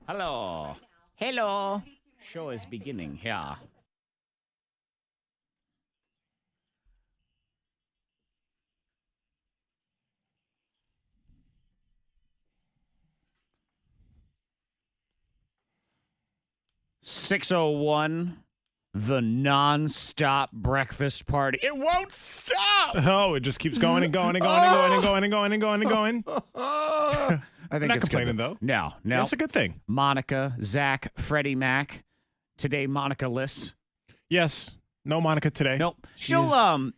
Hello. Hello. Show is beginning here. .601, the non-stop breakfast party. It won't stop. Oh, it just keeps going and going and going and going and going and going and going and going. I think not it's complaining, good. though. No. That's a good thing. Monica, Zack, Freddie Mac. Today, Monica-less. Yes. No Monica today. Nope. She's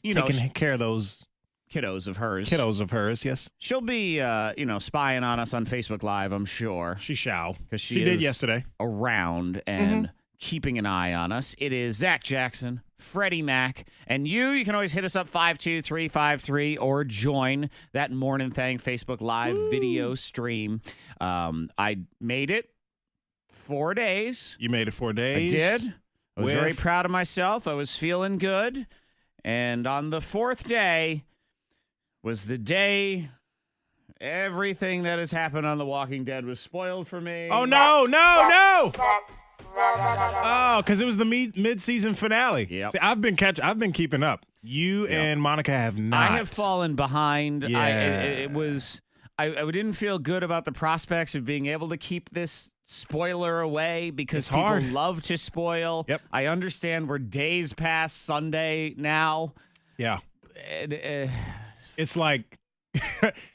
taking care of those kiddos of hers. Yes. She'll be, spying on us on Facebook Live, I'm sure. She shall. Because she did yesterday. Around and keeping an eye on us. It is Zack Jackson, Freddie Mac, and you can always hit us up 52353 or join that Mornin Thang Facebook Live video stream. I made it 4 days. You made it 4 days. I did. I was very proud of myself. I was feeling good. And on the fourth day was the day everything that has happened on The Walking Dead was spoiled for me. Oh, no. Oh, because it was the mid-season finale. Yep. See, I've been keeping up. You and Monica have not. I have fallen behind. Yeah. I didn't feel good about the prospects of being able to keep this spoiler away because people hard. love to spoil. Yep. I understand we're days past Sunday now. Yeah. It's like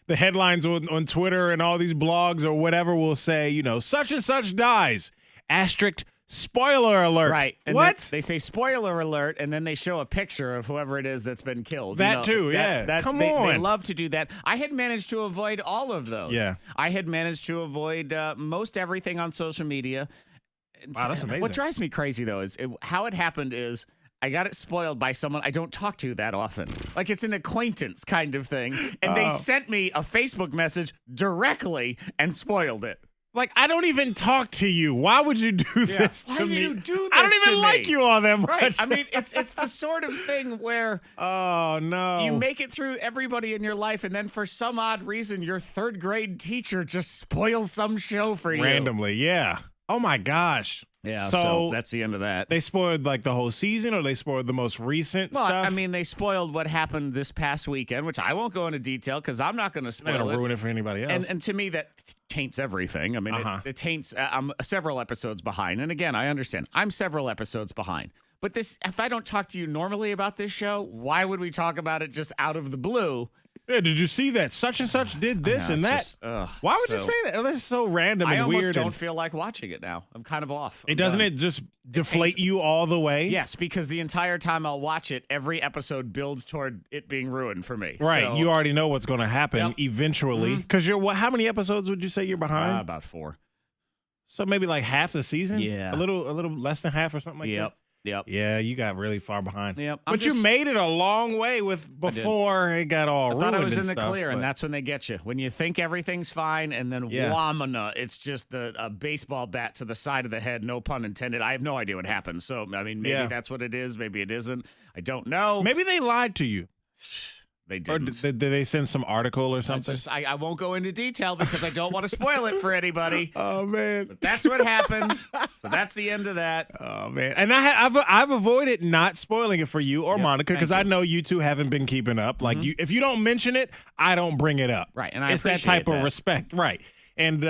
the headlines on Twitter and all these blogs or whatever will say, such and such dies. Asterisk, spoiler alert. Right. And what? They say spoiler alert, and then they show a picture of whoever it is that's been killed. That too, yeah. Come on. They love to do that. I had managed to avoid all of those. Yeah. I had managed to avoid most everything on social media. Wow, that's amazing. What drives me crazy, though, is how it happened is I got it spoiled by someone I don't talk to that often. Like it's an acquaintance kind of thing. And they sent me a Facebook message directly and spoiled it. Like, I don't even talk to you. Why would you do this to me? Why do you do this I don't even to like me? you all that much. Right. I mean, it's the sort of thing where oh, no. you make it through everybody in your life, and then for some odd reason, your third grade teacher just spoils some show for you. Randomly, yeah. Oh, my gosh. Yeah, so that's the end of that. They spoiled, like, the whole season, or they spoiled the most recent stuff? I mean, they spoiled what happened this past weekend, which I won't go into detail because I'm not going to spoil I'm it. going to ruin it for anybody else. And to me, that taints everything. I mean, it taints. I'm several episodes behind. And again, I understand. I'm several episodes behind. But if I don't talk to you normally about this show, why would we talk about it just out of the blue? Yeah, did you see that? Such and such did this and that. Just, why would you say that? That's so random and weird. I almost don't feel like watching it now. I'm kind of off. Doesn't it just deflate you all the way? Yes, because the entire time I'll watch it, every episode builds toward it being ruined for me. Right. So, you already know what's going to happen eventually. Because how many episodes would you say you're behind? About 4. So maybe like half the season? Yeah. A little less than half or something like that? Yep. Yeah, you got really far behind. Yep. But you made it a long way before it got all ruined. I thought I was in the stuff, clear, and that's when they get you. When you think everything's fine, and then whamana, it's just a baseball bat to the side of the head, no pun intended. I have no idea what happened. So, I mean, maybe that's what it is. Maybe it isn't. I don't know. Maybe they lied to you. They didn't. Or did they send some article or something? I won't go into detail because I don't want to spoil it for anybody. Oh, man. But that's what happened. So that's the end of that. Oh, man. And I've avoided not spoiling it for you or Monica because I know you two haven't been keeping up. Like, if you don't mention it, I don't bring it up. Right. And it's that type of respect. Right. And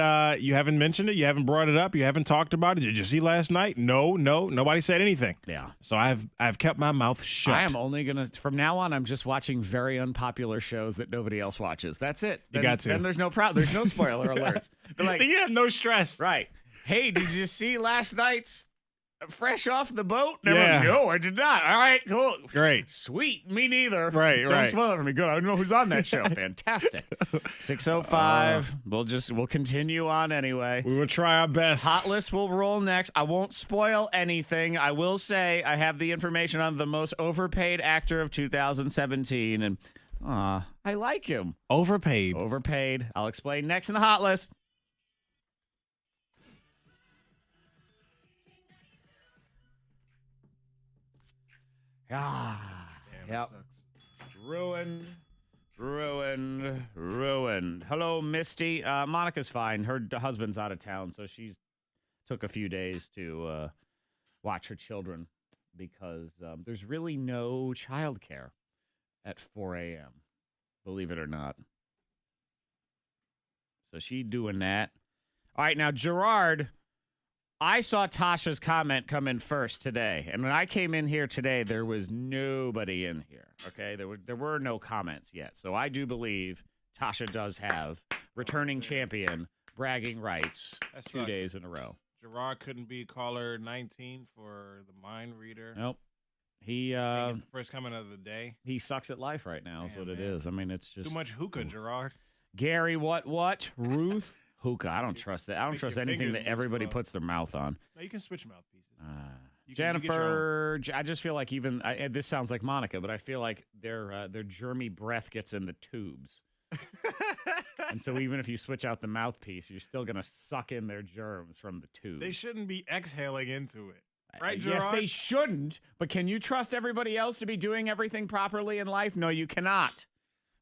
you haven't mentioned it. You haven't brought it up. You haven't talked about it. Did you see last night? No. Nobody said anything. Yeah. So I've kept my mouth shut. I am only going to, from now on, I'm just watching very unpopular shows that nobody else watches. That's it. You got to. Then there's no spoiler alerts. But like, you have no stress. Right. Hey, did you see last night's Fresh Off the Boat? Yeah. No, I did not. All right, cool. Great. Sweet. Me neither. Right. Don't spoil it for me. Good. I don't know who's on that show. Fantastic. 6:05. We'll continue on anyway. We will try our best. Hot list will roll next. I won't spoil anything. I will say I have the information on the most overpaid actor of 2017, and I like him. Overpaid. I'll explain next in the hot list. Yep. Ruined. Hello, Misty. Monica's fine. Her husband's out of town, so she's took a few days to watch her children because there's really no childcare at 4 a.m., believe it or not. So she doing that. All right, now, Gerard, I saw Tasha's comment come in first today. And when I came in here today, there was nobody in here, okay? There were no comments yet. So I do believe Tasha does have returning champion bragging rights 2 days in a row. Gerard couldn't be caller 19 for the mind reader. Nope. He first comment of the day. He sucks at life right now, is what it is. I mean, it's just too much hookah, Gerard. Gary, what? Ruth? Hookah. I don't trust that. I don't trust anything that everybody puts their mouth on. No, you can switch mouthpieces. Jennifer, I just feel like even this sounds like Monica, but I feel like their germy breath gets in the tubes. And so even if you switch out the mouthpiece, you're still going to suck in their germs from the tube. They shouldn't be exhaling into it. Right, Gerard? Yes, they shouldn't. But can you trust everybody else to be doing everything properly in life? No, you cannot.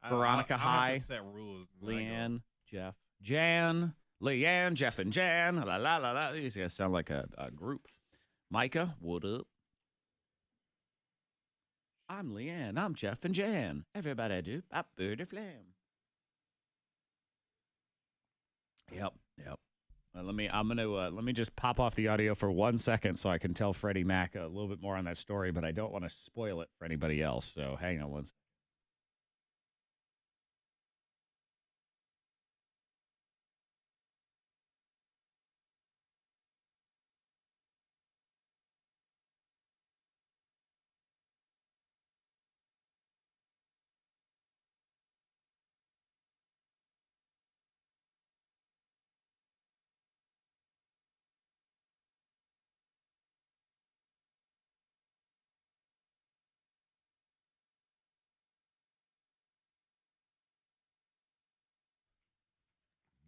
Veronica, hi. Have to set rules. Leanne, Jeff, Jan, Leanne, Jeff, and Jan. La la la la. These guys sound like a group. Micah, what up? I'm Leanne. I'm Jeff and Jan. Everybody do a birdie flam. Yep. Let me just pop off the audio for 1 second so I can tell Freddie Mac a little bit more on that story, but I don't want to spoil it for anybody else. So hang on one second.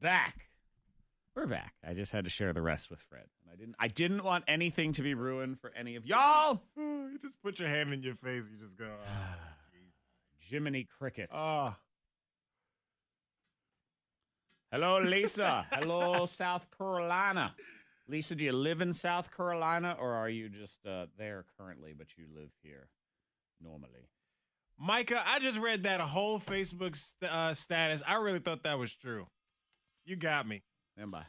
Back. We're back. I just had to share the rest with Fred. And I didn't want anything to be ruined for any of y'all. You just put your hand in your face. You just go, Jiminy Crickets. Ah. Hello, Lisa. Hello, South Carolina. Lisa, do you live in South Carolina or are you just there currently, but you live here normally? Micah, I just read that whole Facebook status. I really thought that was true. You got me. Stand by.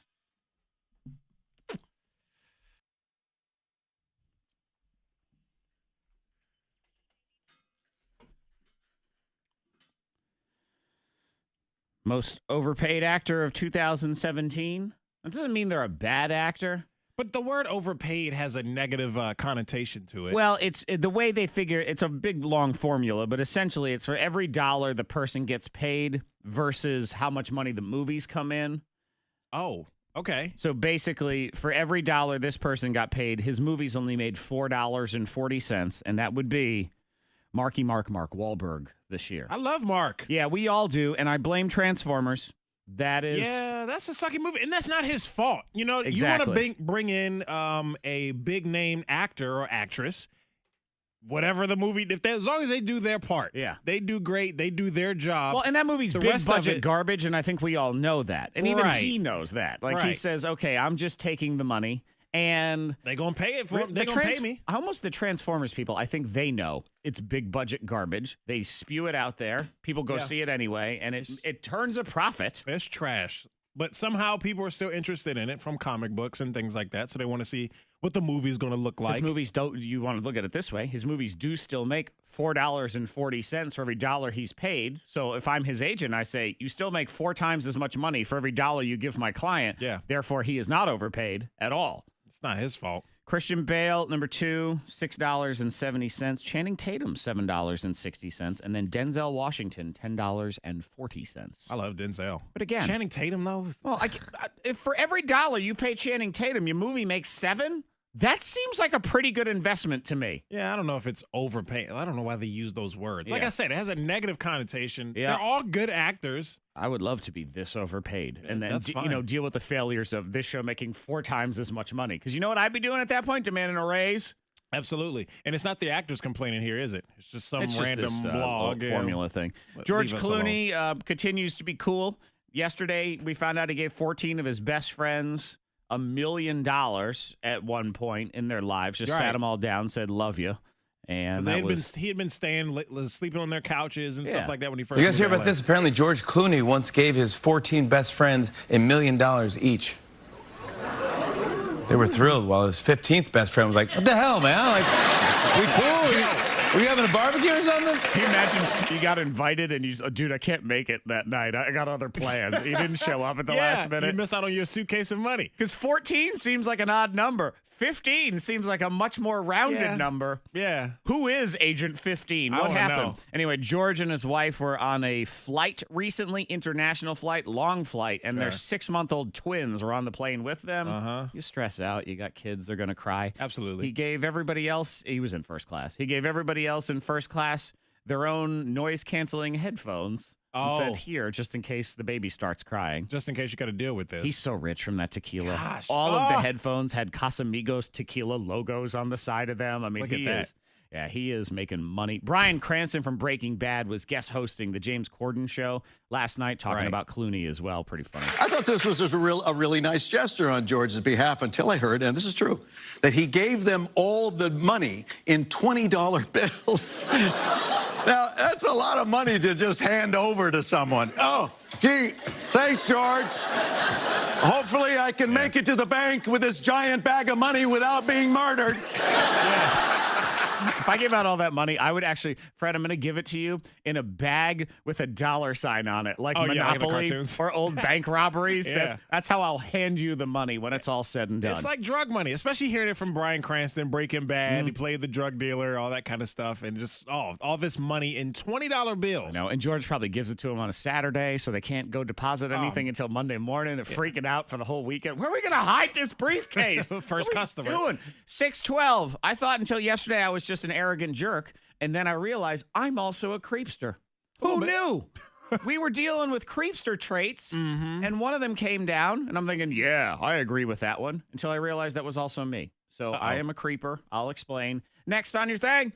Most overpaid actor of 2017. That doesn't mean they're a bad actor. But the word overpaid has a negative connotation to it. Well, it's the way they figure. It's a big, long formula, but essentially it's for every dollar the person gets paid versus how much money the movies come in. Oh, okay. So basically, for every dollar this person got paid, his movies only made $4.40, and that would be Mark Wahlberg this year. I love Mark. Yeah, we all do, and I blame Transformers. That is... Yeah, that's a sucky movie, and that's not his fault. You know, exactly. You want to bring in a big-name actor or actress, whatever the movie, as long as they do their part. Yeah. They do great. They do their job. Well, and that movie's big budget garbage, and I think we all know that. And even he knows that. Like, he says, okay, I'm just taking the money, and... They gonna pay it for it. They gonna pay me. Almost the Transformers people, I think they know it's big budget garbage. They spew it out there. People go see it anyway, and it turns a profit. It's trash. But somehow people are still interested in it from comic books and things like that, so they want to see what the movie's going to look like. His movies don't, you want to look at it this way, his movies do still make $4.40 for every dollar he's paid. So if I'm his agent, I say, you still make 4 times as much money for every dollar you give my client. Yeah. Therefore, he is not overpaid at all. It's not his fault. Christian Bale, number 2, $6.70. Channing Tatum, $7.60. And then Denzel Washington, $10.40. I love Denzel. But again, Channing Tatum, though? Well, if for every dollar you pay Channing Tatum, your movie makes 7? That seems like a pretty good investment to me. Yeah, I don't know if it's overpaying. I don't know why they use those words. Like I said, it has a negative connotation. Yeah. They're all good actors. I would love to be this overpaid and then That's fine. deal with the failures of this show making 4 times as much money. Because you know what I'd be doing at that point? Demanding a raise. Absolutely. And it's not the actors complaining here, is it? It's just some random blog. Formula thing. George Clooney continues to be cool. Yesterday, we found out he gave 14 of his best friends $1 million at one point in their lives. Just sat them all down, said "love you," and he had been sleeping on their couches and stuff like that when he first. You guys hear about this? Apparently, George Clooney once gave his 14 best friends $1 million each. They were thrilled, while his 15th best friend was like, "What the hell, man? Like, we cool? Were you having a barbecue or something?" Can you imagine you got invited and you just, dude, I can't make it that night. I got other plans. You didn't show up at the last minute. You miss out on your suitcase of money. Because 14 seems like an odd number. 15 seems like a much more rounded number. Yeah. Who is Agent 15? What happened? Know. Anyway, George and his wife were on a flight recently, international flight, long flight, and their 6-month-old twins were on the plane with them. You stress out. You got kids. They're going to cry. Absolutely. He gave everybody else, he was in first class. He gave everybody else in first class their own noise-canceling headphones. And said, here, just in case the baby starts crying. Just in case you got to deal with this. He's so rich from that tequila. Gosh. All of the headphones had Casamigos tequila logos on the side of them. I mean, Look at that. Yeah, he is making money. Bryan Cranston from Breaking Bad was guest hosting the James Corden show last night, talking about Clooney as well. Pretty funny. I thought this was a really nice gesture on George's behalf until I heard, and this is true, that he gave them all the money in $20 bills. Now, that's a lot of money to just hand over to someone. Oh, gee, thanks, George. Hopefully I can make it to the bank with this giant bag of money without being murdered. If I gave out all that money, I would actually, Fred, I'm going to give it to you in a bag with a dollar sign on it, like Monopoly or old bank robberies. That's how I'll hand you the money when it's all said and done. It's like drug money, especially hearing it from Bryan Cranston, Breaking Bad. He played the drug dealer, all that kind of stuff, and just all this money in $20 bills. I know, and George probably gives it to him on a Saturday, so they can't go deposit anything until Monday morning. They're freaking out for the whole weekend. Where are we going to hide this briefcase? First customer. Doing 612. I thought until yesterday I was just an arrogant jerk, and then I realized I'm also a creepster. Who knew? We were dealing with creepster traits, and one of them came down, and I'm thinking, yeah, I agree with that one, until I realized that was also me. So I am a creeper. I'll explain. Next on your thing.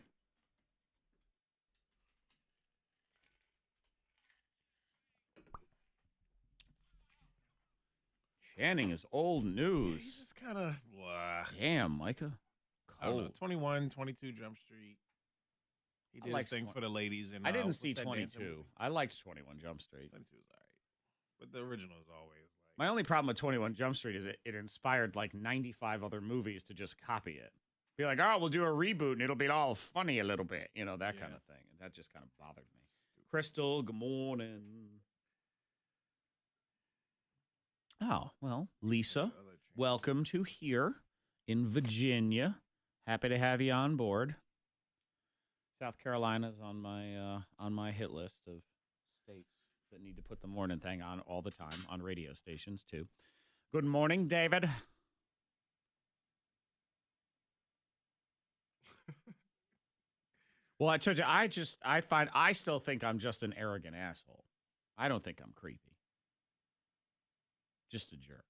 Channing is old news. He's just kind of, damn, Micah. Cold. 21, 22 Jump Street. He did his thing for the ladies. And I didn't see 22. I liked 21 Jump Street. 22 was all right. But the original is always like. My only problem with 21 Jump Street is it inspired like 95 other movies to just copy it. Be like, oh, we'll do a reboot and it'll be all funny a little bit. You know, that kind of thing. And that just kind of bothered me. Crystal, good morning. Oh, well, Lisa, welcome to here in Virginia. Happy to have you on board. South Carolina's on my hit list of states that need to put the morning thing on all the time on radio stations too. Good morning, David. Well, I told you, I still think I'm just an arrogant asshole. I don't think I'm creepy. Just a jerk.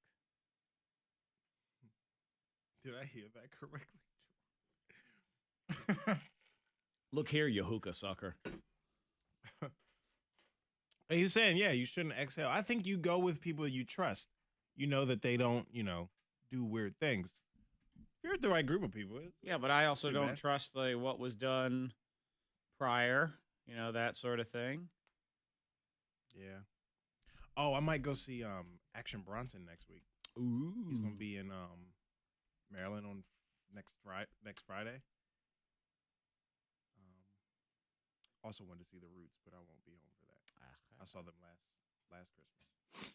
Did I hear that correctly? Look here, you hookah sucker. He's saying, yeah, you shouldn't exhale. I think you go with people you trust. You know that they don't, do weird things. You're with the right group of people. Yeah, but I also don't trust what was done prior, that sort of thing. Yeah. Oh, I might go see Action Bronson next week. Ooh. He's going to be in Maryland on next Friday. Also wanted to see The Roots, but I won't be home for that. I saw them last Christmas.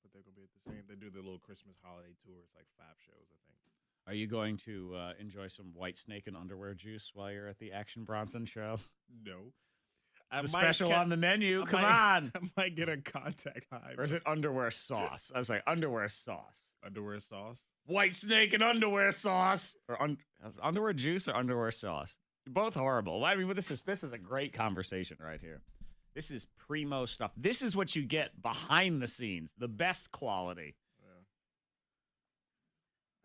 But they're going to be at the same. They do the little Christmas holiday tour. It's like 5 shows, I think. Are you going to enjoy some White Snake and underwear juice while you're at the Action Bronson show? No. The special on the menu. Come on. I might get a contact high. Or is it underwear sauce? I was like, underwear sauce. Underwear sauce? White Snake and underwear sauce. Or underwear juice or underwear sauce? Both horrible. I mean, this is a great conversation right here. This is primo stuff. This is what you get behind the scenes. The best quality. Yeah.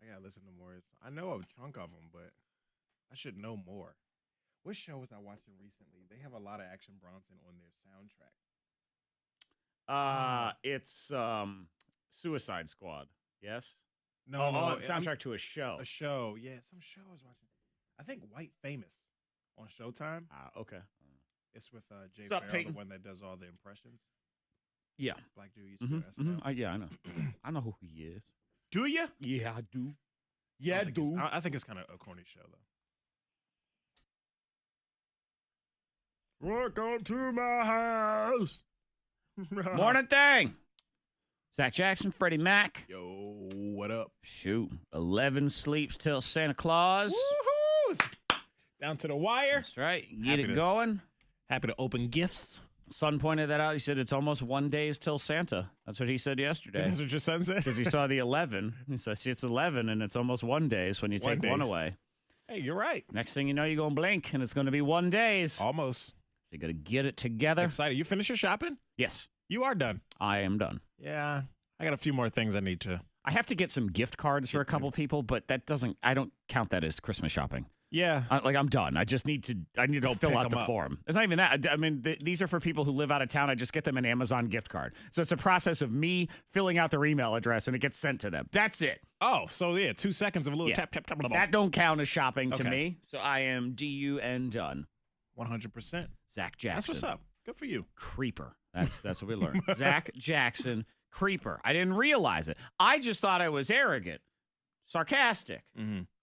I gotta listen to more. I know a chunk of them, but I should know more. What show was I watching recently? They have a lot of Action Bronson on their soundtrack. It's Suicide Squad. Yes. No, Oh, no, soundtrack to a show. A show, yeah, some show I was watching. I think White Famous on Showtime. Okay. It's with Jay What's up, Farrell, Peyton? the one that does all the impressions. Yeah. Black dude used to do SNL. Yeah, I know. I know who he is. Do you? Yeah, I do. Yeah, I do. I think it's kind of a corny show though. Welcome to my house. Morning Thang. Zach Jackson, Freddie Mac. Yo, what up? Shoot. 11 sleeps till Santa Claus. Woohoo! Down to the wire. That's right. Get Happy it to- going. Happy to open gifts. Son pointed that out. He said it's almost 1 day till Santa. That's what he said yesterday. That's what your son said? Because he saw the 11. He said, see, it's 11, and it's almost 1 day when you take one days. away. Hey, you're right. Next thing you know, you're going to blink, and it's going to be 1 days. Almost. So you got to get it together. Excited. You finished your shopping? Yes, You are done. I am done. Yeah. I got a few more things I need to. I have to get some gift cards for a couple people, but I don't count that as Christmas shopping. Yeah. I'm done. I need to Go fill pick out 'em the up. form. It's not even that. I mean, these are for people who live out of town. I just get them an Amazon gift card. So it's a process of me filling out their email address and it gets sent to them. That's it. Oh, so yeah, 2 seconds of a little Yeah. tap, tap, tap, blah, blah. That don't count as shopping to Okay. me. So I am DUN done. 100%. Zach Jackson. That's what's up. Good for you. Creeper. That's what we learned. Zach Jackson, creeper. I didn't realize it. I just thought I was arrogant, sarcastic,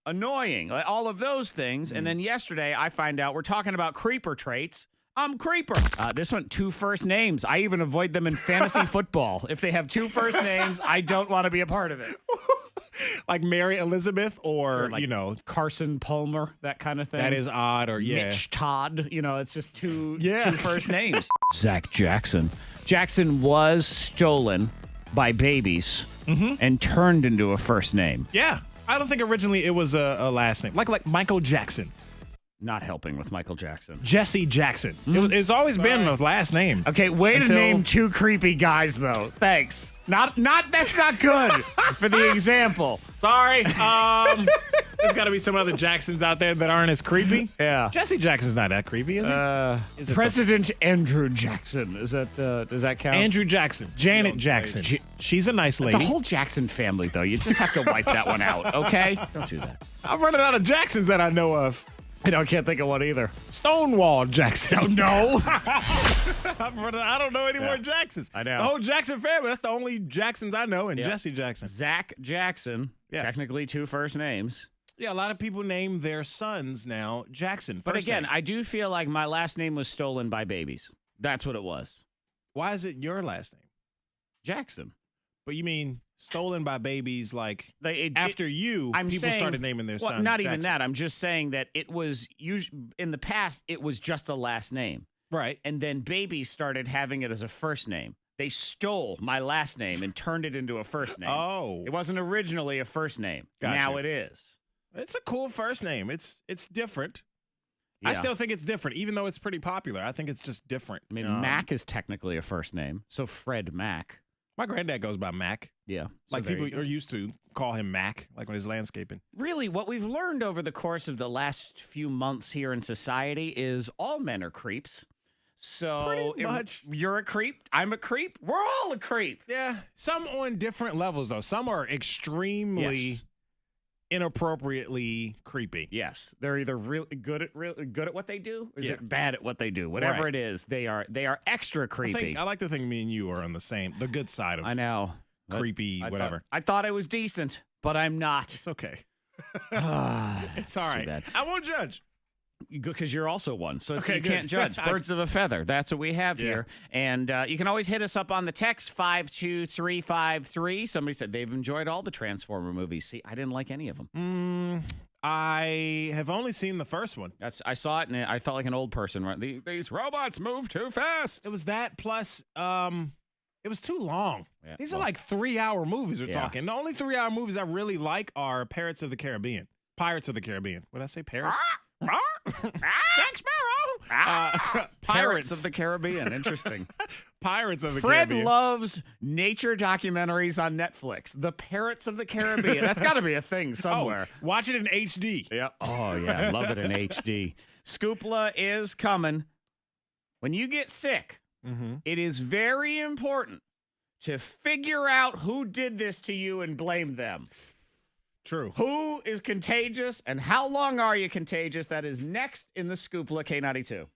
annoying, like all of those things. And then yesterday I find out we're talking about creeper traits. I'm creeper. This one, 2 first names. I even avoid them in fantasy football. If they have 2 first names, I don't want to be a part of it. Like Mary Elizabeth or, Like you know, Carson Palmer, that kind of thing. that is odd or yeah. Mitch Todd. You know, it's just two Yeah. first names. Zach Jackson. Jackson was stolen by babies and turned into a first name. Yeah. I don't think originally it was a last name. Like Michael Jackson. Not helping with Michael Jackson. Jesse Jackson. It's always been a last name. Okay, way to name 2 creepy guys, though. Thanks. Not. That's not good for the example. Sorry. There's got to be some other Jacksons out there that aren't as creepy. Yeah. Jesse Jackson's not that creepy, is he? Is it President Andrew Jackson. Is that? Does that count? Andrew Jackson. Janet Jackson. She's a nice lady. The whole Jackson family, though. You just have to wipe that one out, okay? Don't do that. I'm running out of Jacksons that I know of. I can't think of one either. Stonewall Jackson. Oh, no. I don't know any more Jacksons. I know. The whole Jackson family, that's the only Jacksons I know, and Jesse Jackson. Zach Jackson. Yeah. Technically 2 first names. Yeah, a lot of people name their sons now Jackson. But first again, name. I do feel like my last name was stolen by babies. That's what it was. Why is it your last name? Jackson. But you mean stolen by babies like after I'm people saying, started naming their sons not even Jackson. that. I'm just saying that it was in the past, it was just a last name. Right. And then babies started having it as a first name. They stole my last name and turned it into a first name. Oh. It wasn't originally a first name. Gotcha. Now it is. It's a cool first name. It's different. I Yeah. still think it's different, even though it's pretty popular. I think it's just different. I mean, Mac is technically a first name. So Fred Mac. My granddad goes by Mac. Yeah. Like So there people you go. are used to call him Mac, like when he's landscaping. Really, what we've learned over the course of the last few months here in society is all men are creeps. So Pretty much. You're a creep. I'm a creep. We're all a creep. Yeah. Some on different levels, though. Some are extremely Yes. inappropriately creepy. Yes, they're either really good at what they do, or is Yeah. it bad at what they do? Whatever Right. it is, they are extra creepy. I like to think me and you are on the good side of I know. creepy, I whatever. I thought I was decent, but I'm not. It's okay. It's All too right. bad. I won't judge. Because you're also one, so Okay, you good. can't judge. Birds of a feather. That's what we have Yeah. here. And you can always hit us up on the text 52353. Somebody said they've enjoyed all the Transformer movies. See, I didn't like any of them. I have only seen the first one. I saw it and I felt like an old person. Right? These robots move too fast. It was that plus it was too long. Yeah, These well- are like 3-hour movies we're Yeah. talking. The only 3-hour movies I really like are Pirates of the Caribbean. What did I say? Parrots? Jack Sparrow. Pirates of the Caribbean. Interesting. Pirates of the Fred Caribbean. loves nature documentaries on Netflix. The Parrots of the Caribbean. That's got to be a thing somewhere. Oh, watch it in HD. Yeah. Oh, yeah. I love it in HD. Scoopla is coming. When you get sick, it is very important to figure out who did this to you and blame them. True. Who is contagious and how long are you contagious? That is next in the Scoopla K92.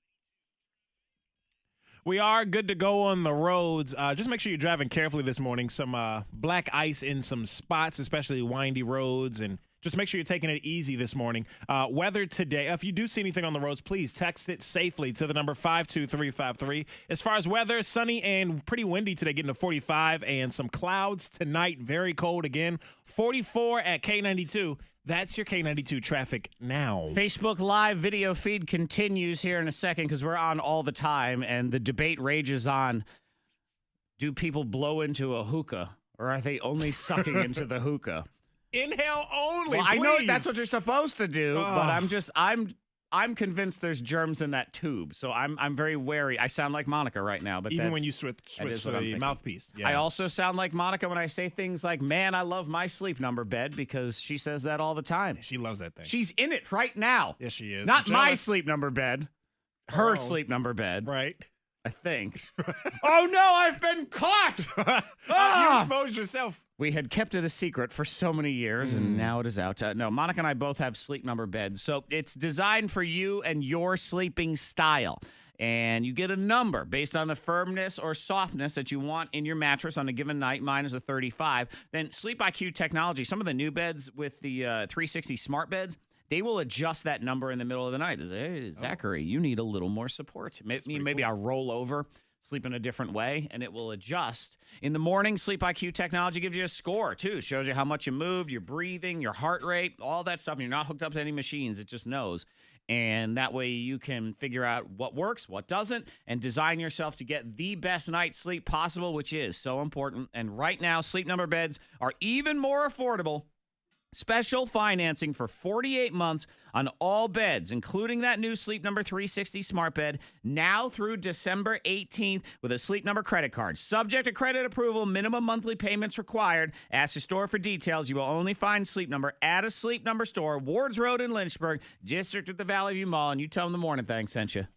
We are good to go on the roads. Just make sure you're driving carefully this morning. Some black ice in some spots, especially windy roads, and just make sure you're taking it easy this morning. Weather today, if you do see anything on the roads, please text it safely to the number 52353. As far as weather, sunny and pretty windy today, getting to 45, and some clouds tonight, very cold again. 44 at K92. That's your K92 traffic now. Facebook Live video feed continues here in a second because we're on all the time, and the debate rages on. Do people blow into a hookah, or are they only sucking into the hookah? Inhale only, Well, I please. know that's what you're supposed to do, but I'm convinced there's germs in that tube, so I'm very wary. I sound like Monica right now, but even when you switch is to what I'm the thinking. mouthpiece. Yeah. I also sound like Monica when I say things like, man, I love my sleep number bed, because she says that all the time. She loves that thing. She's in it right now. Yes, she is. Not my Jealous. sleep number bed. Her Oh. sleep number bed, Right. I think. Oh, no, I've been caught. You Ah! exposed yourself. We had kept it a secret for so many years, and now it is out. No, Monica and I both have sleep number beds. So it's designed for you and your sleeping style. And you get a number based on the firmness or softness that you want in your mattress on a given night. Mine is a 35. Then Sleep IQ technology, some of the new beds with the 360 smart beds, they will adjust that number in the middle of the night. They say, hey, Zachary, you need a little more support. Maybe I'll roll over, sleep in a different way, and it will adjust. In the morning, Sleep IQ technology gives you a score, too. It shows you how much you moved, your breathing, your heart rate, all that stuff. And you're not hooked up to any machines. It just knows. And that way you can figure out what works, what doesn't, and design yourself to get the best night's sleep possible, which is so important. And right now, Sleep Number beds are even more affordable. Special financing for 48 months on all beds, including that new Sleep Number 360 smart bed, now through December 18th with a Sleep Number credit card. Subject to credit approval, minimum monthly payments required. Ask your store for details. You will only find Sleep Number at a Sleep Number store, Wards Road in Lynchburg, district at the Valley View Mall, and you tell them the Morning Thang sent you.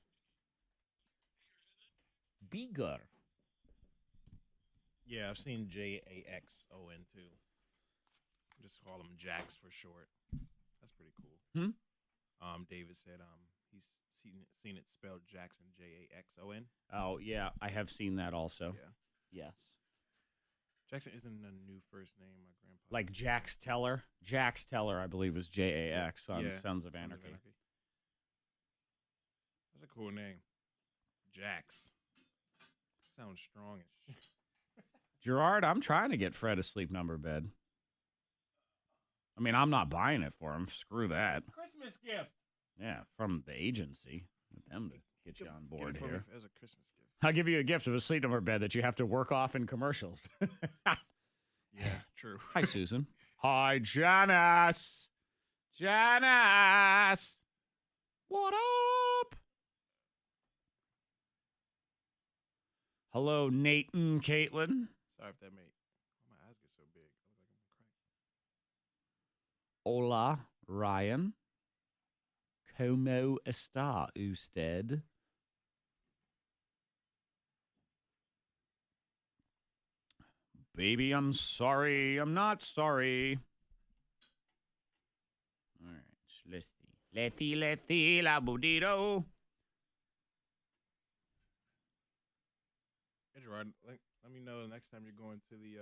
Bigger. Yeah, I've seen JAXON too. Just call them Jax for short. That's pretty cool. David said he's seen it spelled Jackson, JAXON. Oh, yeah, I have seen that also. Yeah. Yes. Jackson isn't a new first name. My grandpa. Like Jax Teller. Jax Teller, I believe, is JAX on Sons of Anarchy. That's a cool name. Jax. Sounds strong as shit. Gerard, I'm trying to get Fred a Sleep Number bed. I mean, I'm not buying it for him. Screw that. Christmas gift. Yeah, from the agency. With them to get you on board Get it for me here. as a Christmas gift. I'll give you a gift of a Sleep Number bed that you have to work off in commercials. Yeah, true. Hi, Susan. Hi, Janice. Janice. What up? Hello, Nate and Caitlin. Sorry if that made my eyes get so big. I look like I'm gonna cry. Hola, Ryan. Como está usted? Baby, I'm sorry. I'm not sorry. All right. Let's see. Letty, la budito. Hey, Gerard, let me know the next time you're going to the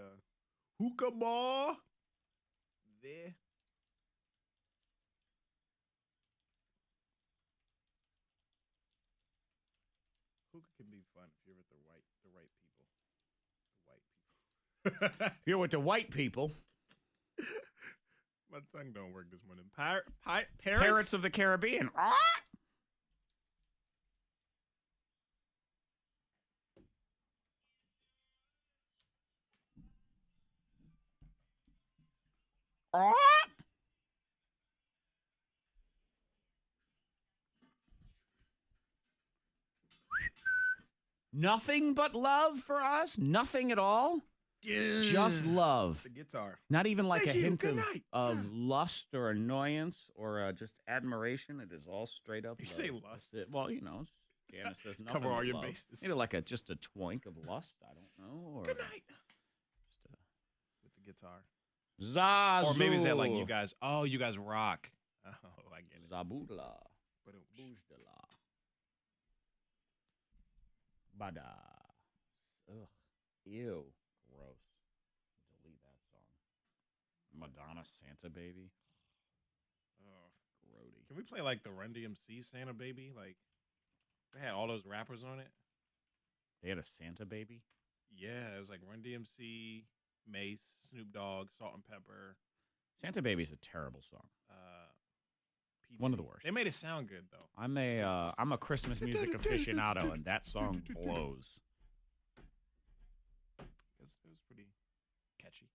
hookah bar there. Hookah can be fun if you're with the right people. The white people. You're with the white people. My tongue don't work this morning. Parrots? Parrots of the Caribbean. Ah! Ah! Nothing but love for us? Nothing at all? Just love. The guitar. Not even like Thank a you. hint Good of, night. of lust or annoyance or just admiration. It is all straight up You love. say lust. That's it. Well, you know, Janice does nothing Cover all but your love. bases. Maybe like just a twink of lust. I don't know. Or, Good night. guitar. Zazu. Or maybe is that like you guys? Oh, you guys rock. Oh, I get it. Zabula. But Bujdala. Bada. Ugh. Ew. Gross. Delete that song. Madonna Santa Baby. Grody. Can we play like the Run DMC Santa Baby? Like they had all those rappers on it. They had a Santa Baby? Yeah, it was like Run DMC, Mace, Snoop Dogg, Salt and Pepper. Santa Baby's a terrible song. P. One of the worst. They made it sound good though. I'm a Christmas music aficionado, and that song blows. It was pretty catchy,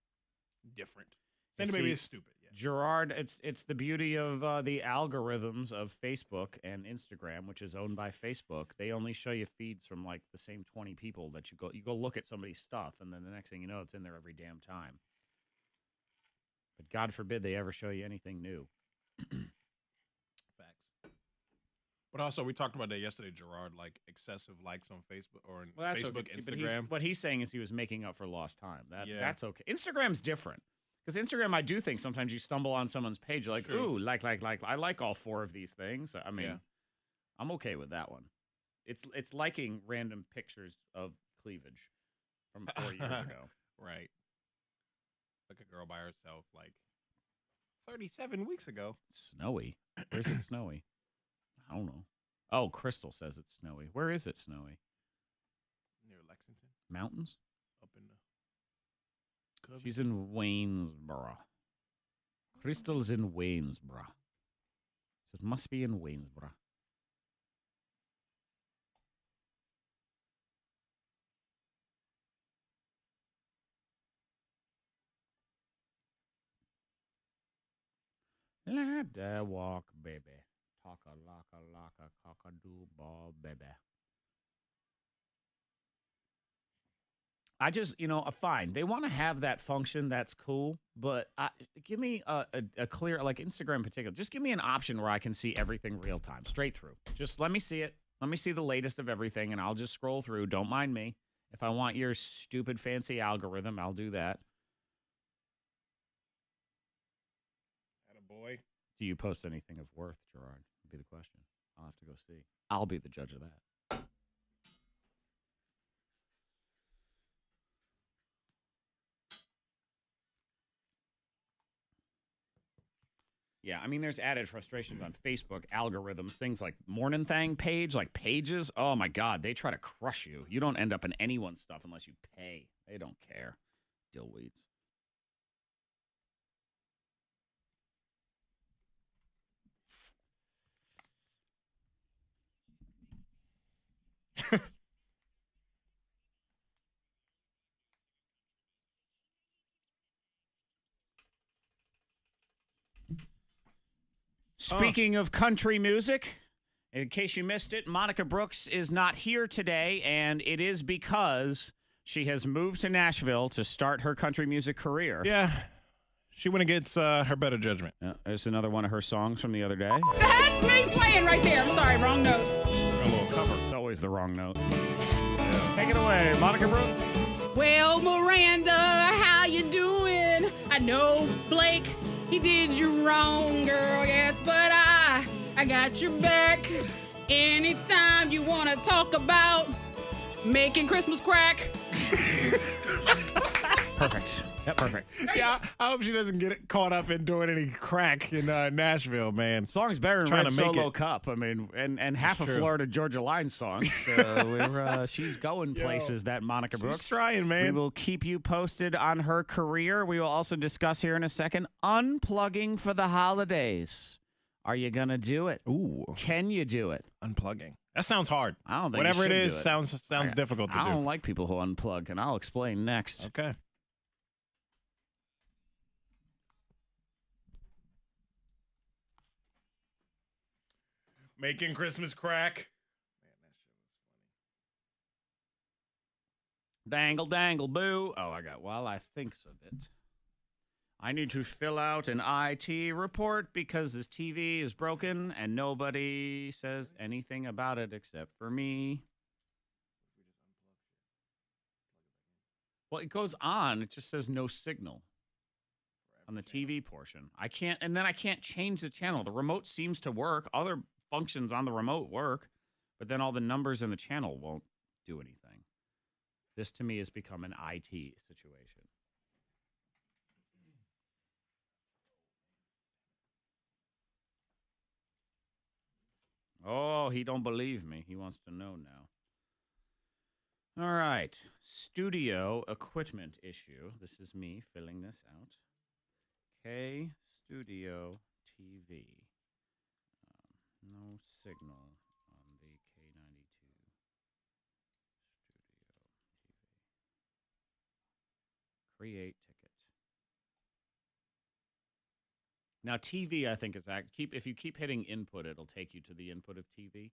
different. Santa Baby is stupid. Yeah. Gerard, it's the beauty of the algorithms of Facebook and Instagram, which is owned by Facebook. They only show you feeds from like the same 20 people that you go look at somebody's stuff, and then the next thing you know, it's in there every damn time. But God forbid they ever show you anything new. Facts. But also, we talked about that yesterday, Gerard, like excessive likes on Facebook or on Facebook, okay. Instagram. But what he's saying is he was making up for lost time. That's okay. Instagram's different. Because Instagram, I do think sometimes you stumble on someone's page, you're like, True. ooh, like, I like all 4 of these things. I mean, Yeah. I'm okay with that one. It's liking random pictures of cleavage from 4 years ago. Right. Like a girl by herself, like 37 weeks ago. Snowy. Where's it snowy? I don't know. Oh, Crystal says it's snowy. Where is it snowy? Near Lexington. Mountains? Up in the Covey. She's in Waynesboro. Crystal's in Waynesboro. So it must be in Waynesboro. Let that walk, baby. Talk a laka cockadoo ball, baby. I just, fine. They want to have that function. That's cool. But give me a clear, like Instagram in particular, just give me an option where I can see everything real time, straight through. Just let me see it. Let me see the latest of everything, and I'll just scroll through. Don't mind me. If I want your stupid, fancy algorithm, I'll do that. Boy. Do you post anything of worth, Gerard? Would be the question. I'll have to go see. I'll be the judge of that. Yeah, I mean, there's added frustrations on Facebook, algorithms, things like Mornin Thang page, like pages. Oh, my God, they try to crush you. You don't end up in anyone's stuff unless you pay. They don't care. Dillweeds. Speaking of country music, in case you missed it, Monica Brooks is not here today, and it is because she has moved to Nashville to start her country music career. Yeah. She went against her better judgment. There's another one of her songs from the other day. That's me playing right there. I'm sorry, wrong note. A little cover. It's always the wrong note. Yeah. Take it away, Monica Brooks. Well, Miranda, how you doing? I know Blake, he did you wrong, girl, yes, but I got your back. Anytime you want to talk about making Christmas crack. Perfect. Yeah, perfect. Yeah, I hope she doesn't get caught up in doing any crack in Nashville, man. Song's better than Trying Red to make Solo it. Cup. I mean, and half of true. Florida Georgia Line songs. She's going places, that Monica Brooks. She's trying, man. We will keep you posted on her career. We will also discuss here in a second unplugging for the holidays. Are you going to do it? Ooh. Can you do it? Unplugging. That sounds hard. I don't think Whatever you it should is, do it. sounds difficult to I do. don't like people who unplug, and I'll explain next. Okay. Making Christmas crack. Man, that shit was funny. Dangle, dangle, boo. Oh, I got while I thinks of it. I need to fill out an IT report because this TV is broken and nobody says anything about it except for me. Well, it goes on. It just says no signal. on the TV portion. I can't, and then I can't change the channel. The remote seems to work. Other functions on the remote work, but then all the numbers in the channel won't do anything. This to me has become an IT situation. Oh, he don't believe me. He wants to know now. All right. Studio equipment issue. This is me filling this out. K Studio TV. No signal on the K92 Studio TV. Create ticket. Now, TV, I think, is if you keep hitting input, it'll take you to the input of TV. There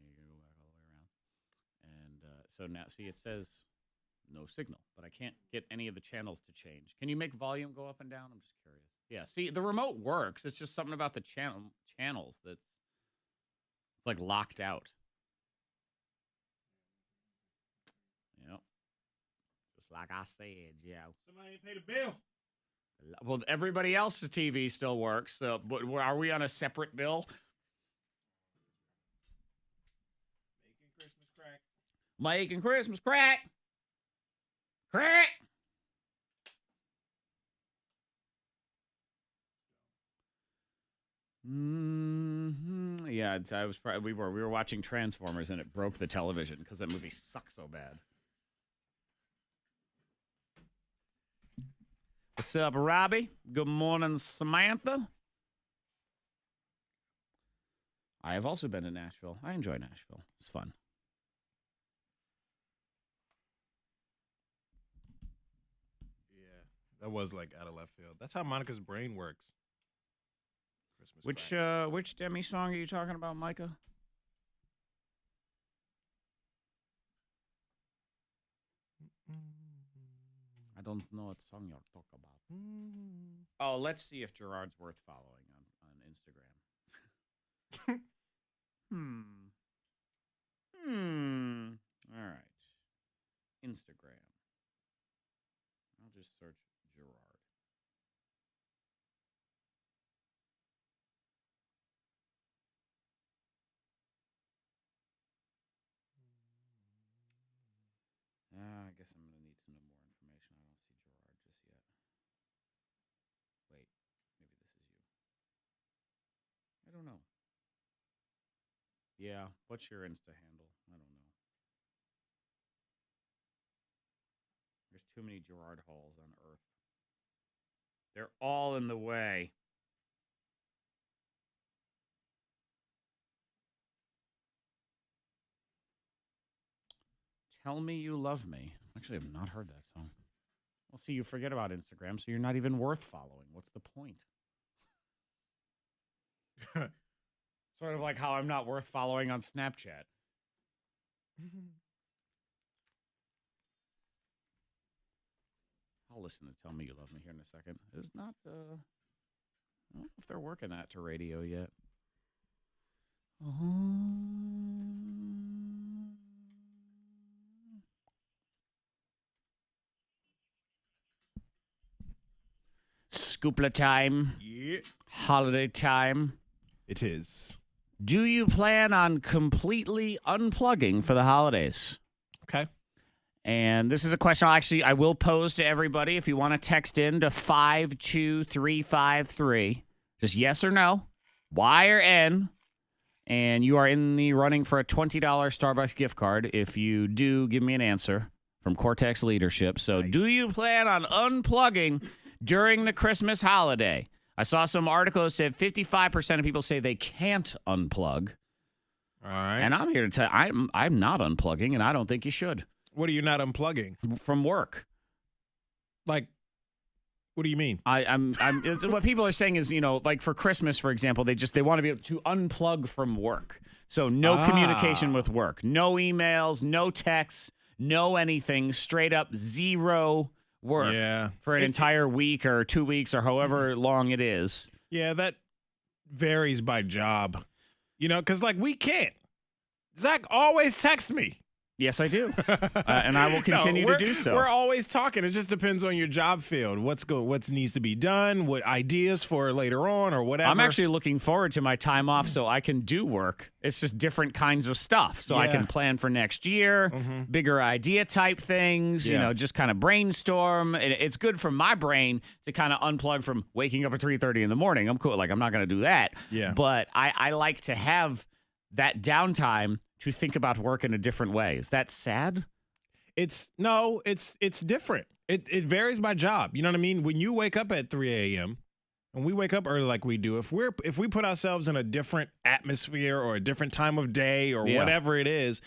you go, back all the way around. And so now, see, it says no signal, but I can't get any of the channels to change. Can you make volume go up and down? I'm just curious. Yeah, see, the remote works. It's just something about the channels it's like locked out. Yep. Just like I said, yeah. Somebody ain't paid a bill. Well, everybody else's TV still works. So, but are we on a separate bill? Making Christmas crack. Making Christmas crack. Crack. Mm-hmm. Yeah, we were watching Transformers and it broke the television because that movie sucks so bad. What's up, Robbie? Good morning, Samantha. I have also been to Nashville. I enjoy Nashville. It's fun. Yeah, that was like out of left field. That's how Monica's brain works. Christmas Which Demi song are you talking about, Micah? I don't know what song you're talking about. Oh, let's see if Gerard's worth following on Instagram. All right. Instagram. I'll just search Gerard. I guess I'm going to need to know more information. I don't see Gerard just yet. Wait, maybe this is you. I don't know. Yeah, what's your Insta handle? I don't know. There's too many Gerard Halls on Earth. They're all in the way. Tell Me You Love Me. Actually, I've not heard that song. Well, see, you forget about Instagram, so you're not even worth following. What's the point? Sort of like how I'm not worth following on Snapchat. I'll listen to Tell Me You Love Me here in a second. It's not, I don't know if they're working that to radio yet. Scoopla time. Yeah. Holiday time. It is. Do you plan on completely unplugging for the holidays? Okay. And this is a question I will pose to everybody. If you want to text in to 52353, just yes or no, Y or N, and you are in the running for a $20 Starbucks gift card. If you do, give me an answer from Cortex Leadership. So Nice. Do you plan on unplugging during the Christmas holiday? I saw some articles that said 55% of people say they can't unplug. All right. And I'm here to tell you, I'm not unplugging, and I don't think you should. What are you not unplugging? From work. Like, what do you mean? What people are saying is, like for Christmas, for example, they want to be able to unplug from work. So no communication with work, no emails, no texts, no anything, straight up zero work for an entire week or 2 weeks or however long it is. Yeah, that varies by job. Because, we can't. Zack always texts me. Yes, I do. And I will continue to do so. We're always talking. It just depends on your job field. What needs to be done, what ideas for later on or whatever. I'm actually looking forward to my time off so I can do work. It's just different kinds of stuff. So I can plan for next year, bigger idea type things, you know, just kind of brainstorm. It's good for my brain to kind of unplug from waking up at 3:30 in the morning. I'm cool. Like, I'm not going to do that. Yeah. But I like to have that downtime to think about work in a different way. Is that sad? It's different. It varies by job. You know what I mean? When you wake up at 3 a.m. and we wake up early like we do, if we put ourselves in a different atmosphere or a different time of day or whatever it is,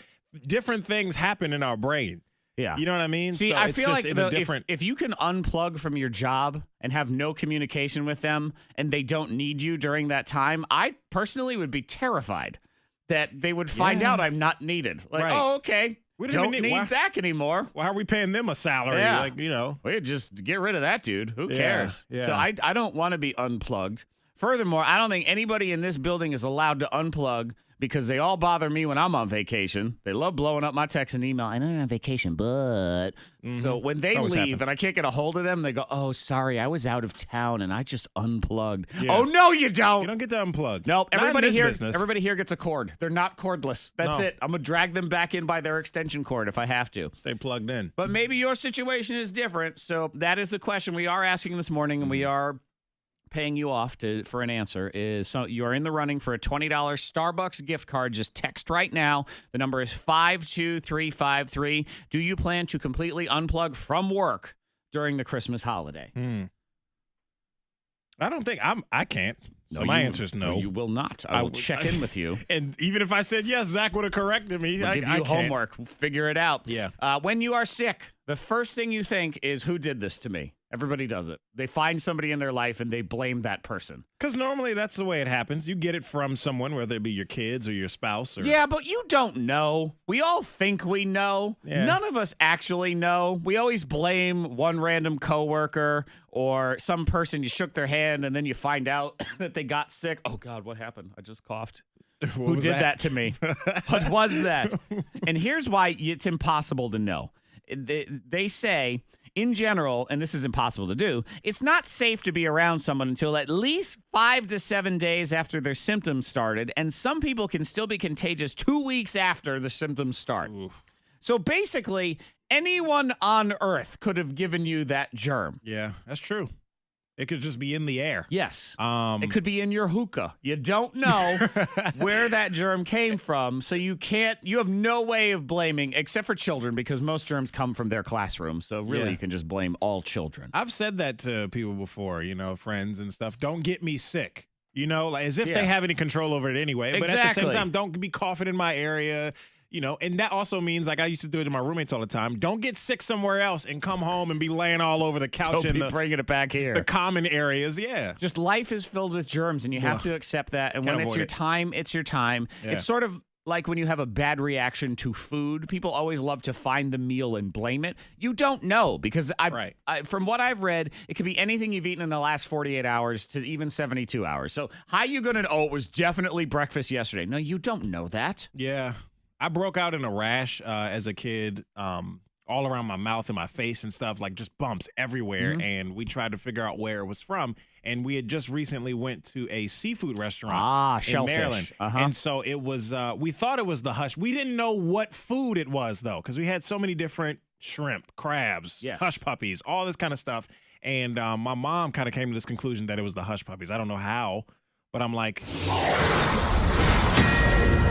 different things happen in our brain. Yeah. You know what I mean? See, so I it's feel just like if you can unplug from your job and have no communication with them and they don't need you during that time, I personally would be terrified that they would find out I'm not needed. Like, oh, okay. We don't need Zack anymore. Why are we paying them a salary? Yeah. Like, you know. We just get rid of that dude. Who cares? Yeah. So I don't want to be unplugged. Furthermore, I don't think anybody in this building is allowed to unplug because they all bother me when I'm on vacation. They love blowing up my text and email. I know you're on vacation, but... So when they Always leave happens. and I can't get a hold of them, they go, oh, sorry, I was out of town and I just unplugged. Yeah. Oh, no, you don't. You don't get to unplug. Nope. Not in Everybody this here, business. everybody here gets a cord. They're not cordless. That's No. it. I'm going to drag them back in by their extension cord if I have to. Stay plugged in. But maybe your situation is different. So that is the question we are asking this morning, and we are paying you off for an answer. So you are in the running for a $20 Starbucks gift card. Just text right now. The number is 52353. Do you plan to completely unplug from work during the Christmas holiday? I don't think I can't. No, My answer is no. You will not. I will check in with you. And even if I said yes, Zach would have corrected me. We'll give you homework. We'll figure it out. Yeah. When you are sick, the first thing you think is, who did this to me? Everybody does it. They find somebody in their life and they blame that person. Because normally that's the way it happens. You get it from someone, whether it be your kids or your spouse. Or... Yeah, but you don't know. We all think we know. Yeah. None of us actually know. We always blame one random coworker or some person you shook their hand and then you find out that they got sick. Oh, God, what happened? I just coughed. Who did that to me? What was that? And here's why it's impossible to know. They say, in general, and this is impossible to do, it's not safe to be around someone until at least 5 to 7 days after their symptoms started, and some people can still be contagious 2 weeks after the symptoms start. Oof. So basically, anyone on Earth could have given you that germ. Yeah, that's true. It could just be in the air. Yes. It could be in your hookah. You don't know where that germ came from, so you have no way of blaming, except for children, because most germs come from their classroom. So really, you can just blame all children. I've said that to people before, friends and stuff. Don't get me sick. Like as if they have any control over it anyway. But at the same time, don't be coughing in my area. And that also means, like I used to do it to my roommates all the time, don't get sick somewhere else and come home and be laying all over the couch Don't be bringing it back here. The common areas, yeah. Just life is filled with germs, and you have to accept that. And when it's your time, it's your time. Yeah. It's sort of like when you have a bad reaction to food. People always love to find the meal and blame it. You don't know, because from what I've read, it could be anything you've eaten in the last 48 hours to even 72 hours. So how are you going to know it was definitely breakfast yesterday? No, you don't know that. Yeah. I broke out in a rash as a kid, all around my mouth and my face and stuff, like just bumps everywhere. And we tried to figure out where it was from. And we had just recently went to a seafood restaurant in shellfish. Maryland. And so it was, we thought it was the hush. We didn't know what food it was, though, because we had so many different shrimp, crabs, hush puppies, all this kind of stuff. And my mom kind of came to this conclusion that it was the hush puppies. I don't know how, but I'm like...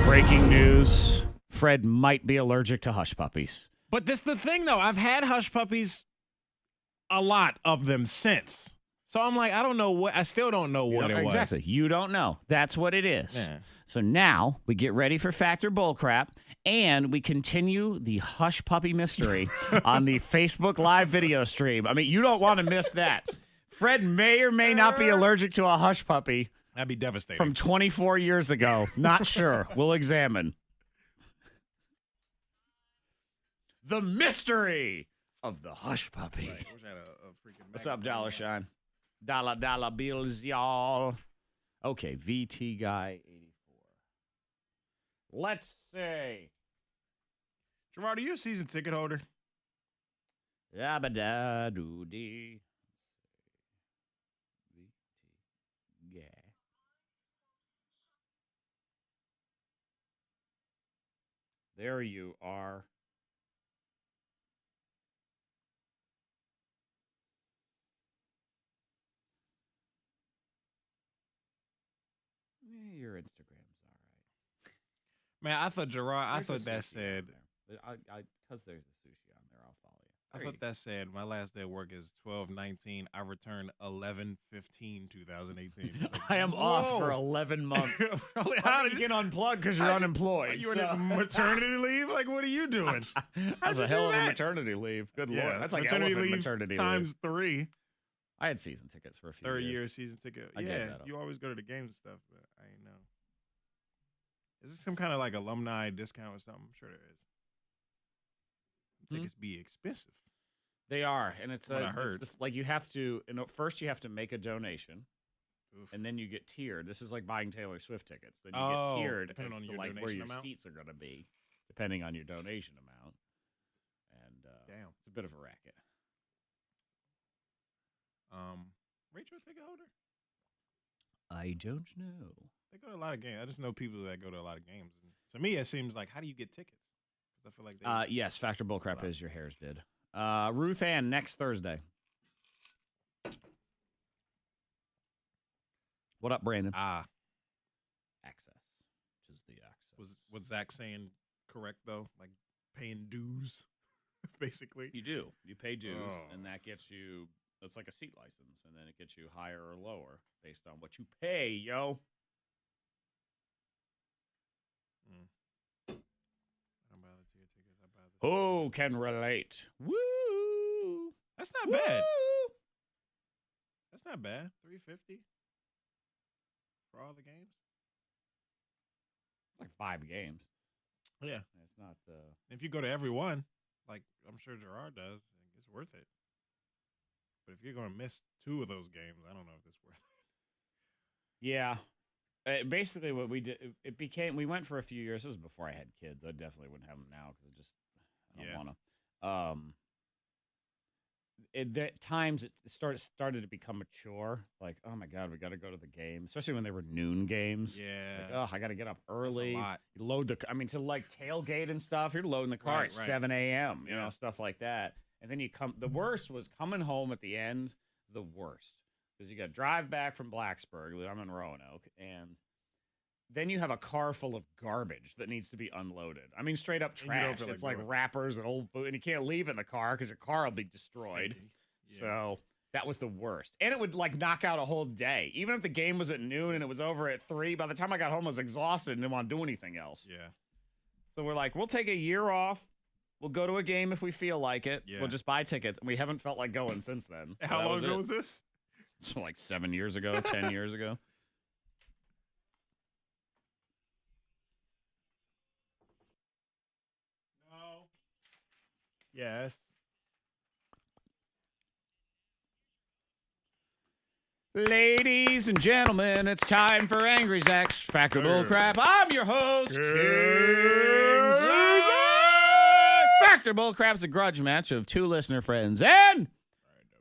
Breaking news. Fred might be allergic to hush puppies. But this the thing, though. I've had hush puppies, a lot of them since. So I'm like, I still don't know what it was. Exactly. You don't know. That's what it is. Yeah. So now we get ready for Factor Bullcrap, and we continue the hush puppy mystery on the Facebook Live video stream. I mean, you don't want to miss that. Fred may or may not be allergic to a hush puppy. That'd be devastating. From 24 years ago. Not sure. We'll examine. The mystery of the hush puppy. Right. What's up, Dollar Shine? Dollar bills, y'all. Okay, VT Guy 84. Let's see. Gerard, are you a season ticket holder? Yabba-da-doo-dee. Yeah. There you are. Your Instagram's all right. Man, I thought Gerard. I There's a thought that sushi said. on there. Because there's a sushi on there, I'll follow you. I There you thought that said my last day of work is 12/19. I returned 11/15/2018. go. I am off for 11 months. How did you get unplugged because you're unemployed? You were on maternity leave? Like, what are you doing? That's a hell of a maternity leave. Good Yeah, lord. That's like maternity elephant leave maternity times leave. 3. I had season tickets for a few Third years. year season ticket. I gave Yeah, that up. you always go to the games and stuff, but I ain't know. Is this some kind of like alumni discount or something? I'm sure there is. Tickets be expensive. They are, and it's What I it's heard. like you have to. First, you have to make a donation, Oof. and then you get tiered. This is like buying Taylor Swift tickets. Then you Oh, get tiered depending as on to, your like where donation your amount? seats are going to be, depending on your donation amount. And Damn. it's a bit of a racket. Rachel a ticket holder? I don't know. They go to a lot of games. I just know people that go to a lot of games. And to me, it seems like, how do you get tickets? Because I feel like they. Yes, Factor Bullcrap is your hairs did. Ruth Ann next Thursday. What up, Brandon? Access, which is the access. Was Zack saying correct though? Like paying dues, basically. You do. You pay dues, Oh. and that gets you. That's like a seat license, and then it gets you higher or lower based on what you pay, yo. I don't buy the tickets. I buy the. Who can relate? Woo! That's not bad. Woo! That's not bad. $350 for all the games. Like 5 games. Yeah. It's not. If you go to every one, like I'm sure Gerard does, it's worth it. But if you're gonna miss 2 of those games, I don't know if it's worth it. Yeah. Basically, what we did, it became. We went for a few years. This was before I had kids. I definitely wouldn't have them now because I don't want to. At times it started to become mature. Like, oh my god, we got to go to the game, especially when they were noon games. Yeah. Like, oh, I got to get up early. lot. You load the. I mean, to like tailgate and stuff. You're loading the car Right, at right. 7 a.m. You Yeah. know, stuff like that. And then you come. The worst was coming home at the end. The worst because you got to drive back from Blacksburg. I'm in Roanoke, and then you have a car full of garbage that needs to be unloaded. I mean, straight up And you don't trash. feel like It's like doing it. wrappers and old food, and you can't leave in the car because your car will be destroyed. Stinky. Yeah. So that was the worst. And it would like knock out a whole day. Even if the game was at noon and it was over at 3, by the time I got home, I was exhausted and didn't want to do anything else. Yeah. So we're like, we'll take a year off. We'll go to a game if we feel like it. Yeah. We'll just buy tickets. And we haven't felt like going since then. So How that long was ago it. was this? So like 7 years ago, 10 years ago. No. Yes. Ladies and gentlemen, it's time for Angry Zack's Factor Bullcrap. I'm your host, King Zack. Factor Bullcrap's a grudge match of 2 listener friends and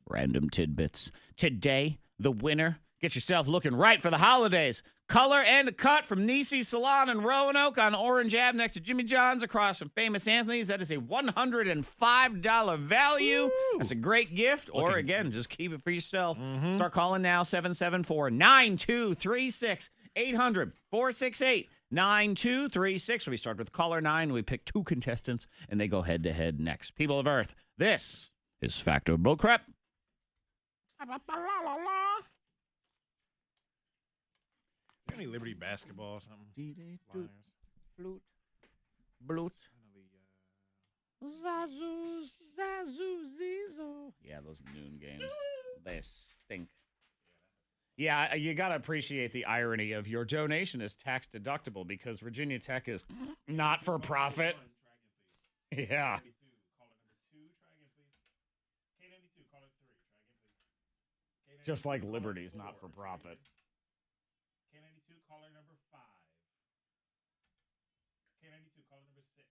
random tidbits. Today, the winner. Get yourself looking right for the holidays. Color and a cut from Nisi's Salon in Roanoke on Orange Ave next to Jimmy John's across from Famous Anthony's. That is a $105 value. Woo. That's a great gift. Or Looking- again, just keep it for yourself. Start calling now, 774-9236. 800-468-9236. We start with caller 9. We pick 2 contestants, and they go head-to-head next. People of Earth, this is Factor Bullcrap. Any Liberty basketball or something? Lions. Flute, bloot. Zazu, zizo. Yeah, those noon games. They stink. Yeah, you got to appreciate the irony of your donation is tax deductible because Virginia Tech is not for profit. Yeah. Just like Liberty is not for profit. K92 caller number 5. K92 caller number 6.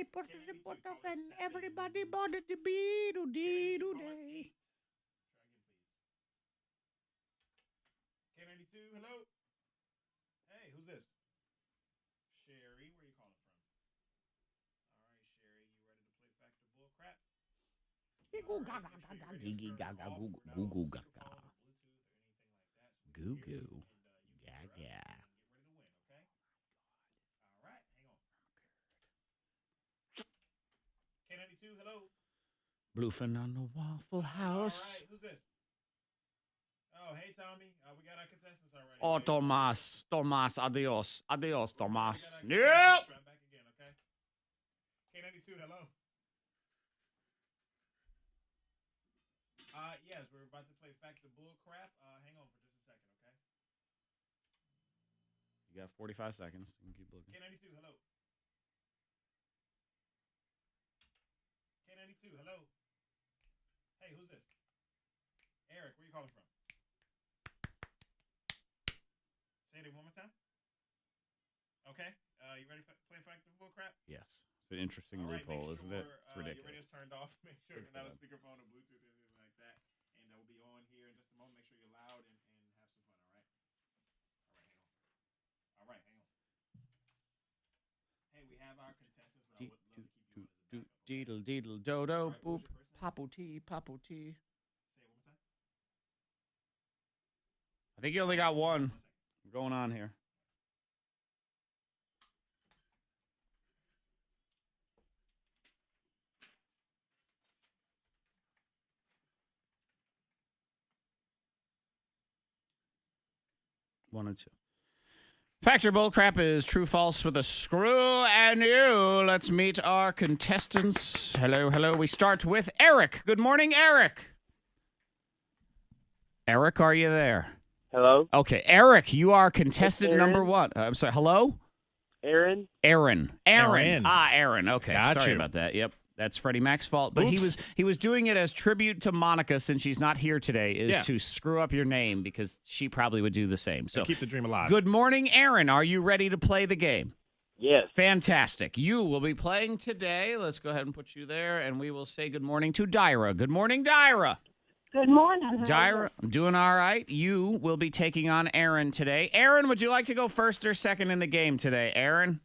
and everybody wanted to be today. K92, hello. Hey, who's this? Sherry, where you calling from? All right, Sherry, you ready to play Factor Bullcrap? Goo goo. Yeah. All right, hang on. K92, hello. Bluefin on the Waffle House. All right, who's this? Oh, hey, Tommy. We got our contestants already. Oh, Tomas, adios, Tomas. Nope. Nope. Try back again, okay? K92, hello. Yes, we're about to play Factor Bullcrap. Hang on for just a second, okay? You got 45 seconds. You can keep looking. K92, hello. K92, hello. Hey, who's this? Eric, where you calling from? Say it one more time. Okay. You ready to play Factor Bullcrap? Yes. It's an interesting All right, loophole, make isn't sure, it? It's Your ridiculous. radio's turned off. Make sure Good you're not for on speakerphone or Bluetooth or anything like that. And we'll be on here in just a moment. Make sure you're loud and have some fun, all right? All right, hang on. Hey, we have our contestants, but I would love to keep you on as a backup. Okay? Deedle, deedle, dodo, All right, what was boop, your first name? papo tea, papo tea. Say it one more time. I think you only got one 1 second. going on here. One and two. Factor Bullcrap is true false with a screw and you. Let's meet our contestants. Hello. We start with Eric. Good morning, Eric. Eric, are you there? Hello? Okay, Eric, you are contestant Aaron? number one. I'm sorry, hello? Aaron? Aaron. Aaron. Aaron. Okay, Got sorry you. about that. Yep. That's Freddie Mac's fault, but Oops. he was doing it as tribute to Monica since she's not here today, is to screw up your name because she probably would do the same. So keep the dream alive. good morning, Aaron. Are you ready to play the game? Yes. Fantastic. You will be playing today. Let's go ahead and put you there, and we will say good morning to Dyra. Good morning, Dyra. Good morning. Dyra, I'm doing all right. You will be taking on Aaron today. Aaron, would you like to go first or second in the game today, Aaron?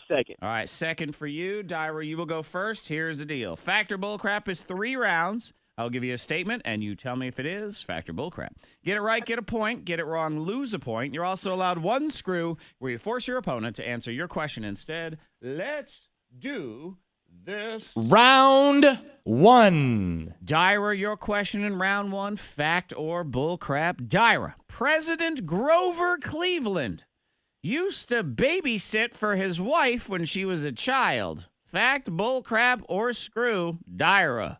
Second. All right, second for you. Dyra, you will go first. Here's the deal. Factor Bullcrap is 3 rounds. I'll give you a statement, and you tell me if it is Factor Bullcrap. Get it right, get a point. Get it wrong, lose a point. You're also allowed 1 screw where you force your opponent to answer your question instead. Let's do this. Round 1. Dyra, your question in round 1, fact or bullcrap. Dyra, President Grover Cleveland used to babysit for his wife when she was a child. Fact, bullcrap, or screw. Dyra.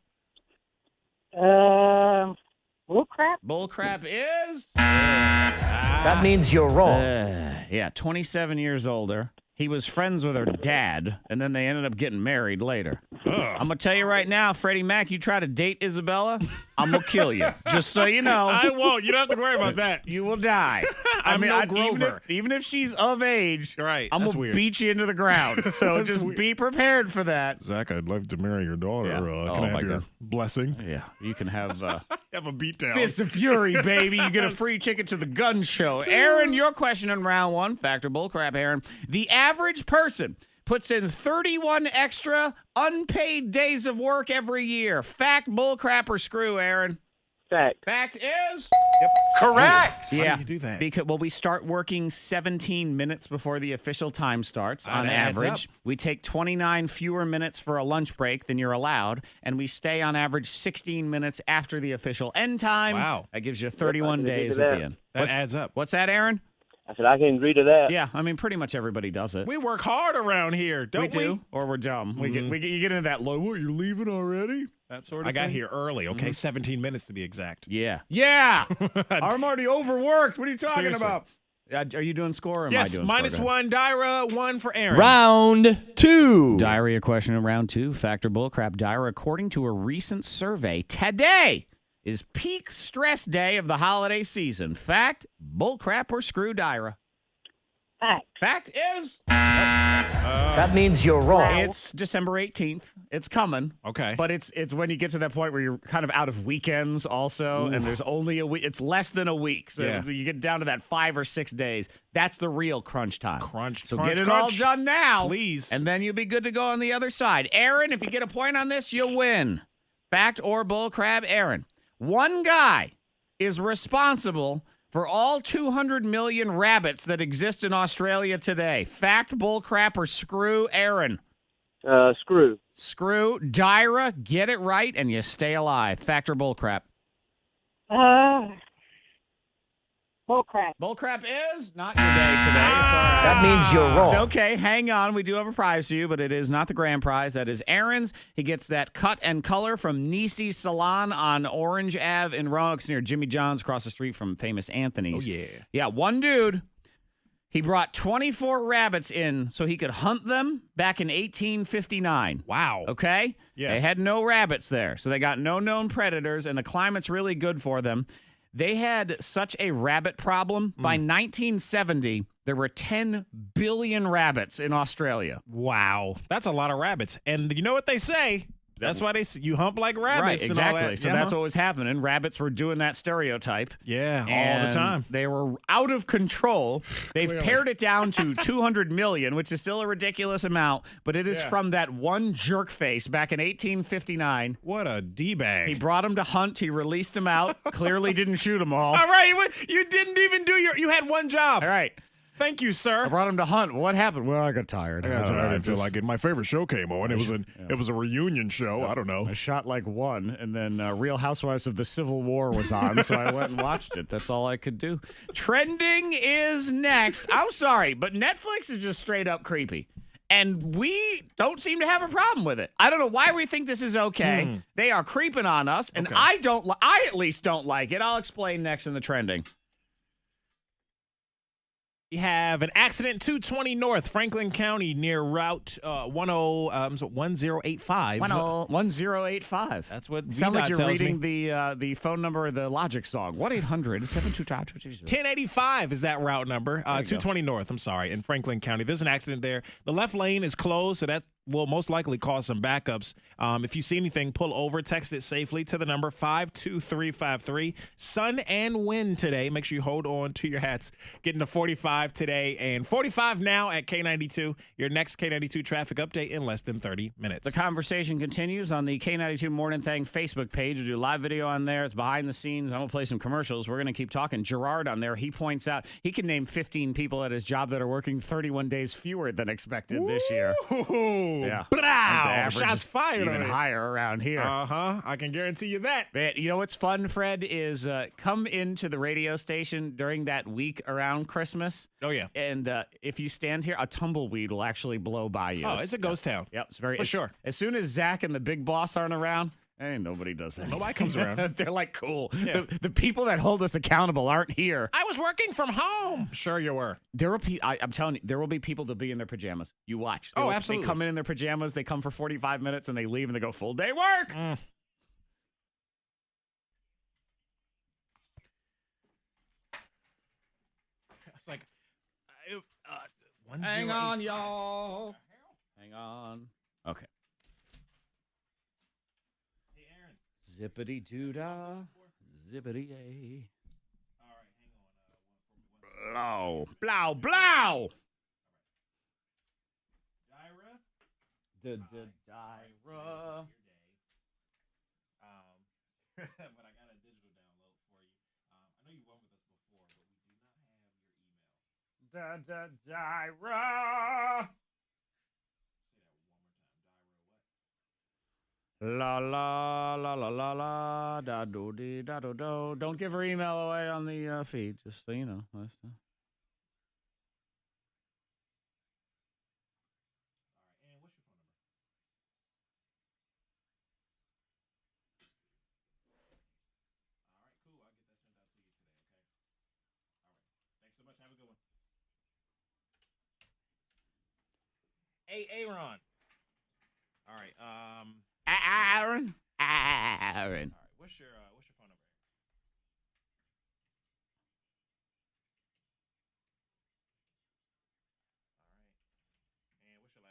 Bullcrap? Bullcrap is... That means you're wrong. Yeah, 27 years older. He was friends with her dad, and then they ended up getting married later. I'm going to tell you right now, Freddie Mac, you try to date Isabella, I'm going to kill you. Just so you know. I won't. You don't have to worry about that. You will die. I'm no Grover. Even if she's of age, Right, I'm that's going to weird. beat you into the ground. So That's just weird. be prepared for that. Zach, I'd love to marry your daughter. Yeah. Can Oh, I my have your God. blessing? Yeah, you can have Have a beatdown. Fist of Fury, baby. You get a free ticket to the gun show. Aaron, your question in round 1. Factor bullcrap, Aaron. The average person puts in 31 extra unpaid days of work every year. Fact, bullcrap, or screw, Aaron? Fact. Fact is... Correct. Why Yeah. do you do that? Because, well, we start working 17 minutes before the official time starts on That adds average. up. We take 29 fewer minutes for a lunch break than you're allowed, and we stay on average 16 minutes after the official end time. Wow. That gives you 31 I can agree days to at that. the end. That adds up. What's that, Aaron? I said I can agree to that. Yeah, I mean, pretty much everybody does it. We work hard around here, don't we? do, or we're dumb. You get into that low, what, you're leaving already? That sort of I got thing. here early, okay? 17 minutes to be exact. Yeah. Yeah! I'm already overworked. What are you talking Seriously. about? Are you doing score or am I Yes, doing score? minus Go ahead. 1, Dyra, 1 for Aaron. Round 2. Diarrhea question in round 2. Factor bullcrap. Diarrhea, according to a recent survey, today is peak stress day of the holiday season. Fact, bullcrap, or screw, Diarrhea? Fact. Fact is... That means you're wrong. It's December 18th. It's coming. Okay. But it's when you get to that point where you're kind of out of weekends also, and there's only a week. It's less than a week. So you get down to that 5 or 6 days. That's the real crunch time. So get it all done now. Please. And then you'll be good to go on the other side. Aaron, if you get a point on this, you'll win. Fact or bullcrap, Aaron. One guy is responsible for all 200 million rabbits that exist in Australia today. Fact, bullcrap, or screw, Aaron? Screw. Screw. Dyra, get it right, and you stay alive. Fact or bullcrap? Bullcrap. Bullcrap is not your day today. It's all right. That means you're wrong. It's okay. Hang on. We do have a prize for you, but it is not the grand prize. That is Aaron's. He gets that cut and color from Nisi's Salon on Orange Ave in Roanoke, near Jimmy John's, across the street from famous Anthony's. Oh, yeah. Yeah, one dude. He brought 24 rabbits in so he could hunt them back in 1859. Wow. Okay? Yeah. They had no rabbits there, so they got no known predators, and the climate's really good for them. They had such a rabbit problem. By 1970, there were 10 billion rabbits in Australia. Wow. That's a lot of rabbits. And you know what they say? That's why you hump like rabbits. Right, and all exactly. that. So that's what was happening. Rabbits were doing that stereotype. Yeah, all the and time. They were out of control. They've Clearly. pared it down to 200 million, which is still a ridiculous amount, but it is from that one jerk face back in 1859. What a D-bag. He brought them to hunt. He released them out. Clearly didn't shoot them all. All right, you didn't even do you had one job. All right. Thank you, sir. I brought him to hunt. What happened? Well, I got tired. I didn't feel like it. My favorite show came on. It was a reunion show. I don't know. I shot like one, and then Real Housewives of the Civil War was on, so I went and watched it. That's all I could do. Trending is next. I'm sorry, but Netflix is just straight up creepy. And we don't seem to have a problem with it. I don't know why we think this is okay. They are creeping on us, and I at least don't like it. I'll explain next in the trending. We have an accident 220 North, Franklin County, near Route 1085. 1085. That's what Sound like VDOT you're tells reading me. the phone number of the Logic song. 1-800-725-22. 1085 is that route number. 220 North, I'm sorry, in Franklin County. There's an accident there. The left lane is closed, so that will most likely cause some backups. If you see anything, pull over, text it safely to the number 52353. Sun and wind today. Make sure you hold on to your hats. Getting to 45 today and 45 now at K92. Your next K92 traffic update in less than 30 minutes. The conversation continues on the K92 Mornin Thang Facebook page. We do a live video on there. It's behind the scenes. I'm going to play some commercials. We're going to keep talking. Gerard on there, he points out he can name 15 people at his job that are working 31 days fewer than expected this year. Yeah. Brow. Shots fired. Even higher around here. I can guarantee you that. Man, you know what's fun, Fred, is come into the radio station during that week around Christmas. Oh, yeah. And if you stand here, a tumbleweed will actually blow by you. Oh, it's a ghost town. Yep, it's very For sure. As soon as Zack and the big boss aren't around, nobody does that. Nobody comes around. They're like, cool. Yeah. The people that hold us accountable aren't here. I was working from home. Sure you were. There will be. I'm telling you, there will be people that'll be in their pajamas. You watch. Absolutely. They come in their pajamas. They come for 45 minutes and they leave and they go full day work. It's like, Hang on, y'all. Hang on. Okay. Hey, Aaron. Zippity doo-dah. Zippity a. All right, hang on. Blow. Blow. Blow. Dyra. Dyra. But I got a digital download for you. I know you won with us before, but we do not have your email. Dyra. La la la la la la da do dee da do do. Don't give her email away on the feed, just so you know. Hey, Aaron. All right. Aaron. All right. What's your phone number? All right. And what's your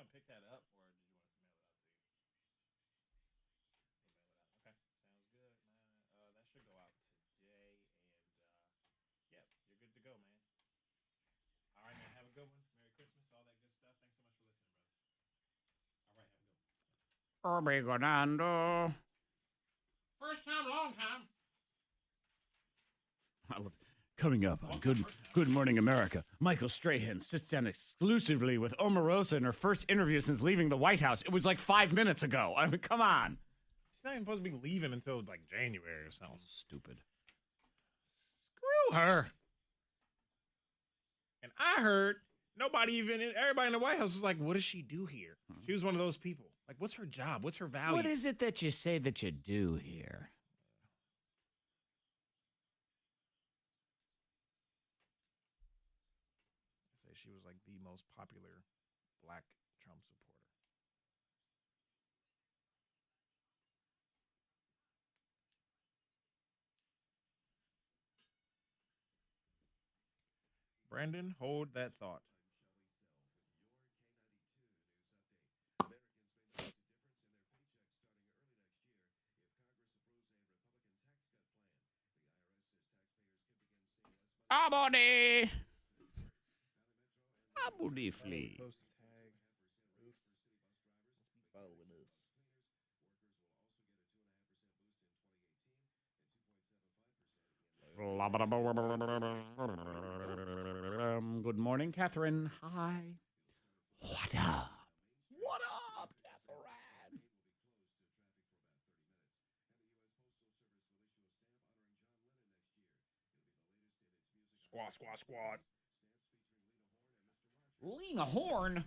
come pick that up, or did you want us to mail it out to you? We'll mail it out. Okay, sounds good, man. That should go out today, and yep, you're good to go, man. All right, man. Have a good one. Merry Christmas, all that good stuff. Thanks so much for listening, brother. All right, have a good one. Obrigado. First time, long time. Coming up on Good Morning America, Michael Strahan sits down exclusively with Omarosa in her first interview since leaving the White House. It was like 5 minutes ago. I mean, come on. She's not even supposed to be leaving until like January or something. Stupid. Screw her. And I heard everybody in the White House was like, what does she do here? She was one of those people. Like, what's her job? What's her value? What is it that you say that you do here? Say she was like the most popular black Trump supporter. Brandon, hold that thought. Abody! Abody flea. Post tag. Must be following us. Good morning, Catherine. Hi. What up? What up, Catherine? Squat. Lena Horne.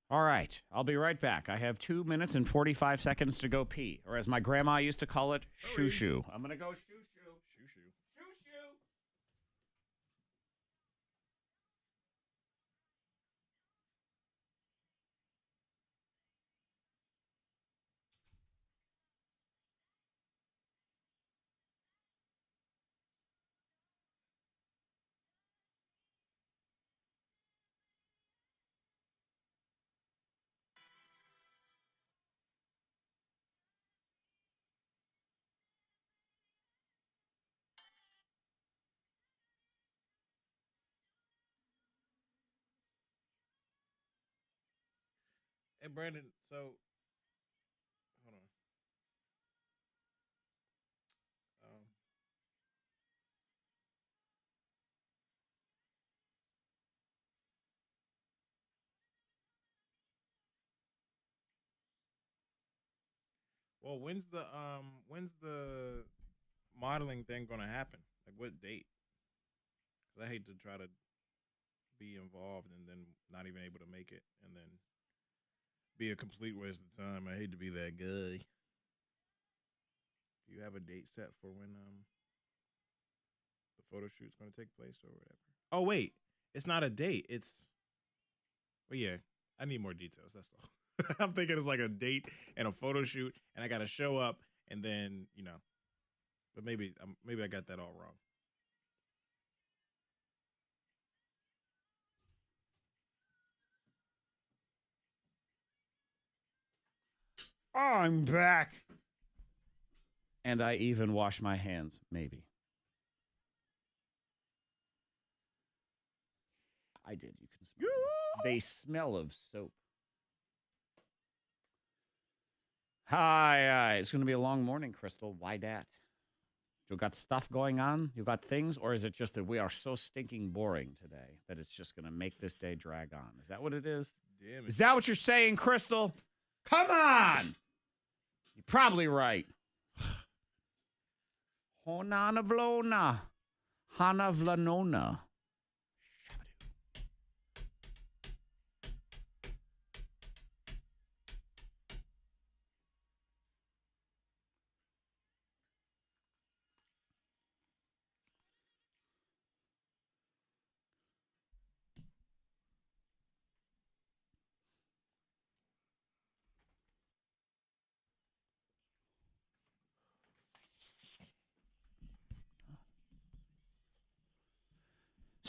All right, I'll be right back. I have 2 minutes and 45 seconds to go pee, or as my grandma used to call it, shoo-shoo. I'm going to go shoo-shoo. Shoo-shoo. Shoo-shoo. Hey, Brandon, so, hold on. Well, when's the modeling thing gonna happen? Like, what date? 'Cause I hate to try to be involved and then not even able to make it, and then be a complete waste of time. I hate to be that guy. Do you have a date set for when the photo shoot's gonna take place or whatever? Oh wait, it's not a date. Well, yeah, I need more details. That's all. I'm thinking it's like a date and a photo shoot, and I got to show up, and then but maybe I got that all wrong. I'm back. And I even wash my hands, maybe. I did. You can smell them. They smell of soap. Hi. It's going to be a long morning, Crystal. Why that? You got stuff going on? You got things? Or is it just that we are so stinking boring today that it's just going to make this day drag on? Is that what it is? Damn it. Is that what you're saying, Crystal? Come on! You're probably right. Honana Vlona. Hana Vlanona.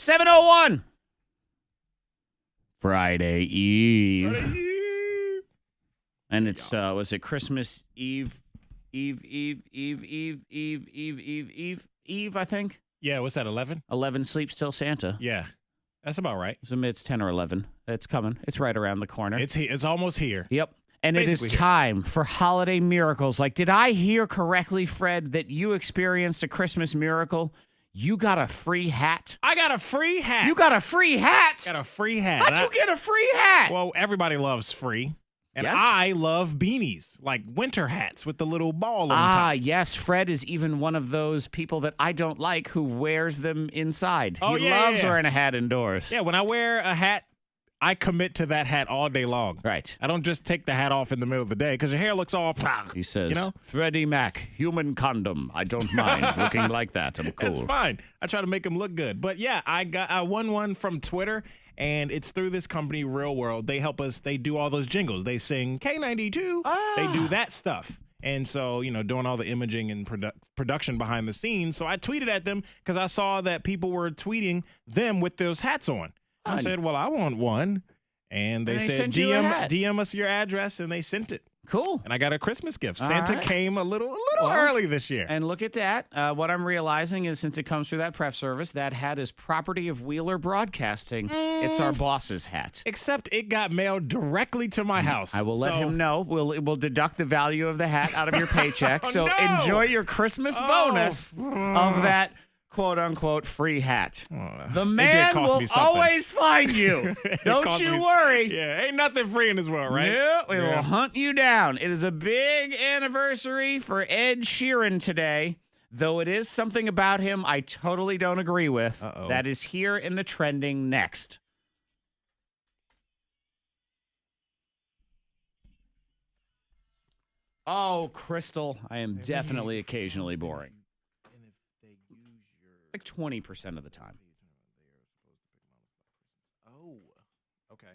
7:01. Friday Eve. And it's, was it Christmas Eve, I think? Yeah, what's that, 11? 11 sleeps till Santa. Yeah, that's about right. So it's 10 or 11. It's coming. It's right around the corner. It's almost here. Yep. And it is time for holiday miracles. Like, did I hear correctly, Fred, that you experienced a Christmas miracle? You got a free hat? I got a free hat. You got a free hat? Got a free hat. How'd you get a free hat? Well, everybody loves free. And Yes. I love beanies, like winter hats with the little ball on top. Yes. Fred is even one of those people that I don't like who wears them inside. Oh, he yeah, loves yeah. wearing a hat indoors. Yeah, when I wear a hat, I commit to that hat all day long. Right. I don't just take the hat off in the middle of the day because your hair looks all. He says, you know? Freddie Mac, human condom. I don't mind looking like that. I'm cool. That's fine. I try to make them look good. But yeah, I won one from Twitter, and it's through this company, Real World. They help us. They do all those jingles. They sing K92. They do that stuff. And so, doing all the imaging and production behind the scenes. So I tweeted at them because I saw that people were tweeting them with those hats on. I said, well, I want one. And they said, sent you a hat. DM us your address, and they sent it. Cool. And I got a Christmas gift. All Santa right. came a little early this year. And look at that. What I'm realizing is since it comes through that pref service, that hat is property of Wheeler Broadcasting. It's our boss's hat. Except it got mailed directly to my house. I will let him know. We'll deduct the value of the hat out of your paycheck. Oh, So no. enjoy your Christmas bonus of that quote-unquote free hat. The man cost will me something. always find you. Don't cost you me- worry. Yeah, ain't nothing free in this world, right? Yeah, we Yeah. will hunt you down. It is a big anniversary for Ed Sheeran today, though it is something about him I totally don't agree with. Uh-oh. That is here in the trending next. Oh, Crystal, I am definitely occasionally boring. Like 20% of the time. Oh, okay.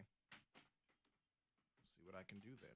See what I can do then.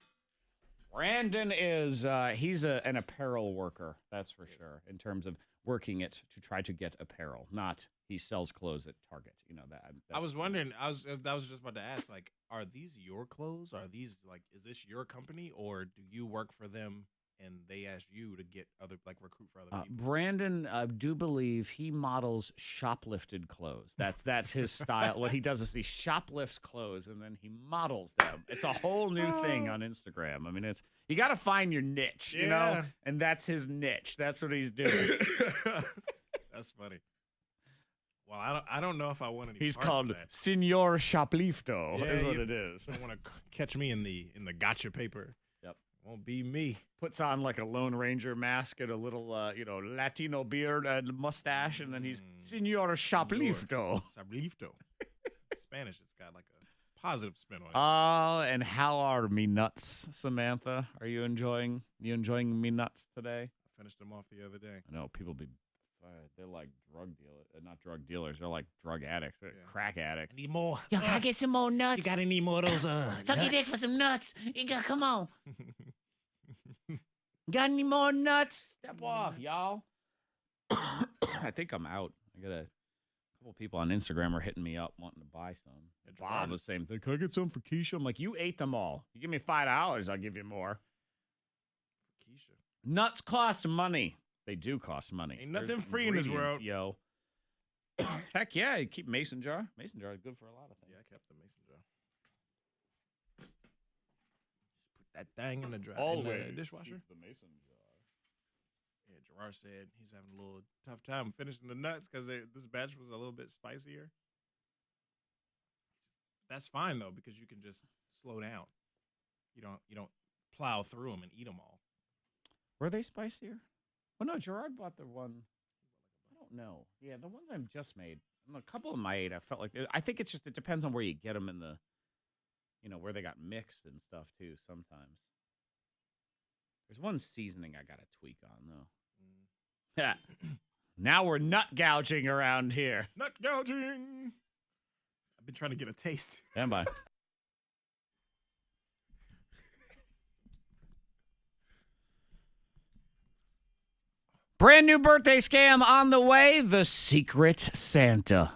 Brandon is, he's an apparel worker, that's for sure, in terms of working it to try to get apparel, not he sells clothes at Target. That I was wondering, I was just about to ask, like, are these your clothes? Are these, like, is this your company, or do you work for them and they ask you to get other, like, recruit for other people? Brandon, I do believe he models shoplifted clothes. That's his style. What he does is he shoplifts clothes and then he models them. It's a whole new thing on Instagram. I mean, you got to find your niche, you know, Yeah. and that's his niche. That's what he's doing. That's funny. Well, I don't know if I want any. He's parts called of that. Signor Shoplifto. Yeah, is what it is. Don't want to catch me in the gotcha paper. Yep. Won't be me. Puts on like a Lone Ranger mask and a little, Latino beard and mustache, and then he's Signor Shoplifto. Shoplifto. Spanish. It's got like a positive spin on it. Oh, and how are me nuts, Samantha? Are you enjoying me nuts today? I finished them off the other day. I know people they're like drug dealers, not drug dealers. They're like drug addicts, they're crack addicts. Need more. Yo, can I get some more nuts? You got any more of those? Suck your dick for some nuts. Come on. Got any more nuts? Step off, y'all. I think I'm out. I got a couple people on Instagram are hitting me up wanting to buy some. Bob, the same thing. Can I get some for Keisha? I'm like, you ate them all. You give me $5, I'll give you more. Keisha. Nuts cost money. They do cost money. Ain't nothing There's free in this ingredients, world. Yo. Heck yeah, you keep mason jar. Mason jar is good for a lot of things. Yeah, I kept the mason jar. Just put that thing in the dishwasher. the mason jar. Yeah, Gerard said he's having a little tough time finishing the nuts because this batch was a little bit spicier. That's fine though, because you can just slow down. You don't plow through them and eat them all. Were they spicier? Oh no, Gerard bought the one. I don't know. Yeah, the ones I've just made. A couple of them I ate. I felt like I think it depends on where you get them in the, where they got mixed and stuff too. Sometimes there's one seasoning I got to tweak on though. Yeah. Now we're nut gouging around here. Nut gouging. I've been trying to get a taste. Stand by. Brand new birthday scam on the way. The Secret Santa.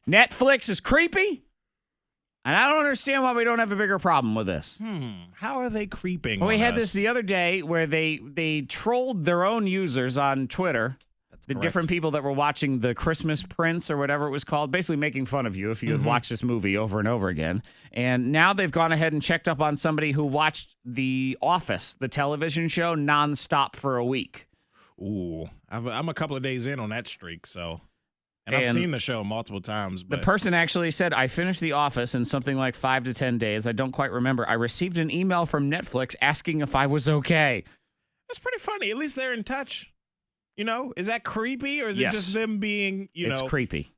Netflix is creepy, and I don't understand why we don't have a bigger problem with this. How are they creeping? Well, we on had us? this the other day where they trolled their own users on Twitter. The correct. different people that were watching the Christmas Prince or whatever it was called, basically making fun of you if you had watched this movie over and over again. And now they've gone ahead and checked up on somebody who watched The Office, the television show, nonstop for a week. Ooh, I'm a couple of days in on that streak, so. And I've And seen the show multiple times. The But person actually said, I finished The Office in something like 5 to 10 days. I don't quite remember. I received an email from Netflix asking if I was okay. that's pretty funny. At least they're in touch. You know, is that creepy or is Yes. it just them being, It's creepy.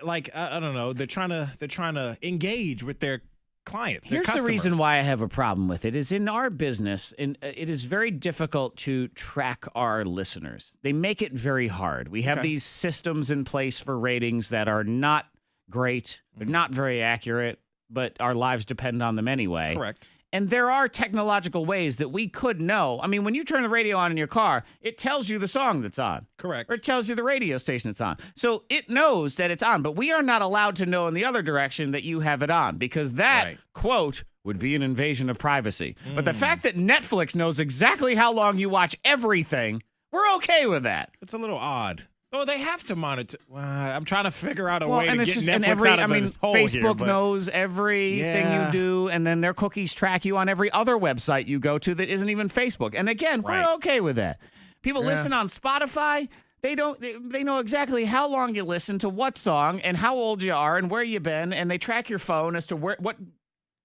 like I don't know, they're trying to engage with their clients. Here's their the reason customers. why I have a problem with it is in our business, and it is very difficult to track our listeners. They make it very hard. We have these systems in place for ratings that are not great. They're not very accurate, but our lives depend on them anyway. Correct. And there are technological ways that we could know. I mean, when you turn the radio on in your car, it tells you the song that's on. Correct. Or it tells you the radio station it's on. So it knows that it's on, but we are not allowed to know in the other direction that you have it on because that, Right. quote, would be an invasion of privacy. But the fact that Netflix knows exactly how long you watch everything, we're okay with that. It's a little odd. Oh, they have to monitor. I'm trying to figure out a way to and get it's just Netflix and every, out of I mean, this hole here, Facebook but- knows everything Yeah. you do, and then their cookies track you on every other website you go to that isn't even Facebook. And again, Right. we're okay with that. People listen on Spotify. They don't. They know exactly how long you listen to what song and how old you are and where you've been, and they track your phone as to what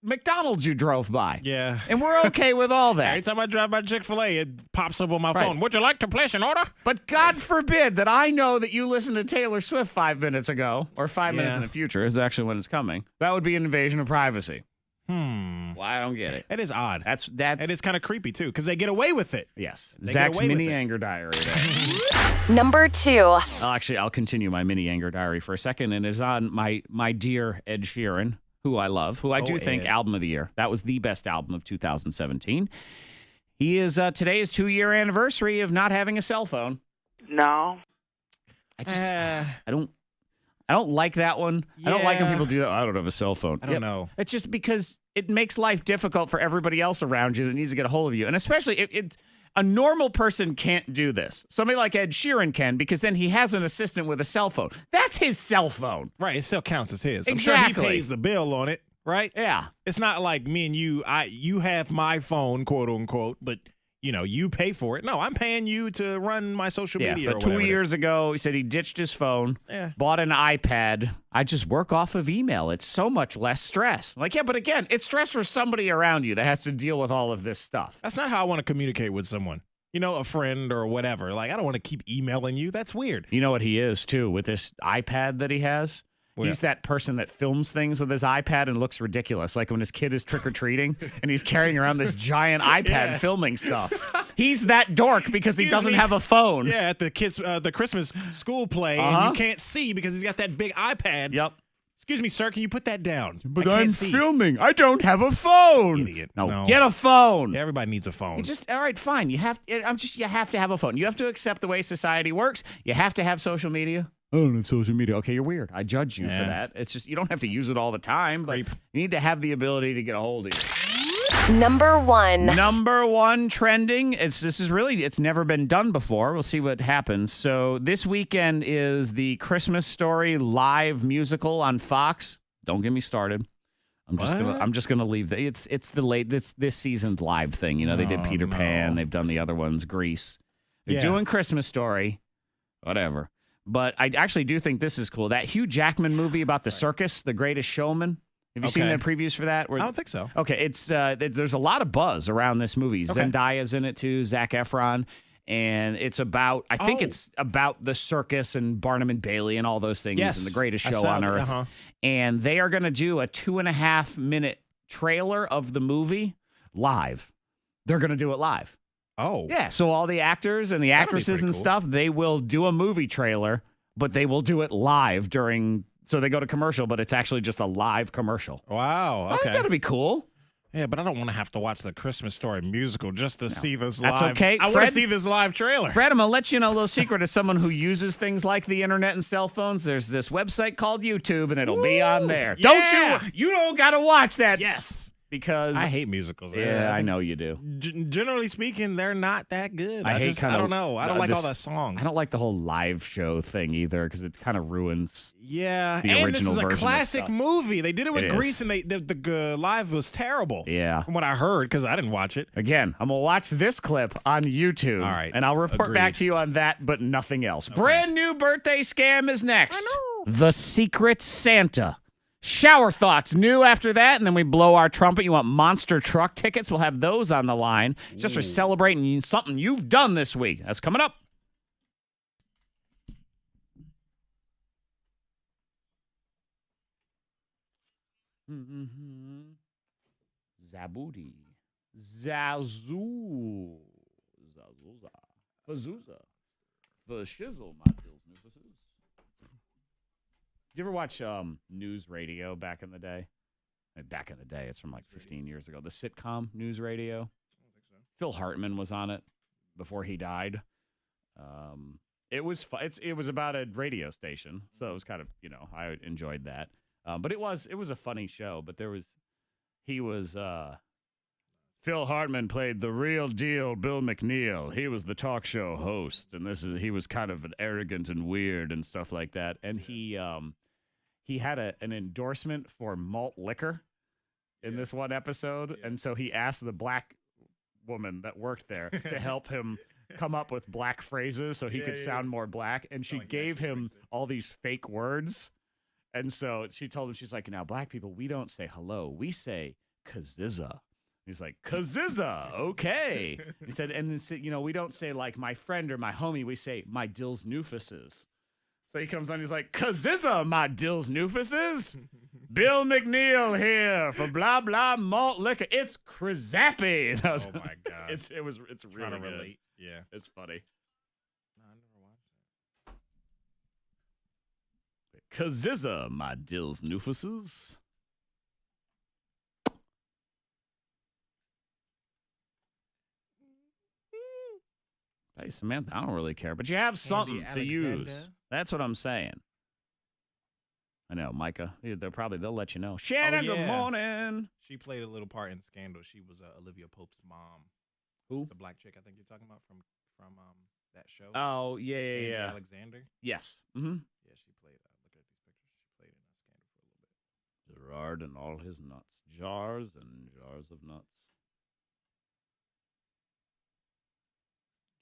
McDonald's you drove by. Yeah. And we're okay with all Every that. time I drive by Chick-fil-A, it pops up on my Right. phone. Would you like to place an order? But God forbid that I know that you listened to Taylor Swift 5 minutes ago, or 5 minutes Yeah. in the future is actually when it's coming. That would be an invasion of privacy. Well, I don't get it. That is odd. That's It is kind of creepy, too, because they get away with it. yes. They get Zach's away with mini it. anger diary. There. Number 2. I'll continue my mini anger diary for a second, and it's on my dear Ed Sheeran, who I love, who I do think Ed. album of the year. That was the best album of 2017. He is today is 2-year anniversary of not having a cell phone. No. I don't like that one. I don't like when Yeah. people do that. I don't have a cell phone. I don't know. It's just because it makes life difficult for everybody else around you that needs to get a hold of you. And especially a normal person can't do this. Somebody like Ed Sheeran can because then he has an assistant with a cell phone. That's his cell phone. Right, it still counts as his. I'm Exactly. sure he pays the bill on it, right? Yeah. It's not like me and you, you have my phone, quote unquote, but you pay for it. No, I'm paying you to run my social media. But or 2 whatever it is. years ago, he said he ditched his phone, bought an iPad. I just work off of email. It's so much less stress. I'm like, yeah, but again, it's stress for somebody around you that has to deal with all of this stuff. That's not how I want to communicate with someone. A friend or whatever. Like, I don't want to keep emailing you. That's weird. You know what he is, too, with this iPad that he has? Well, He's that person that films things with his iPad and looks ridiculous. Like when his kid is trick-or-treating and he's carrying around this giant iPad filming stuff. He's that dork because he Excuse doesn't me. have a phone. Yeah, at the kids, the Christmas school play, and you can't see because he's got that big iPad. Yep. Excuse me, sir, can you put that down? But I I'm can't see. filming. I don't have a phone. Idiot. No, No. get a phone. Everybody needs a phone. All right, fine. You have to have a phone. You have to accept the way society works. You have to have social media. I don't have social media. Okay, you're weird. I judge you for Yeah. that. It's just you don't have to use it all the time, but Creep. you need to have the ability to get a hold of it. Number 1. Number 1 trending. It's never been done before. We'll see what happens. So this weekend is the Christmas Story live musical on Fox. Don't get me started. I'm just gonna leave that. It's this season's live thing. They did Peter Pan. They've done the other ones, Grease. They're Yeah. doing Christmas Story, whatever. But I actually do think this is cool. That Hugh Jackman movie about the circus, The Greatest Showman. Have you seen Okay. the previews for that? I don't think so. Okay, it's there's a lot of buzz around this movie. Okay. Zendaya's in it too, Zac Efron, and it's about it's about the circus and Barnum and Bailey and all those things Yes, and the greatest I show saw on that, earth. And they are going to do a 2.5-minute trailer of the movie live. They're going to do it live. Oh. Yeah, so all the actors and the That'll be actresses pretty and cool. stuff, they will do a movie trailer, but they will do it live during. So they go to commercial, but it's actually just a live commercial. Wow. I Okay. think that'd be cool. Yeah, but I don't want to have to watch the Christmas Story musical just to see this That's live. okay. I want Fred- to see this live trailer. Fred, I'm going to let you know a little secret as someone who uses things like the internet and cell phones. There's this website called YouTube, and it'll be on there. Yeah. You don't got to watch that. Yes. Because I hate musicals. Yeah, I know you do. Generally speaking, they're not that good. I don't know. I don't like all the songs. I don't like the whole live show thing either because it kind of ruins. Yeah, the and original this is a version of classic stuff. movie. They did it with It Grease, is. and the live was terrible. Yeah. From what I heard, because I didn't watch it. Again, I'm going to watch this clip on YouTube. All right. And I'll report back Agreed. to you on that, but nothing else. Brand new birthday scam is next. The Secret Santa. Shower thoughts new after that, and then we blow our trumpet. You want monster truck tickets? We'll have those on the line just for celebrating something you've done this week. That's coming up. Zabooty. Zazoo. Zazuza. Fazooza. Fashizzle, my dills nufuses. Did you ever watch news radio back in the day? Back in the day, it's from like 15 years ago. The sitcom News Radio. I don't think so. Phil Hartman was on it before he died. It was it was about a radio station, so it was kind of, I enjoyed that. But it was a funny show. But Phil Hartman played the real deal Bill McNeil. He was the talk show host, and he was kind of arrogant and weird and stuff like that. And he had an endorsement for malt liquor in this one episode, and so he asked the black woman that worked there to help him come up with black phrases so he could sound more black, and she gave him all these fake words. And so she told him, she's like, now, black people, we don't say hello. We say kaziza. He's like, kaziza, okay. He said, and it's, we don't say like my friend or my homie. We say my dills nufuses. So he comes on, he's like, kaziza, my dills nufuses. Bill McNeil here for blah, blah, malt liquor. It's Krizappy. Oh, my God. It's really Trying to good. relate. Yeah. It's funny. No, I never watched it. Kaziza, my dills nufuses. Hey, Samantha, I don't really care, but you have something to use. That's what I'm saying. I know, Micah. They'll let you know. Shannon, good morning. She played a little part in Scandal. She was Olivia Pope's mom. Who? The black chick I think you're talking about from that show. Oh, yeah. Andy Alexander. Yes. Mm-hmm. Yeah, she played. Look at these pictures. She played in Scandal for a little bit. Gerard and all his nuts. Jars and jars of nuts.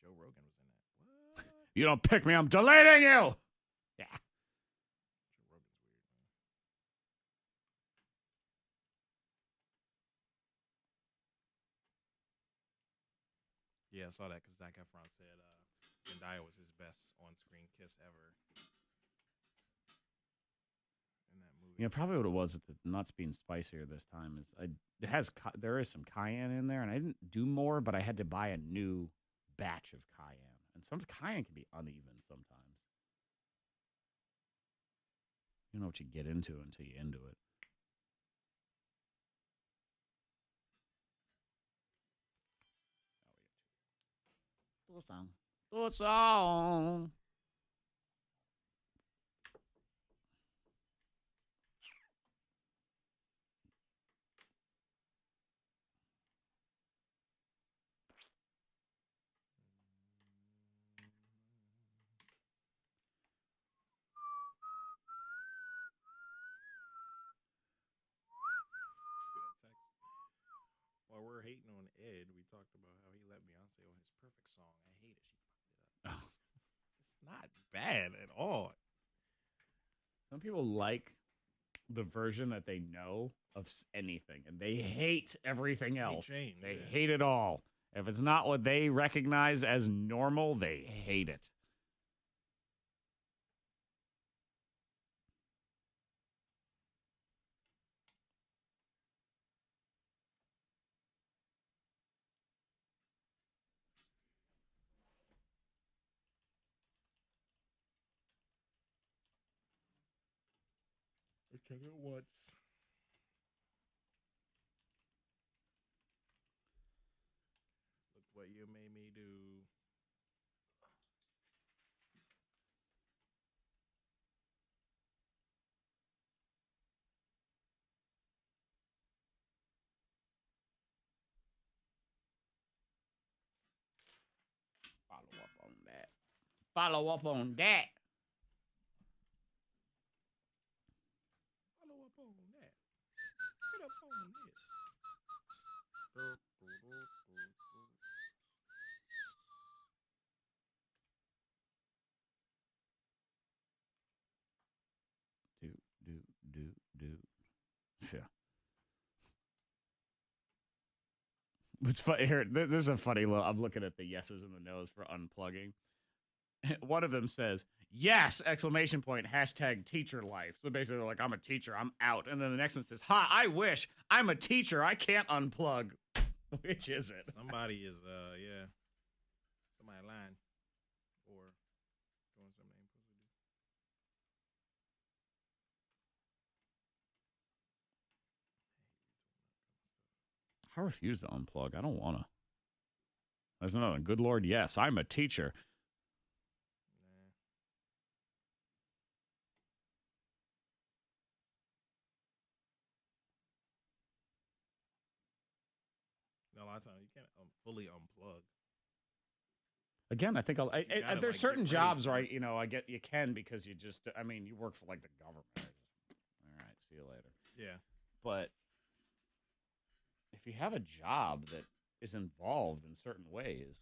Joe Rogan was in that. What? You don't pick me, I'm deleting you. Yeah. Joe Rogan's weird, man. Yeah, I saw that because Zack Efron said Zendaya was his best on-screen kiss ever in that movie. Probably what it was with the nuts being spicier this time is there is some cayenne in there, and I didn't do more, but I had to buy a new batch of cayenne, and some cayenne can be uneven sometimes. You don't know what you get into until you're into it. Do a song. While we're hating on Ed, we talked about how he let Beyonce on his perfect song. I hate it. She fucked it up. It's not bad at all. Some people like the version that they know of anything, and they hate everything else. change, They yeah. hate it all. If it's not what they recognize as normal, they hate it. Check it once. Follow up on that. Follow up on that. Get up on this. Yeah. What's funny here? This is a funny little. I'm looking at the yeses and the nos for unplugging. One of them says, "Yes!" Exclamation point. Hashtag teacher life. So basically, they're like, "I'm a teacher. I'm out." And then the next one says, "Ha! I wish I'm a teacher. I can't unplug." Which is it? Somebody is, somebody lying or doing something. I refuse to unplug. I don't want to. There's another one. Good Lord, yes, I'm a teacher. No, a lot of times you can't fully unplug. Again, I think gotta, there's like, certain get ready jobs for where it. I get you can because you just, I mean, you work for like the government. All right, see you later. Yeah. But if you have a job that is involved in certain ways,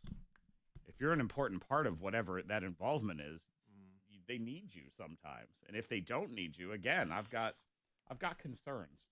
if you're an important part of whatever that involvement is, they need you sometimes. And if they don't need you, again, I've got concerns.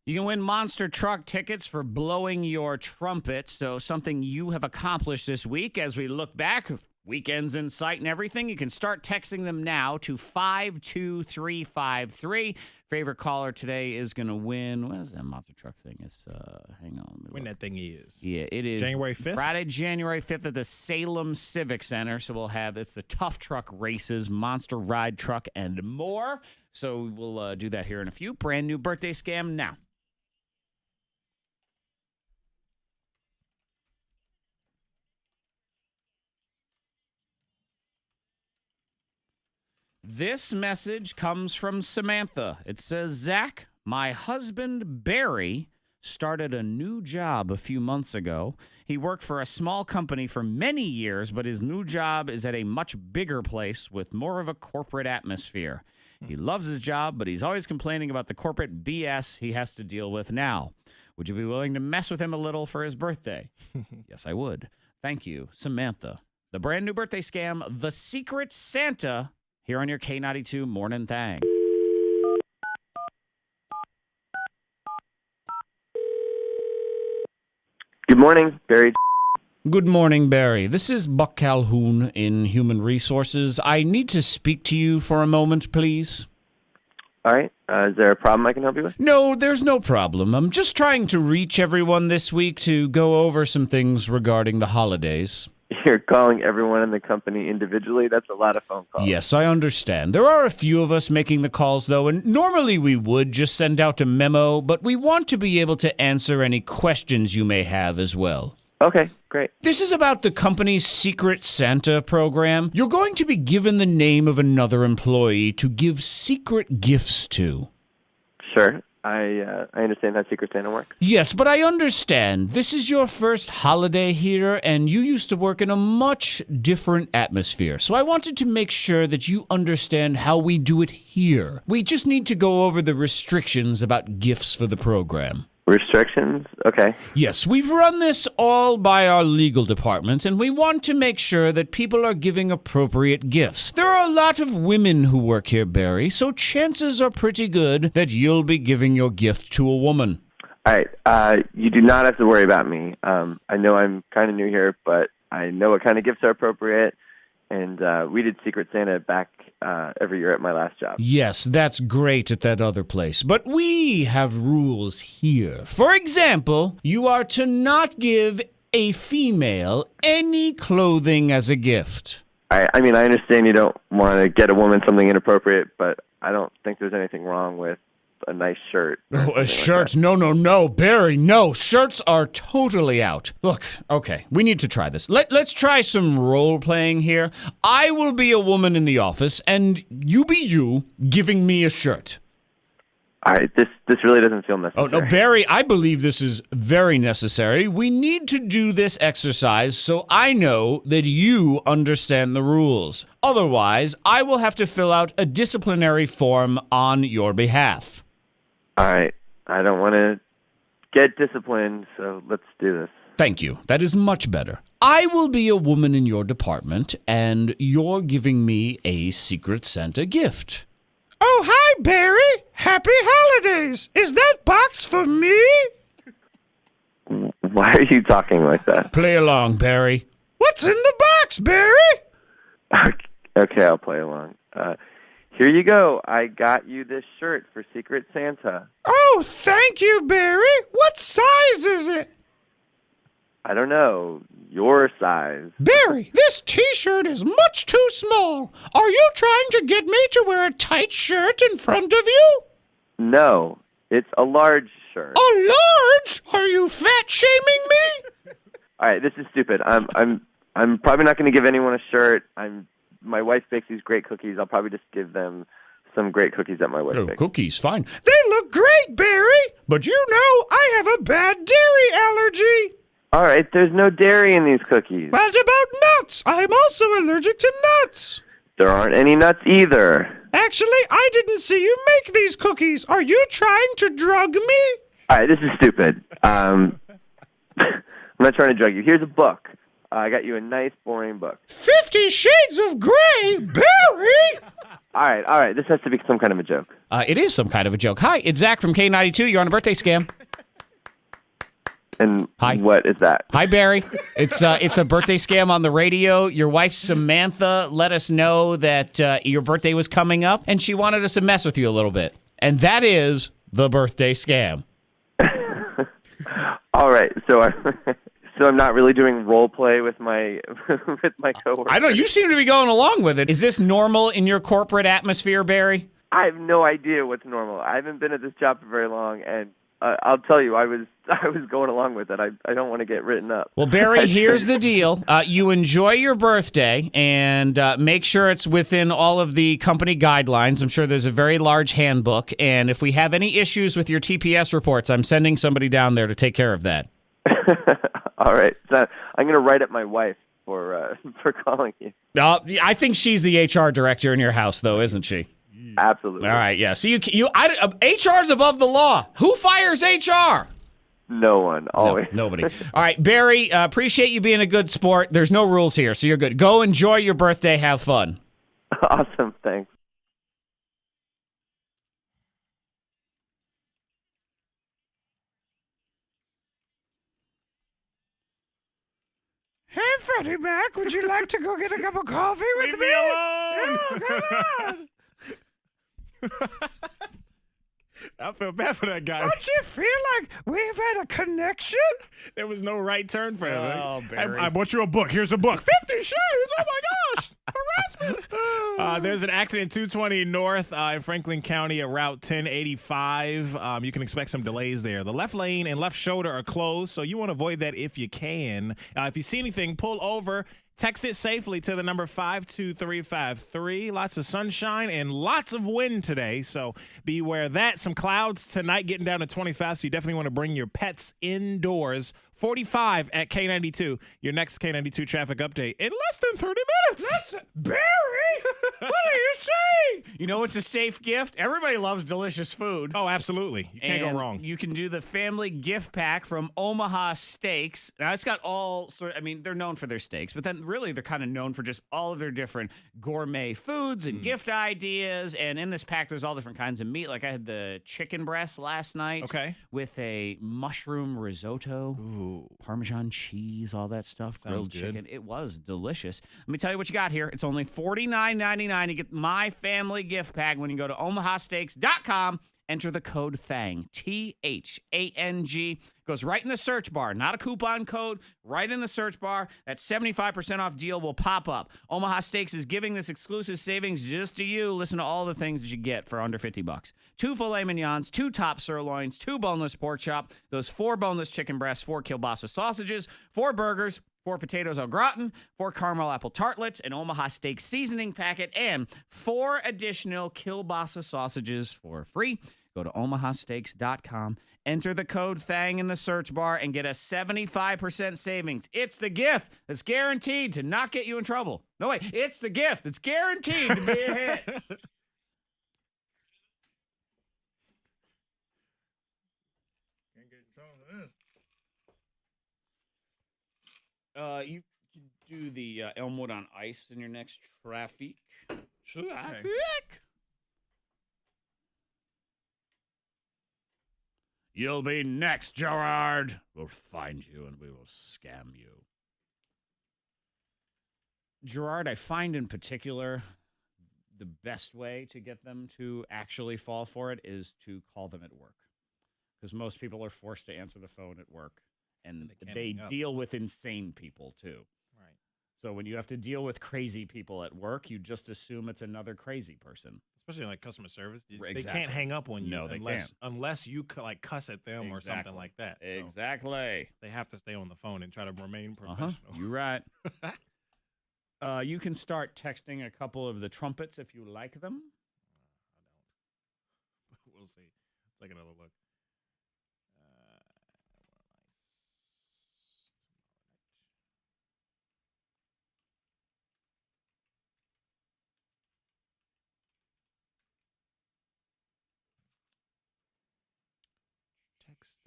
You can win monster truck tickets for blowing your trumpet. So something you have accomplished this week as we look back, weekends in sight and everything. You can start texting them now to 52353. Favorite caller today is going to win. What is that monster truck thing? It's, hang on. When that thing is. Yeah, it is. January 5th? Friday, January 5th at the Salem Civic Center. So we'll have, it's the Tough Truck Races, Monster Ride Truck, and more. So we'll do that here in a few. Brand new birthday scam now. This message comes from Samantha. It says, Zack, my husband, Barry, started a new job a few months ago. He worked for a small company for many years, but his new job is at a much bigger place with more of a corporate atmosphere. He loves his job, but he's always complaining about the corporate BS he has to deal with now. Would you be willing to mess with him a little for his birthday? Yes, I would. Thank you, Samantha. The brand new birthday scam, The Secret Santa, here on your K92 Mornin Thang. Good morning, Barry. Good morning, Barry. This is Buck Calhoun in Human Resources. I need to speak to you for a moment, please. All right. Is there a problem I can help you with? No, there's no problem. I'm just trying to reach everyone this week to go over some things regarding the holidays. You're calling everyone in the company individually? That's a lot of phone calls. Yes, I understand. There are a few of us making the calls, though, and normally we would just send out a memo, but we want to be able to answer any questions you may have as well. Okay, great. This is about the company's Secret Santa program. You're going to be given the name of another employee to give secret gifts to. Sure. I understand how Secret Santa works. Yes, but I understand. This is your first holiday here, and you used to work in a much different atmosphere. So I wanted to make sure that you understand how we do it here. We just need to go over the restrictions about gifts for the program. Restrictions? Okay. Yes, we've run this all by our legal department, and we want to make sure that people are giving appropriate gifts. There are a lot of women who work here, Barry, so chances are pretty good that you'll be giving your gift to a woman. All right. You do not have to worry about me. I know I'm kind of new here, but I know what kind of gifts are appropriate, and we did Secret Santa back every year at my last job. Yes, that's great at that other place. But we have rules here. For example, you are to not give a female any clothing as a gift. I mean, I understand you don't want to get a woman something inappropriate, but I don't think there's anything wrong with a nice shirt. Oh, a shirt? No, Barry, no. Shirts are totally out. Look, okay, we need to try this. Let's try some role-playing here. I will be a woman in the office, and you be you giving me a shirt. All right, this really doesn't feel necessary. Oh, no, Barry, I believe this is very necessary. We need to do this exercise so I know that you understand the rules. Otherwise, I will have to fill out a disciplinary form on your behalf. All right, I don't want to get disciplined, so let's do this. Thank you. That is much better. I will be a woman in your department, and you're giving me a Secret Santa gift. Oh, hi, Barry. Happy holidays. Is that box for me? Why are you talking like that? Play along, Barry. What's in the box, Barry? Okay, I'll play along. Here you go. I got you this shirt for Secret Santa. Oh, thank you, Barry. What size is it? I don't know. Your size. Barry, this T-shirt is much too small. Are you trying to get me to wear a tight shirt in front of you? No, it's a large shirt. A large? Are you fat-shaming me? All right, this is stupid. I'm probably not going to give anyone a shirt. My wife bakes these great cookies. I'll probably just give them some great cookies that my wife bakes. Cookies, fine. They look great, Barry. But you know, I have a bad dairy allergy. All right, there's no dairy in these cookies. What about nuts? I'm also allergic to nuts. There aren't any nuts either. Actually, I didn't see you make these cookies. Are you trying to drug me? All right, this is stupid. I'm not trying to drug you. Here's a book. I got you a nice, boring book. 50 Shades of Grey, Barry! All right. This has to be some kind of a joke. It is some kind of a joke. Hi, it's Zack from K92. You're on a birthday scam. And Hi. What is that? Hi, Barry. It's a birthday scam on the radio. Your wife, Samantha, let us know that your birthday was coming up, and she wanted us to mess with you a little bit. And that is the birthday scam. All right, so I'm not really doing role play with my coworkers. I don't know. You seem to be going along with it. Is this normal in your corporate atmosphere, Barry? I have no idea what's normal. I haven't been at this job for very long, and I'll tell you, I was going along with it. I don't want to get written up. Well, Barry, here's the deal. You enjoy your birthday, and make sure it's within all of the company guidelines. I'm sure there's a very large handbook, and if we have any issues with your TPS reports, I'm sending somebody down there to take care of that. All right. So I'm going to write up my wife for calling you. I think she's the HR director in your house, though, isn't she? Absolutely. All right, yeah. So HR's above the law. Who fires HR? No one. Always. No, nobody. All right, Barry, appreciate you being a good sport. There's no rules here, so you're good. Go enjoy your birthday. Have fun. Awesome. Thanks. Hey, Freddie Mac, would you like to go get a cup of coffee with Leave me alone. Oh, come on. I feel bad for that guy. Don't you feel like we've had a connection? There was no right turn for him. Oh, Barry. I bought you a book. Here's a book. 50 Shades. Oh, my gosh. Harassment. There's an accident 220 north in Franklin County at Route 1085. You can expect some delays there. The left lane and left shoulder are closed, so you want to avoid that if you can. If you see anything, pull over. Text it safely to the number 52353. Lots of sunshine and lots of wind today, so beware of that. Some clouds tonight, getting down to 25, so you definitely want to bring your pets indoors. 45 at K92. Your next K92 traffic update in less than 30 minutes. Barry, what are you saying? You know what's a safe gift? Everybody loves delicious food. Oh, absolutely. You can't go wrong. You can do the family gift pack from Omaha Steaks. Now, it's got they're known for their steaks, but then really they're kind of known for just all of their different gourmet foods and gift ideas. And in this pack, there's all different kinds of meat. Like I had the chicken breast last night with a mushroom risotto. Ooh. Parmesan cheese, all that stuff, Sounds grilled good. chicken. It was delicious. Let me tell you what you got here. It's only $49.99 to get my family gift pack when you go to omahasteaks.com enter the code THANG, THANG. Goes right in the search bar, not a coupon code, right in the search bar. That 75% off deal will pop up. Omaha Steaks is giving this exclusive savings just to you. Listen to all the things that you get for under $50. 2 filet mignons, 2 top sirloins, 2 boneless pork chop, those 4 boneless chicken breasts, 4 kielbasa sausages, 4 burgers, 4 potatoes au gratin, 4 caramel apple tartlets, an Omaha Steak seasoning packet, and 4 additional kielbasa sausages for free. Go to omahasteaks.com, enter the code THANG in the search bar, and get a 75% savings. It's the gift that's guaranteed to not get you in trouble. No, wait, it's the gift that's guaranteed to be a hit. Can't get in trouble for this. You can do the Elmwood on Ice in your next traffic. Traffic. You'll be next, Gerard. We'll find you and we will scam you. Gerard, I find in particular the best way to get them to actually fall for it is to call them at work. Because most people are forced to answer the phone at work. And they deal with insane people, too. Right. So when you have to deal with crazy people at work, you just assume it's another crazy person. Especially like customer service. Exactly. They can't hang up on you No, they can't. unless you like cuss at them or something like that. So Exactly. they have to stay on the phone and try to remain professional. You're right. You can start texting a couple of the trumpets if you like them. I don't. We'll see. Let's take another look. Text.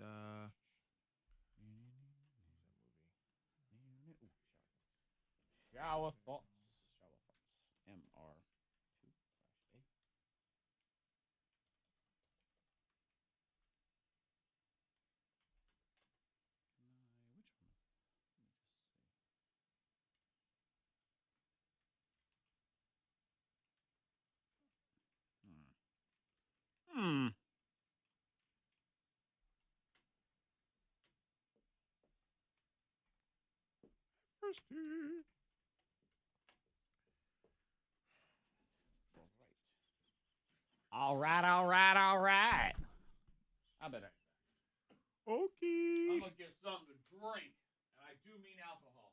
Shower thoughts. MR2/A. Which one? Let me just see. All right. I better. Okay. I'm gonna get something to drink, and I do mean alcohol.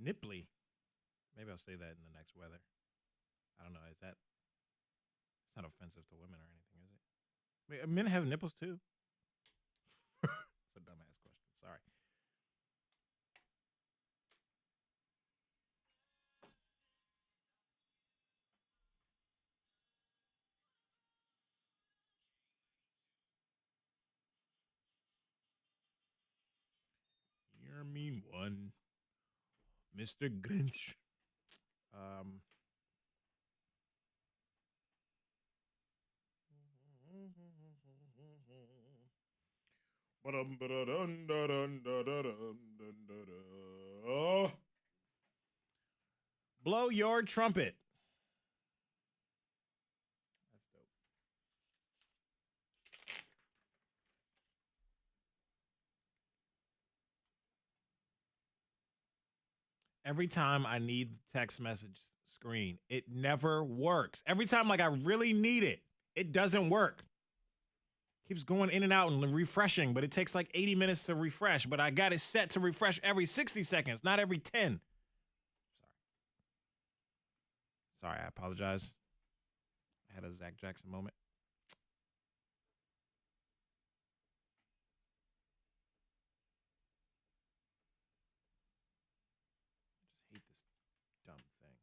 Nipply. Maybe I'll say that in the next weather. I don't know. Is that? It's not offensive to women or anything, is it? Wait, men have nipples too. It's a dumbass question. Sorry. You're a mean one, Mr. Grinch. Blow your trumpet. That's dope. Every time I need the text message screen, it never works. Every time like I really need it, it doesn't work. Keeps going in and out and refreshing, but it takes like 80 minutes to refresh. But I got it set to refresh every 60 seconds, not every 10. Sorry, I apologize. I had a Zach Jackson moment. I just hate this dumb thing.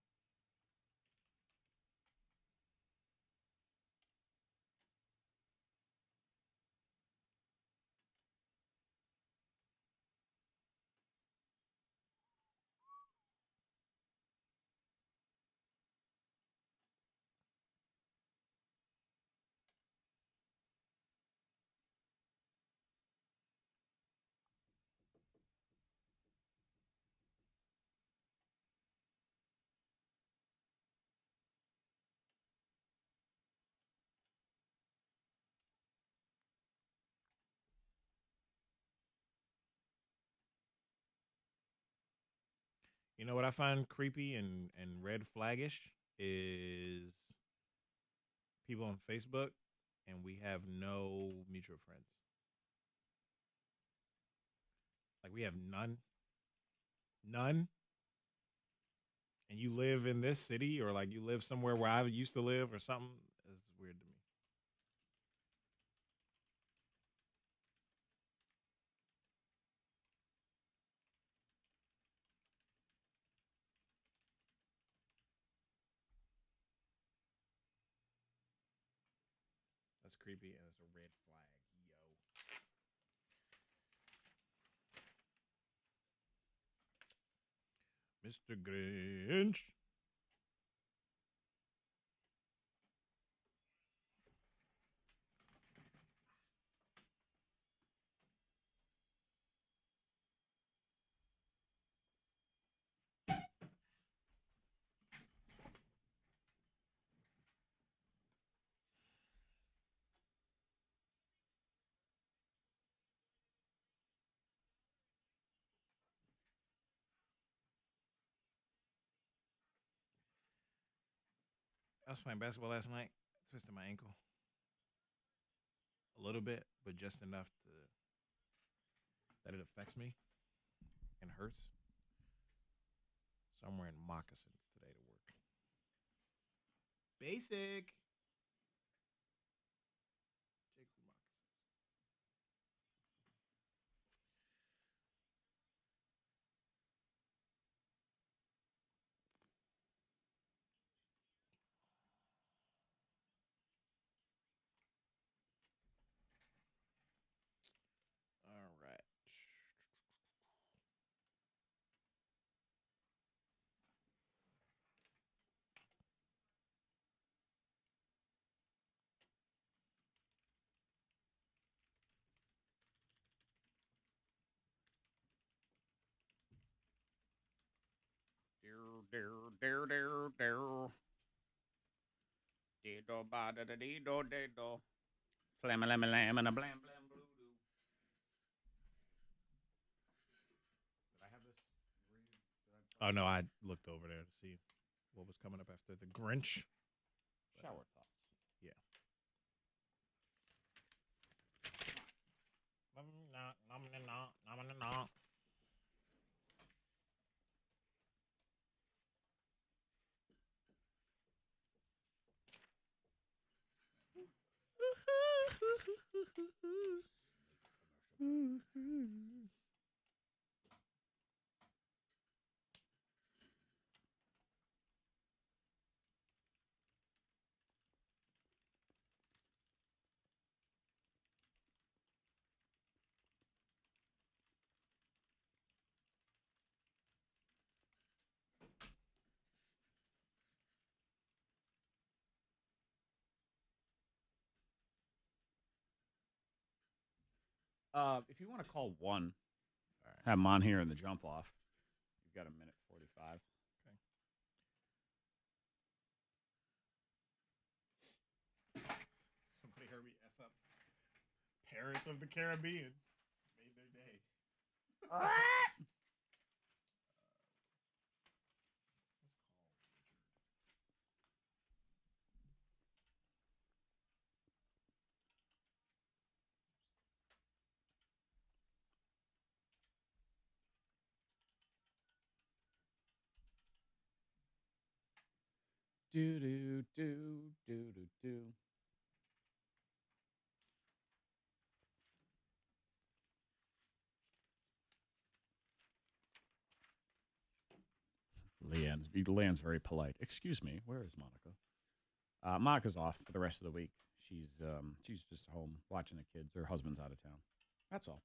You know what I find creepy and red flaggish is people on Facebook and we have no mutual friends. Like we have none. None. And you live in this city or like you live somewhere where I used to live or something. It's weird to me. That's creepy and it's a red flag. Yo. Mr. Grinch. I was playing basketball last night. Twisted my ankle. A little bit, but just enough to that it affects me and hurts. So I'm wearing moccasins today to work. Basic. J. Crew moccasins. All right. Dear. Dido ba da da dido dido. Flam lam lam and a blam blam blue doo. Did I have this? Oh no, I looked over there to see what was coming up after the Grinch. Shower thoughts. Yeah. If you want to call one, All right. have them on here in the jump off. You've got a minute 45. Somebody heard me F up. Parents of the Caribbean made their day. Do do do do do do. Leanne's very polite. Excuse me, where is Monica? Monica's off for the rest of the week. She's just home watching the kids. Her husband's out of town. That's all.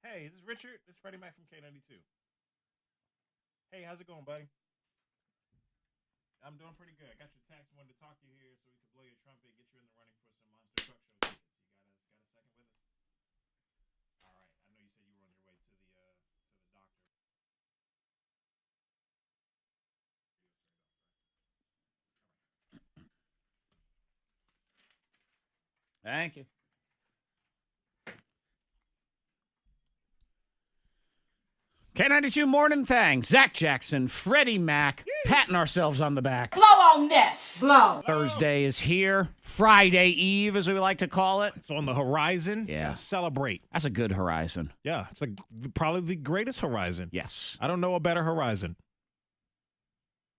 Hey, this is Richard. This is Freddie Mac from K92. Hey, how's it going, buddy? I'm doing pretty good. I got your text. Wanted to talk to you here so we could blow your trumpet, get you in the running for some Monster Truck Show tickets. You got a second with us? Thank you. K92 Mornin Thang, Zack Jackson, Freddie Mac, patting ourselves on the back. Blow on this. Blow. Thursday is here. Friday Eve, as we like to call it. It's on the horizon. Yeah. Gotta celebrate. That's a good horizon. Yeah, it's like probably the greatest horizon. Yes. I don't know a better horizon.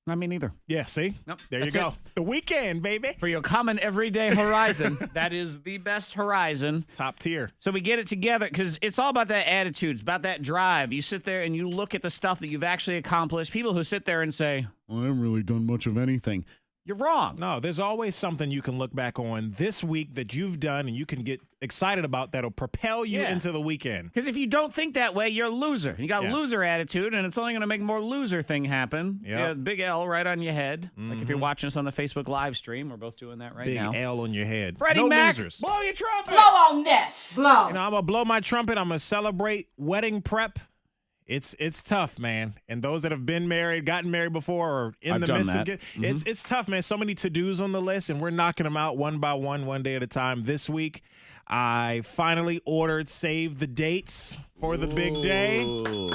Not me neither. Yeah, see? Nope, There that's you go. it. The weekend, baby. For your common everyday horizon, that is the best horizon. Top tier. So we get it together because it's all about that attitude. It's about that drive. You sit there and you look at the stuff that you've actually accomplished. People who sit there and say, well, I haven't really done much of anything. You're wrong. No, there's always something you can look back on this week that you've done and you can get excited about that'll propel you Yeah. into the weekend. Because if you don't think that way, you're a loser. You got Yeah. loser attitude, and it's only going to make more loser thing happen. Yep. Yeah, big L right on your head. Like if you're watching us on the Facebook live stream, we're both doing that right Big now. L on your head. Freddie No Mac, losers. blow your trumpet. Blow on this. Blow. You know, I'm going to blow my trumpet. I'm going to celebrate wedding prep. It's tough, man. And those that have been married, gotten married before, or in I've the done midst that. of it's tough, man. So many to-dos on the list, and we're knocking them out one by one day at a time. This week, I finally ordered save the dates for the big day. Ooh.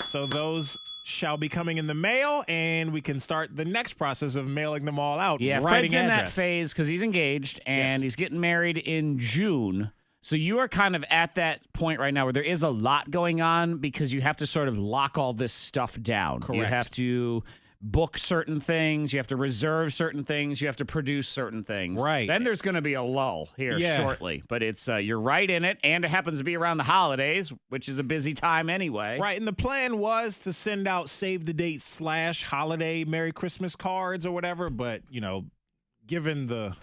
So those shall be coming in the mail, and we can start the next process of mailing them all out. Yeah, writing Fred's in that address. phase because he's engaged and Yes. he's getting married in June. So you are kind of at that point right now where there is a lot going on because you have to sort of lock all this stuff down. You Correct. have to book certain things. You have to reserve certain things. You have to produce certain things. Right. Then there's going to be a lull here Yeah. shortly. But it's you're right in it, and it happens to be around the holidays, which is a busy time anyway. Right, and the plan was to send out save the date / holiday Merry Christmas cards or whatever, but, you know, given the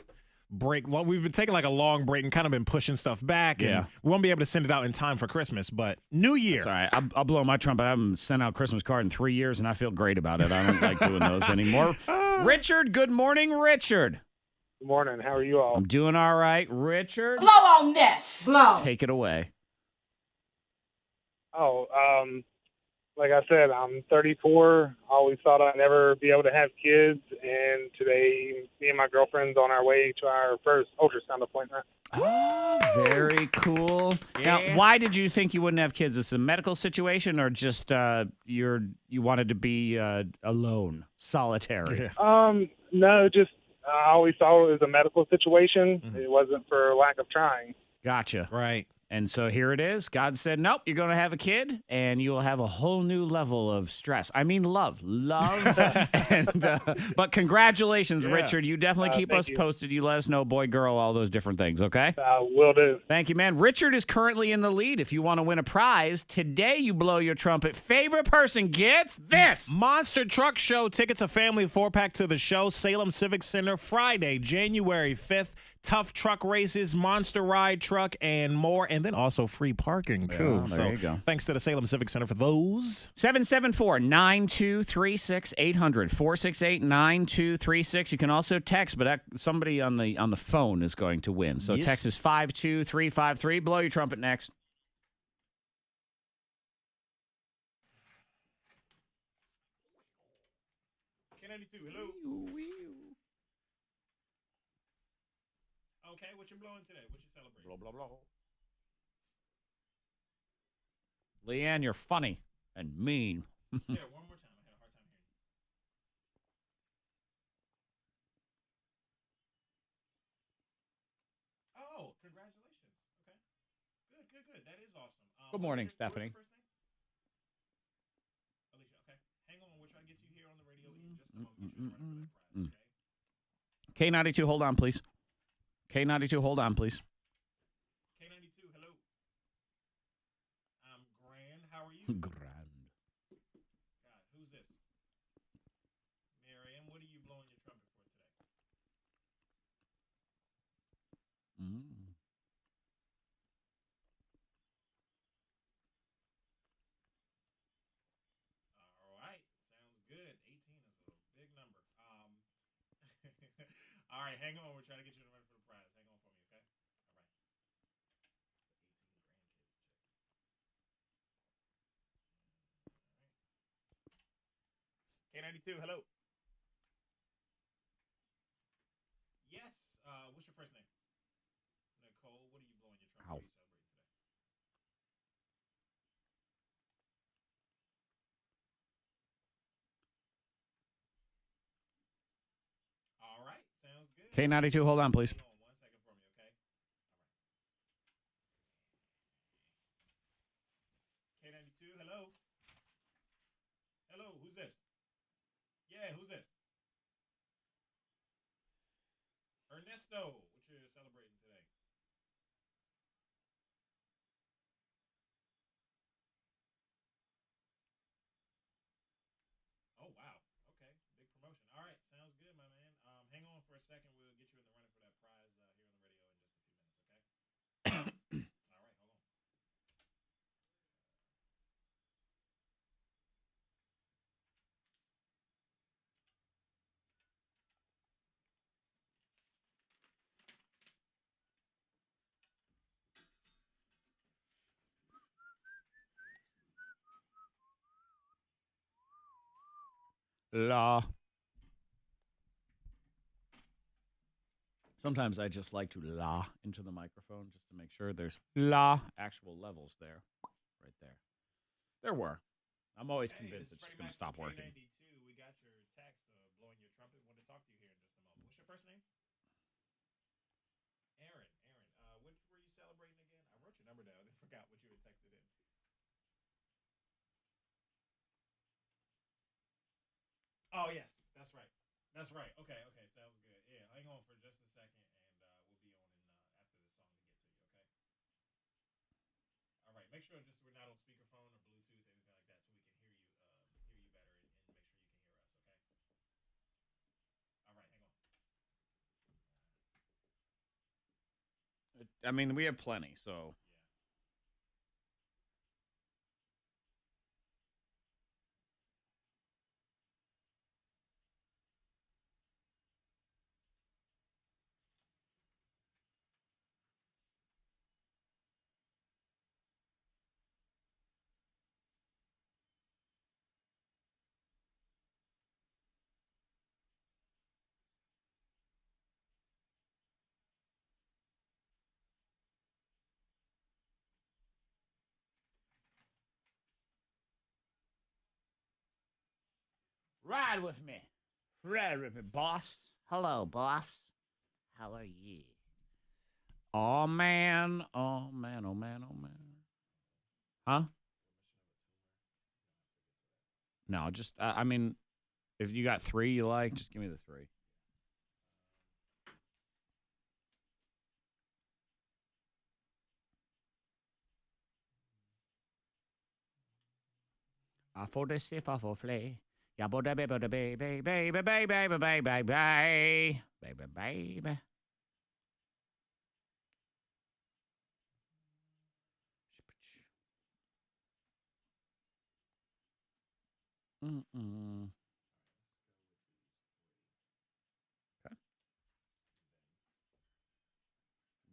break, well, we've been taking like a long break and kind of been pushing stuff back, and Yeah. we won't be able to send it out in time for Christmas, but New Year. It's all right. I'll blow my trumpet. I haven't sent out a Christmas card in 3 years, and I feel great about it. I don't like doing those anymore. Richard, good morning, Richard. Good morning. How are you all? I'm doing all right. Richard, Blow on this. Blow. take it away. Oh, like I said, I'm 34. I always thought I'd never be able to have kids, and today, me and my girlfriend's on our way to our first ultrasound appointment. Oh, very cool. Yeah. Now, why did you think you wouldn't have kids? Is it a medical situation or just you wanted to be alone, solitary? Yeah. No, just I always thought it was a medical situation. It wasn't for lack of trying. Gotcha. Right. And so here it is. God said, nope, you're going to have a kid, and you will have a whole new level of stress. I mean, love. And, but congratulations, Yeah. Richard. You definitely keep thank us you. posted. You let us know, boy, girl, all those different things, okay? Will do. Thank you, man. Richard is currently in the lead. If you want to win a prize, today you blow your trumpet. Favorite person gets this. Monster Truck Show tickets, a family 4-pack to the show, Salem Civic Center, Friday, January 5th. Tough truck races, monster ride truck, and more. And then also free parking, too. Yeah, there you go. Thanks to the Salem Civic Center for those. 774-9236 800-468-9236. You can also text, but somebody on the phone is going to win. So Yes. text is 52353. Blow your trumpet next. K92, hello. Okay, what you blowing today? What you celebrating? Blah, blah, blah. Leanne, you're funny and mean. Say it one more time. I had a hard time hearing you. Oh, congratulations. Okay. Good. That is awesome. Good morning, what was your Stephanie. first name? Alicia, okay. Hang on. We'll try to get you here on the radio in just a moment. Get you running for the prize, okay? K92, hold on, please. K92, hold on, please. K92, hello. I'm Grand. How are you? Grand. God, who's this? Miriam, what are you blowing your trumpet for today? All right, sounds good. 18 is a big number. All right, hang on. We're trying to get you in the run for the prize. Hang on for me, okay? All right. 18 grandkids. K92, hello. Yes. What's your first name? No, K92, hold on, please. Hang on 1 second for me, okay? All right. K92, hello? Hello, who's this? Yeah, who's this? Ernesto, what you celebrating today? Oh, wow. Okay, big promotion. All right, sounds good, my man. Hang on for a second. We'll get you in the running for that prize here on the radio in just a few minutes, okay? All right, hold on. La. Sometimes I just like to la into the microphone just to make sure there's la actual levels there. Right there. There were. I'm always convinced it's just going to stop working. K92, we got your text blowing your trumpet. Want to talk to you here in just a moment. What's your first name? Aaron. What were you celebrating again? I wrote your number down. I forgot what you had texted in. Oh, yes. That's right. That's right. Okay. Sounds good. Yeah, hang on for just a second, and we'll be on after this song to get to you, okay? All right. Make sure we're not on speakerphone or Bluetooth, anything like that, so we can hear you better and make sure you can hear us, okay? All right. Hang on. I mean, we have plenty, so. Ride with me. Ride with me, boss. Hello, boss. How are you? Oh, man. Oh, man. Oh, man. Oh, man. Huh? No, just, I mean, if you got 3 you like, just give me the 3. I for the stiff, I for flay. Yeah, but baby, baby, baby, baby, baby, baby, baby, baby, baby. Mm-mm. Okay.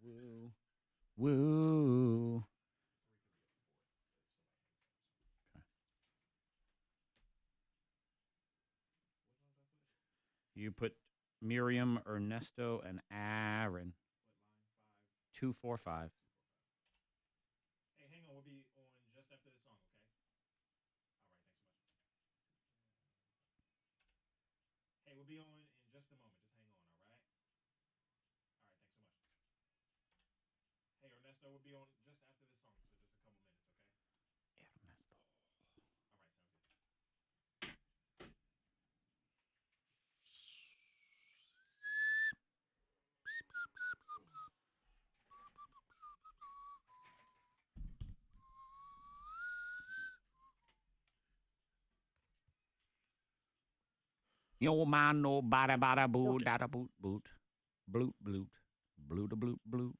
Woo. Woo. Okay. You put Miriam, Ernesto, and Aaron. 245. Hey, hang on. We'll be on just after this song, okay? All right. Thanks so much. Hey, we'll be on in just a moment. Just hang on, all right? All right. Thanks so much. Hey, Ernesto, we'll be on just after this song, so just a couple minutes, okay? Ernesto. All right. Sounds good. Yo man, no bada bada boo, dada boot boot, bloot bloot, bloot a bloot bloot.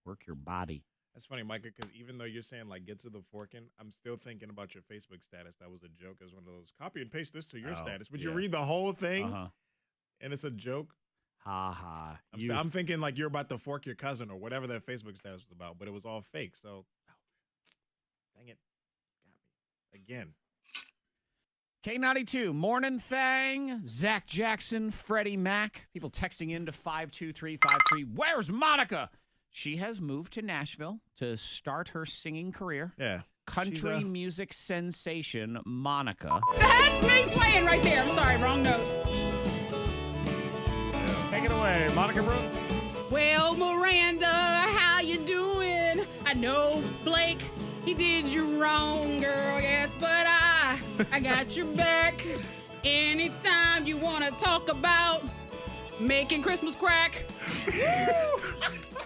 Work your body. That's funny, Micah, because even though you're saying, like, get to the forking, I'm still thinking about your Facebook status. That was a joke. It was one of those, copy and paste this to your status. But you read the whole thing, and it's a joke. Ha ha. I'm thinking, like, you're about to fork your cousin or whatever that Facebook status was about, but it was all fake. So, dang it. Got me. Again. K92 Mornin Thang, Zack Jackson, Freddie Mac. People texting in to 52353. Where's Monica? She has moved to Nashville to start her singing career. Yeah. Country music sensation Monica. That's me playing right there. I'm sorry, wrong note. Take it away, Monica Brooks. Well, Miranda, how you doing? I know Blake, he did you wrong, girl, yes, but I got your back. Anytime you want to talk about making Christmas crack.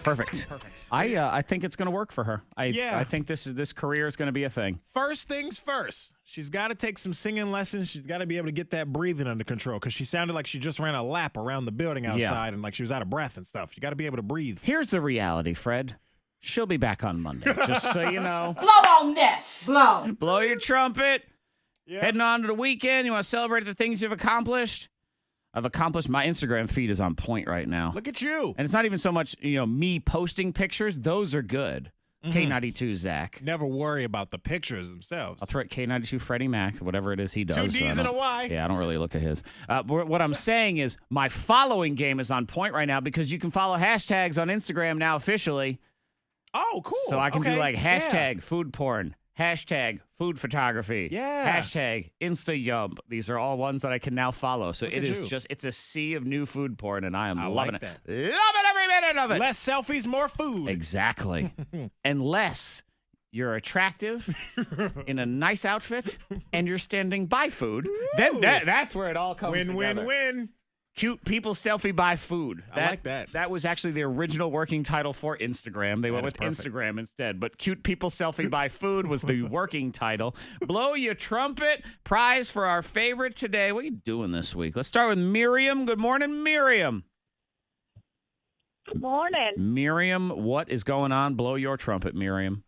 Perfect. I think it's going to work for her. I think this career is going to be a thing. First things first. She's got to take some singing lessons. She's got to be able to get that breathing under control because she sounded like she just ran a lap around the building outside and like she was out of breath and stuff. You got to be able to breathe. Here's the reality, Fred. She'll be back on Monday, just so you know. Blow on this. Blow. Blow your trumpet. Yep. Heading on to the weekend. You want to celebrate the things you've accomplished? My Instagram feed is on point right now. Look at you. And it's not even so much, me posting pictures. Those are good. K92 Zack. Never worry about the pictures themselves. I'll throw it K92 Freddie Mac, whatever it is he does. 2 D's and a Y. Yeah, I don't really look at his. What I'm saying is my following game is on point right now because you can follow hashtags on Instagram now officially. Oh, cool. So I can do like hashtag food porn, hashtag food photography, hashtag Insta Yump. These are all ones that I can now follow. So it's a sea of new food porn, and I am loving it. Love it every minute of it. Less selfies, more food. Exactly. Unless you're attractive in a nice outfit and you're standing by food, then that's where it all comes together. Win. Cute people selfie by food. I like that. That was actually the original working title for Instagram. They went with Instagram instead. But cute people selfie by food was the working title. Blow your trumpet. Prize for our favorite today. What are you doing this week? Let's start with Miriam. Good morning, Miriam. Good morning. Miriam, what is going on? Blow your trumpet, Miriam.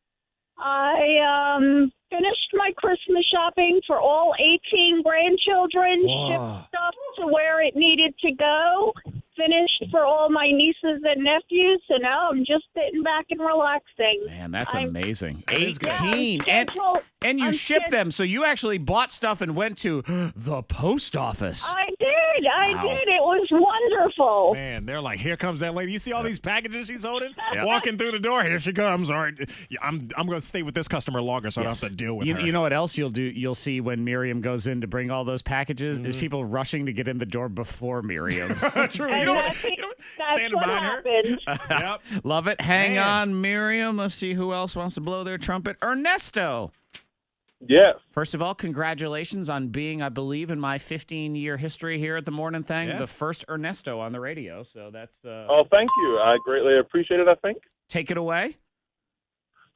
I finished my Christmas shopping for all 18 grandchildren, shipped stuff to where it needed to go, finished for all my nieces and nephews, so now I'm just sitting back and relaxing. Man, that's amazing. 18. And you shipped them, so you actually bought stuff and went to the post office. I did. It was wonderful. Man, they're like, here comes that lady. You see all these packages she's holding? Walking through the door. Here she comes. All right. I'm going to stay with this customer longer so I don't have to deal with her. You know what else you'll do? You'll see when Miriam goes in to bring all those packages is people rushing to get in the door before Miriam. True. And You don't that's stand what behind her. happened. Yep. Love it. Hang on, Miriam. Let's see who else wants to blow their trumpet. Ernesto. Yes. First of all, congratulations on being, I believe, in my 15-year history here at the Morning Thang, the first Ernesto on the radio. So that's. Oh, thank you. I greatly appreciate it, I think. Take it away.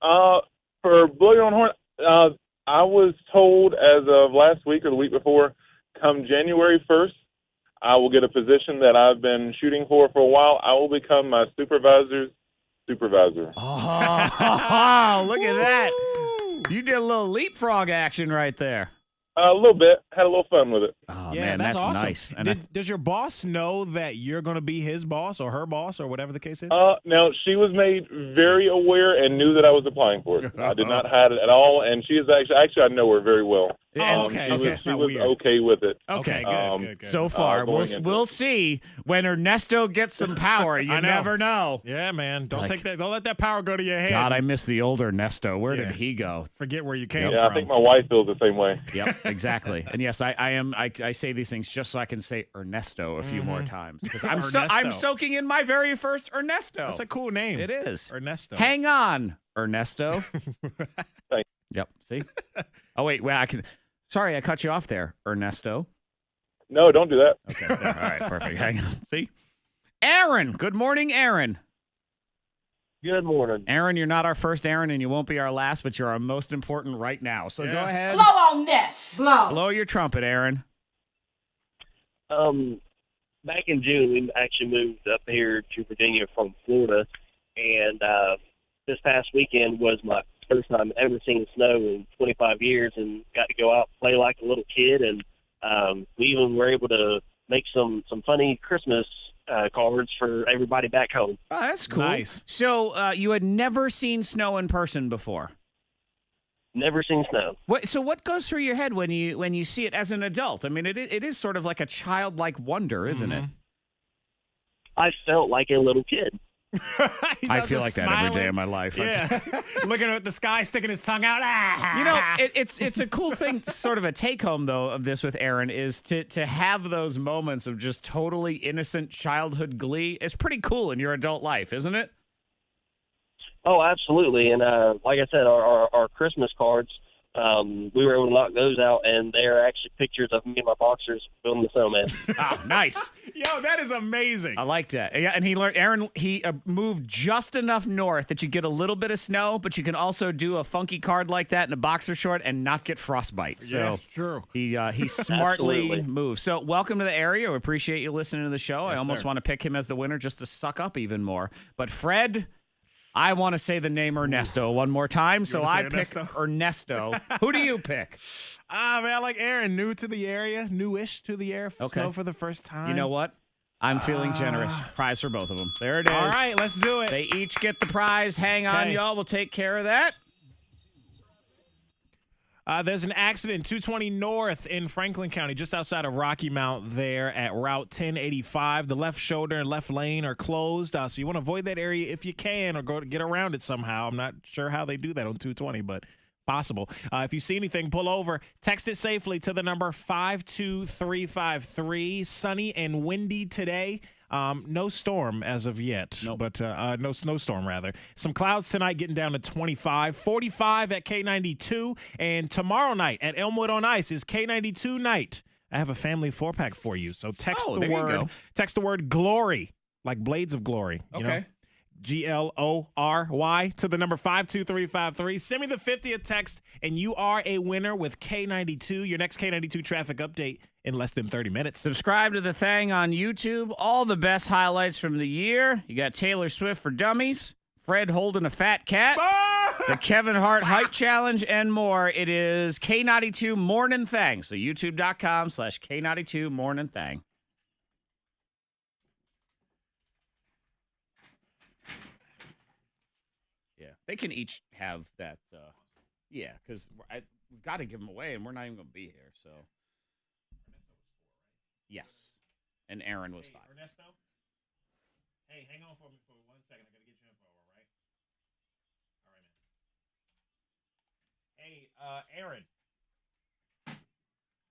For Blow Your Own Horn, I was told as of last week or the week before, come January 1st, I will get a position that I've been shooting for a while. I will become my supervisor's supervisor. Oh, look at that. You did a little leapfrog action right there. A little bit. Had a little fun with it. Oh, Yeah, man, that's awesome. nice. And Does your boss know that you're going to be his boss or her boss or whatever the case is? Now, she was made very aware and knew that I was applying for it. I did not hide it at all, and she is actually I know her very well. Okay. She It's not was weird. okay with it. Okay, good. So far, we'll see when Ernesto gets some power. You I know. never know. Yeah, man. Don't let that power go to your head. God, I miss the old Ernesto. Where did he go? Forget where you came Yeah, from. I think my wife feels the same way. Yep, exactly. And yes, I say these things just so I can say Ernesto a few more times because I'm Ernesto. soaking in my very first Ernesto. That's a cool name. It is. Ernesto. Hang on, Ernesto. Thanks. Yep. See? Oh wait, I can. Sorry, I cut you off there, Ernesto. No, don't do that. Okay. All right. Perfect. Hang on. See? Aaron. Good morning, Aaron. Good morning. Aaron, you're not our first Aaron, and you won't be our last, but you're our most important right now. So go ahead. Blow on this. Blow. Blow your trumpet, Aaron. Back in June, we actually moved up here to Virginia from Florida, and this past weekend was my first time ever seeing snow in 25 years, and got to go out and play like a little kid, and we even were able to make some funny Christmas cards for everybody back home. Oh, that's cool. Nice. So you had never seen snow in person before? Never seen snow. So what goes through your head when you see it as an adult? I mean, it is sort of like a childlike wonder, isn't it? I felt like a little kid. I feel like that every day of my life. Yeah. Looking at the sky, sticking his tongue out. You know, it's a cool thing, sort of a take home though of this with Aaron is to have those moments of just totally innocent childhood glee. It's pretty cool in your adult life, isn't it? Oh, absolutely. And like I said, our Christmas cards, we were able to knock those out, and they are actually pictures of me and my boxers building the snowman. Ah, nice. Yo, that is amazing. I like that. Yeah, and Aaron moved just enough north that you get a little bit of snow, but you can also do a funky card like that in a boxer short and not get frostbite. So true. He smartly Absolutely. moved. So welcome to the area. We appreciate you listening to the show. I almost sir. want to pick him as the winner just to suck up even more. But Fred, I want to say the name Ernesto one more time, so I wanna pick say Ernesto. Who do you pick? Man, I like Aaron. New to the area, newish to the air. Okay. Snow for the first time. You know what? I'm feeling generous. Prize for both of them. There it is. All right, let's do it. They each get the prize. Hang on, Okay. y'all. We'll take care of that. There's an accident 220 North in Franklin County, just outside of Rocky Mount there at Route 1085. The left shoulder and left lane are closed, so you want to avoid that area if you can or get around it somehow. I'm not sure how they do that on 220, but possible. If you see anything, pull over. Text it safely to the number 52353. Sunny and windy today. No storm as of yet, but no snowstorm rather. Some clouds tonight getting down to 25, 45 at K92, and tomorrow night at Elmwood on Ice is K92 night. I have a family 4-pack for you, so text there you go. the word glory, like blades of glory. You know? GLORY to the number 52353. Send me the 50th text, and you are a winner with K92. Your next K92 traffic update in less than 30 minutes. Subscribe to the Thang on YouTube. All the best highlights from the year. You got Taylor Swift for Dummies, Fred holding a fat cat, the Kevin Hart Height Challenge, and more. It is K92 Mornin Thang. So youtube.com/K92 Mornin Thang. Yeah, they can each have that. Yeah, because we've got to give them away, and we're not even going to be here. So, yes, and Aaron was 5. Ernesto? Hey, hang on for me for 1 second. I got to get your info, all right? All right, man. Hey, Aaron.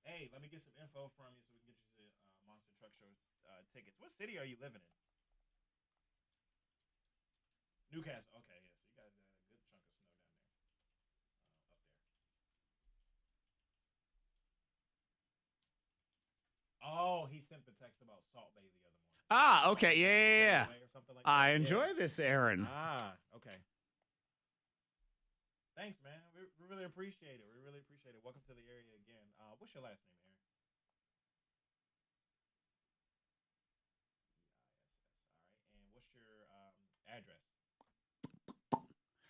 Hey, let me get some info from you so we can get you the Monster Truck Show tickets. What city are you living in? Newcastle. Okay, yeah. So you got a good chunk of snow down there. Up there. Oh, he sent the text about Salt Bay the other morning. Ah, okay, yeah. Or something like I that. enjoy this, Aaron. Okay. Thanks, man. We really appreciate it. We really appreciate it. Welcome to the area again. What's your last name, Aaron? All right. And what's your address?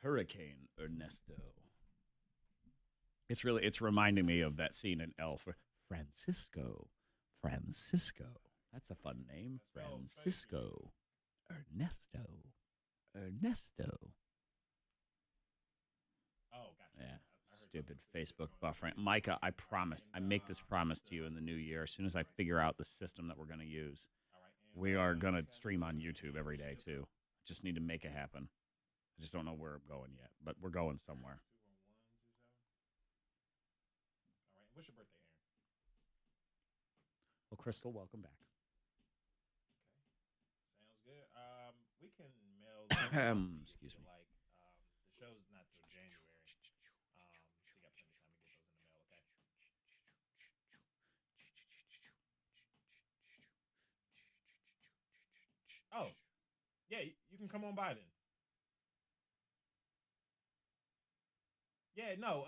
Hurricane Ernesto. It's reminding me of that scene in Elf. Francisco. That's a fun name. Francisco. Ernesto. Oh, gotcha. Yeah. Stupid Facebook buffering. Micah, I promise. I make this promise to you in the new year. As soon as I figure out the system that we're going to use, we are going to stream on YouTube every day, too. Just need to make it happen. I just don't know where I'm going yet, but we're going somewhere. All right. What's your birthday, Aaron? Well, Crystal, welcome back. Sounds good. We can mail. Excuse me. Like, the show's not till January. So you got plenty of time to get those in the mail. Okay. Oh, yeah. You can come on by then. Yeah. No.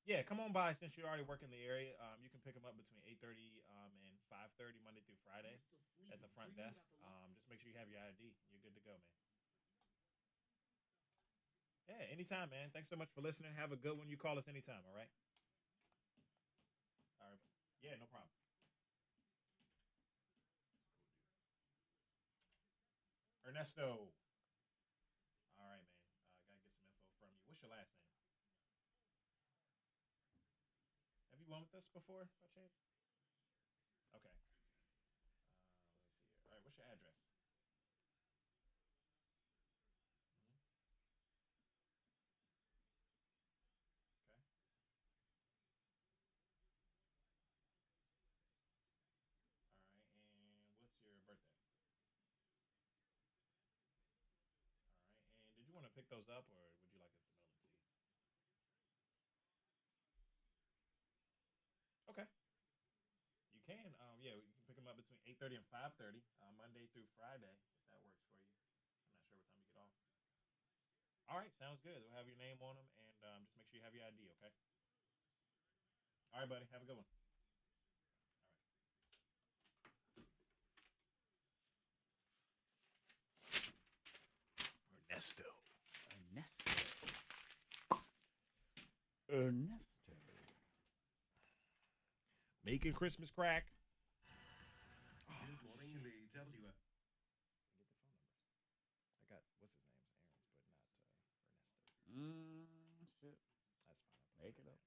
Yeah. Come on by since you already work in the area. You can pick them up between 8:30 and 5:30 Monday through Friday at the front desk. Just make sure you have your ID. You're good to go, man. Yeah, anytime, man. Thanks so much for listening. Have a good one. You call us anytime, all right? All right. Yeah, no problem. Ernesto. All right, man. Gotta get some info from you. What's your last name? Have you won with us before, by chance? Okay. Let me see here. All right, what's your address? those up, or would you like us to mail them to you? Okay. You can. Yeah, you can pick them up between 8:30 and 5:30, Monday through Friday, if that works for you. I'm not sure what time you get off. All right, sounds good. We'll have your name on them, and just make sure you have your ID, okay? All right, buddy. Have a good one. All right. Ernesto. Making Christmas crack. Good morning, the W. Get the phone numbers. I got what's his name's Aaron's, but not Ernesto. Shit. That's fine. Make it up.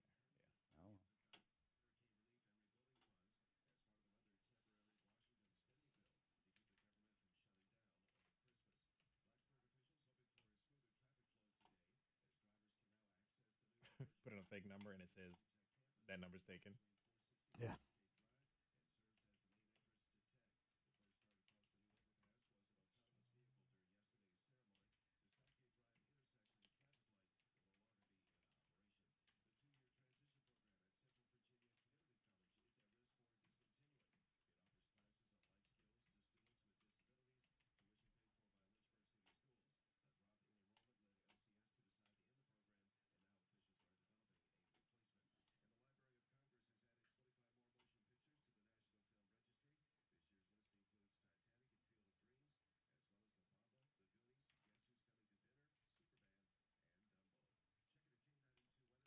Yeah. Oh. Put in a fake number and it says that number's taken. Yeah.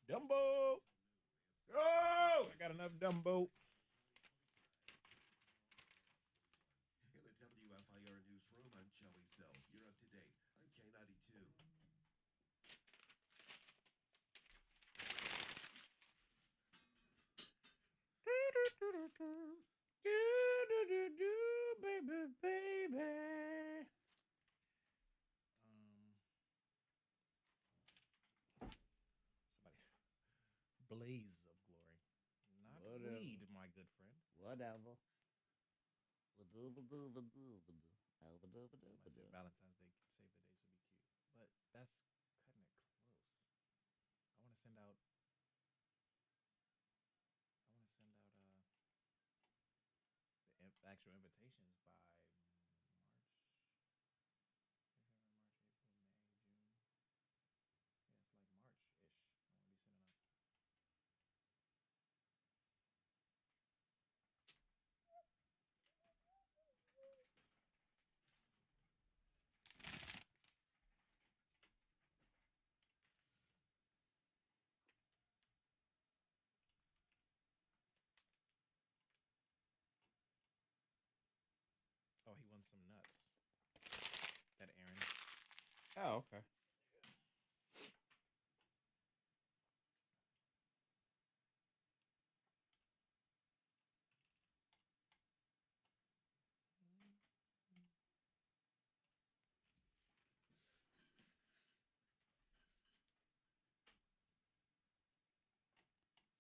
Dumbo! Oh! I got enough Dumbo. In the WFIR newsroom, I'm Shelly Self. You're up to date on K92. Baby. Somebody. Blaze of glory. Not Whatever. weed, my good friend. Whatever. Somebody said Valentine's Day save the dates would be cute. But that's cutting it close. I want to send out the actual invitations by March. March, April, May, June. Yeah, it's like March-ish. I want to be sending out. Oh, he wants some nuts. That Aaron. Oh, okay.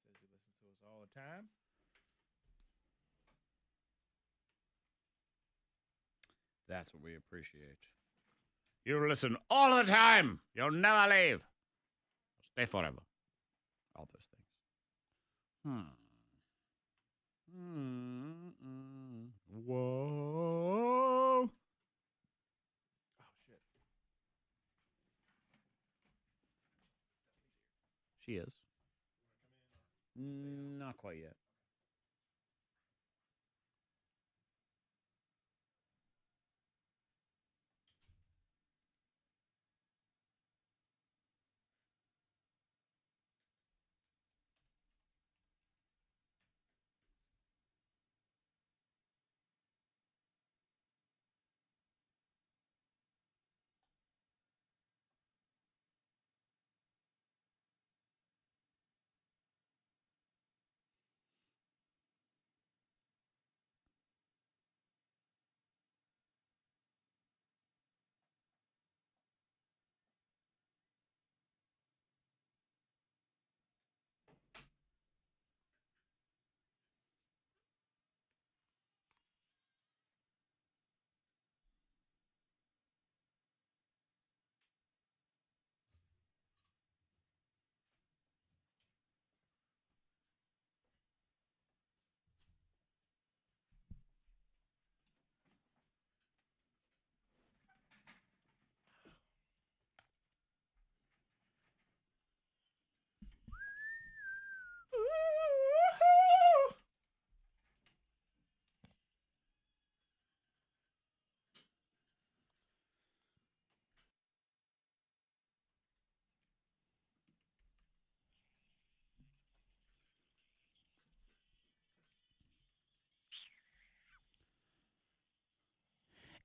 Says you listen to us all the time. That's what we appreciate. You listen all the time. You'll never leave. Stay forever. All those things. Whoa. Oh, shit. She is. Not quite yet.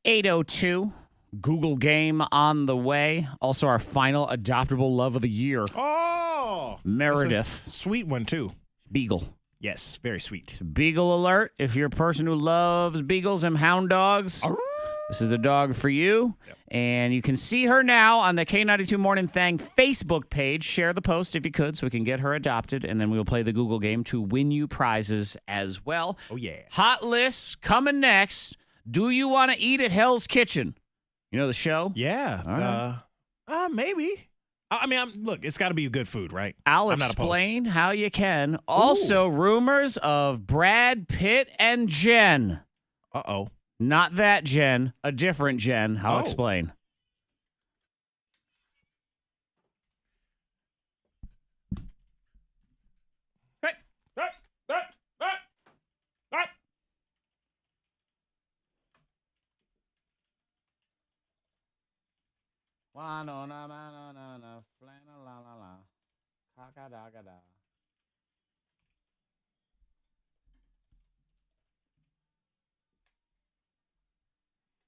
8:02. Google game on the way. Also, our final adoptable love of the year. Oh, Meredith. Sweet one, too. Beagle. Yes, very sweet. Beagle alert. If you're a person who loves beagles and hound dogs, this is a dog for you. Yep. And you can see her now on the K92 Mornin Thang Facebook page. Share the post if you could so we can get her adopted. And then we will play the Google game to win you prizes as well. Oh, yeah. Hot lists coming next. Do you want to eat at Hell's Kitchen? You know the show? Yeah. All right. Maybe. I mean, look, it's got to be good food, right? I'll I'm not explain how you can. Also, rumors of Brad Pitt and Jen. Uh-oh. Not that Jen, a different Jen. I'll explain.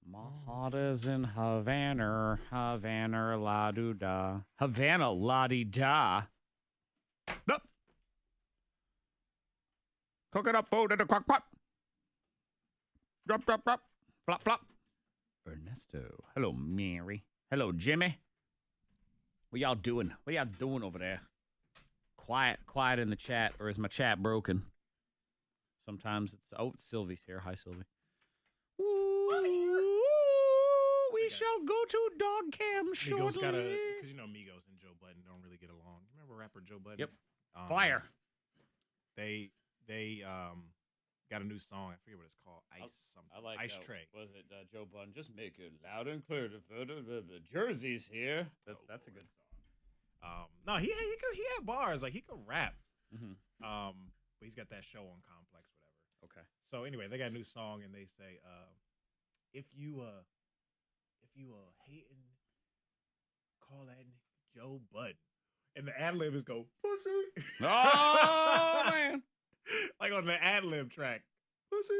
My heart is in Havana, Havana la do da, Havana la di da. Nope. Coconut food in the crock pot. Drop, drop, drop. Flop, flop. Ernesto. Hello, Mary. Hello, Jimmy. What y'all doing? What y'all doing over there? Quiet in the chat, or is my chat broken? Sometimes it's Sylvie's here. Hi, Sylvie. Ooh, we shall go to dog cam shortly. Migos got because Migos and Joe Budden don't really get along. Remember rapper Joe Budden? Yep. Fire. They got a new song. I forget what it's called. Ice Tray. Was it Joe Budden? Just make it loud and clear. The Jersey's here. That's a good song. No, he had bars. Like, he could rap. Mm-hmm. But he's got that show on Complex, whatever. Okay. So anyway, they got a new song and they say, if you hating, call that Joe Budden. And the ad lib is go, pussy. Oh man. Like on the ad lib track. Pussy.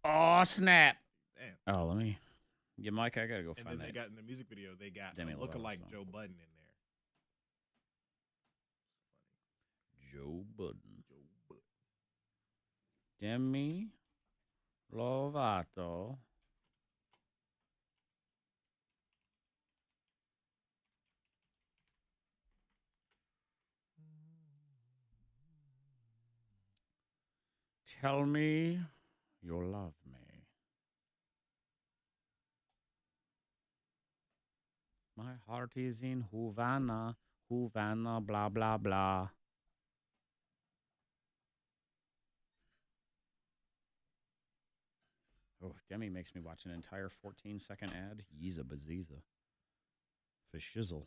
Oh snap. Damn. Oh, let me. Yeah, Mike, I gotta go find And then that. they got in the music video, they got Demi Lovato lookalike song. Joe Budden in there. Joe Budden. Demi Lovato. Tell me you love me. My heart is in Havana, Havana, blah, blah, blah. Oh, Demi makes me watch an entire 14-second ad. Yeeza baziza. For shizzle.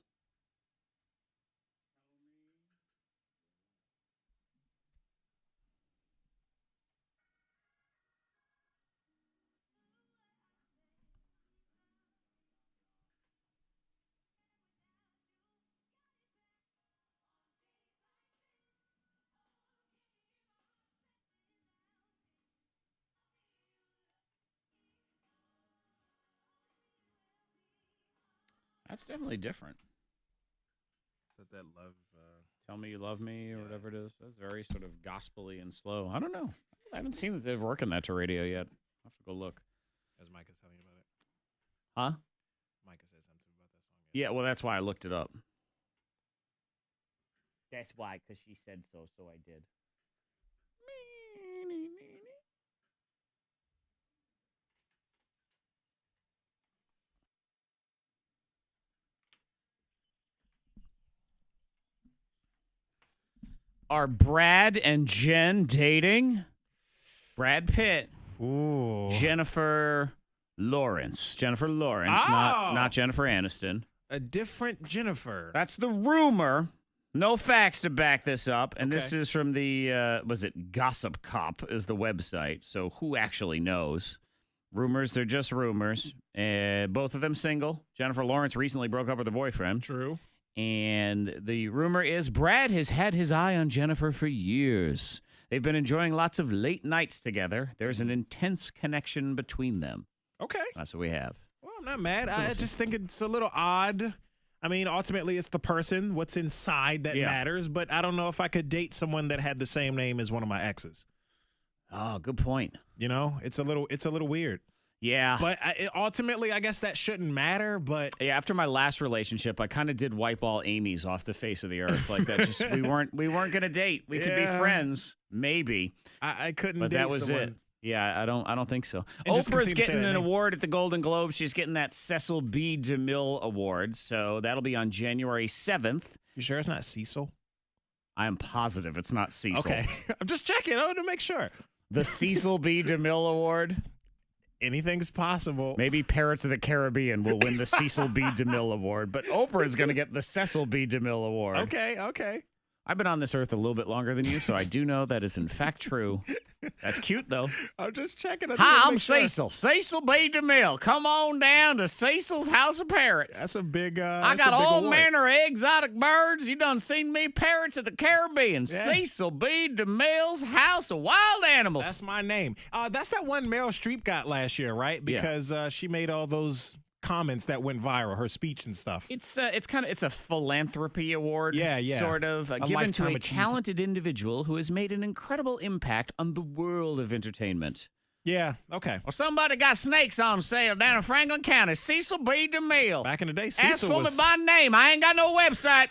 That's definitely different. That love. Tell me you love me or whatever it is. That's very sort of gospel-y and slow. I don't know. I haven't seen that they're working that to radio yet. I'll have to go look. As Micah telling you about it. Huh? Micah said something about that song. Yeah, well, that's why I looked it up. That's why, because she said so, so I did. Are Brad and Jen dating? Brad Pitt. Ooh. Jennifer Lawrence. Jennifer Lawrence, not Jennifer Aniston. A different Jennifer. That's the rumor. No facts to back this up. And this is from the, was it Gossip Cop is the website. So who actually knows? Rumors, they're just rumors. Both of them single. Jennifer Lawrence recently broke up with her boyfriend. True. And the rumor is Brad has had his eye on Jennifer for years. They've been enjoying lots of late nights together. There's an intense connection between them. Okay. That's what we have. Well, I'm not mad. I just think it's a little odd. I mean, ultimately, it's the person, what's inside that matters. But I don't know if I could date someone that had the same name as one of my exes. Oh, good point. You know, it's a little weird. Yeah. But ultimately, I guess that shouldn't matter. But yeah, after my last relationship, I kind of did wipe all Amy's off the face of the earth. Like that. Just we weren't gonna date. We could be friends, maybe. I couldn't. But date that was someone. it. Yeah, I don't think so. And just Oprah's continue to say getting that an name. award at the Golden Globes. She's getting that Cecil B. DeMille Award. So that'll be on January 7th. You sure it's not Cecil? I am positive it's not Cecil. Okay. I'm just checking. I want to make sure. The Cecil B. DeMille Award. Anything's possible. Maybe Parrots of the Caribbean will win the Cecil B. DeMille Award, but Oprah is going to get the Cecil B. DeMille Award. Okay. I've been on this earth a little bit longer than you, so I do know that is in fact true. That's cute, though. I'm just checking. Hi, I'm Cecil. Cecil B. DeMille. Come on down to Cecil's House of Parrots. That's a big. I got all manner of exotic birds. You done seen me, Parrots of the Caribbean. Yeah. Cecil B. DeMille's House of Wild Animals. That's my name. That's that one Meryl Streep got last year, right? Because she made all those comments that went viral, her speech and stuff. It's a philanthropy award, sort of given to a talented individual who has made an incredible impact on the world of entertainment. Yeah, okay. Well, somebody got snakes on sale down in Franklin County. Cecil B. DeMille. Back in the day, Cecil Ask for was... me by name. I ain't got no website.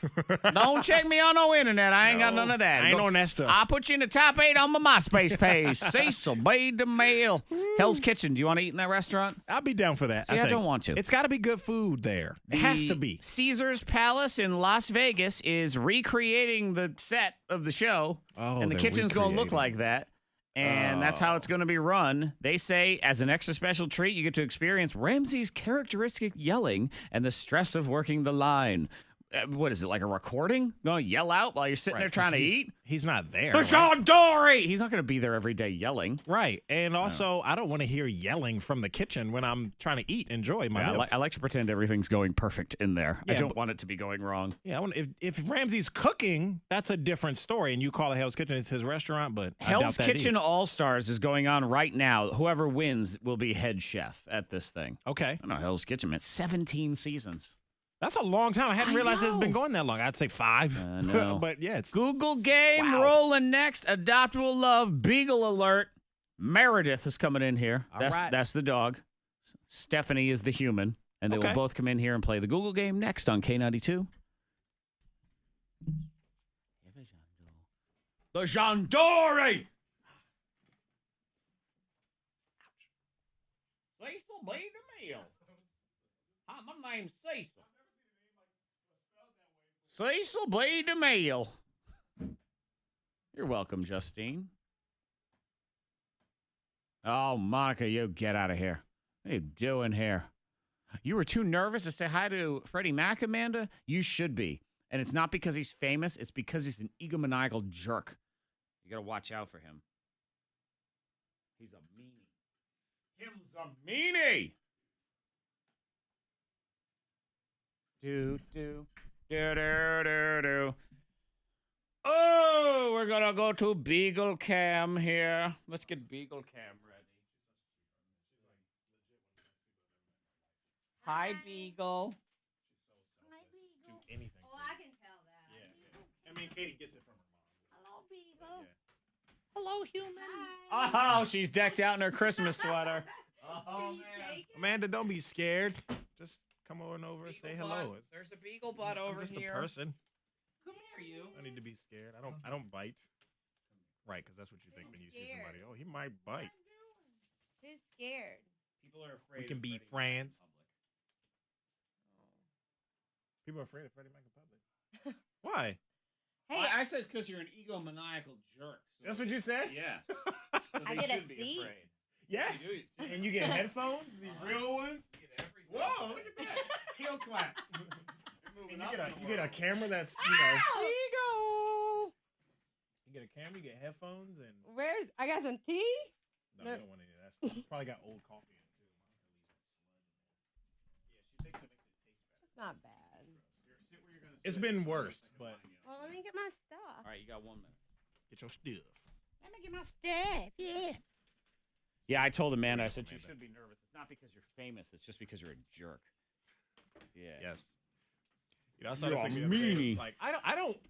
Don't check me on no internet. I ain't got none of that. I ain't on that stuff. I'll put you in the top 8 on my MySpace page. Cecil B. DeMille. Hell's Kitchen. Do you want to eat in that restaurant? I'll be down for that. See, I don't want to. It's got to be good food there. It has to be. Caesar's Palace in Las Vegas is recreating the set of the show. Oh, and the kitchen's going to look like that. And that's how it's going to be run. They say, as an extra special treat, you get to experience Ramsay's characteristic yelling and the stress of working the line. What is it, like a recording? Going to yell out while you're sitting there trying to eat? He's not there. Sean Dory! He's not going to be there every day yelling. Right. And also, I don't want to hear yelling from the kitchen when I'm trying to eat, enjoy my meal. I like to pretend everything's going perfect in there. Yeah, I don't want it to be going wrong. Yeah, if Ramsay's cooking, that's a different story. And you call it Hell's Kitchen, it's his restaurant, but I doubt Hell's that Kitchen All-Stars is going on right now. Whoever wins will be head chef at this thing. Okay. I know Hell's Kitchen, man. 17 seasons. That's a long time. I hadn't realized it had been going that long. I'd say 5. No. But yeah, it's Google game rolling next. Adoptable love. Beagle alert. Meredith is coming in here. That's the dog. Stephanie is the human. And they will both come in here and play the Google game next on K92. The Jandori! Cecil B. DeMille. Hi, my name's Cecil. Cecil B. DeMille. You're welcome, Justine. Oh, Monica, you get out of here. What are you doing here? You were too nervous to say hi to Freddie Mac, Amanda? You should be. And it's not because he's famous. It's because he's an egomaniacal jerk. You got to watch out for him. He's a meanie. Him's a meanie. Do. Oh, we're gonna go to Beagle Cam here. Let's get Beagle Cam ready. Hi, Beagle. Hi, Beagle. do anything. Oh, I can tell that. Yeah. I mean, Katie gets it from her mom. Hello, Beagle. Yeah. Hello, human. Oh, she's decked out in her Christmas sweater. Oh, man. Amanda, don't be scared. Just come on over and say Beagle hello. butt. There's a beagle butt over I'm just here. a person. Come here, you. I need to be scared. I don't bite. Right, because that's what you think when you see somebody. Oh, he might bite. He's scared. People are afraid. We can of be Freddie Mac friends. in public. People are afraid of Freddie Mac in public. Why? Hey, Well, I said because you're an egomaniacal jerk. So That's what you said? Yes. So I they get a should be seat? afraid. Yes. You do. And you get headphones, the real ones. You get everything. Whoa, look at that. Heel clap. And you get a camera that's, you get a camera, you get headphones, and where's I got some tea? no, you don't want any of that stuff. It's probably got old coffee in it too. Yeah, she thinks it makes it taste better. It's not bad. It's been worse, but Well, let me get my stuff. All right, you got 1 minute. get your stuff. Let me get my stuff. Yeah. Yeah, I told Amanda, I said, you should be nervous. It's not because you're famous. It's just because you're a jerk. Yeah. Yes. You know, I saw this thing the other day. It's like, I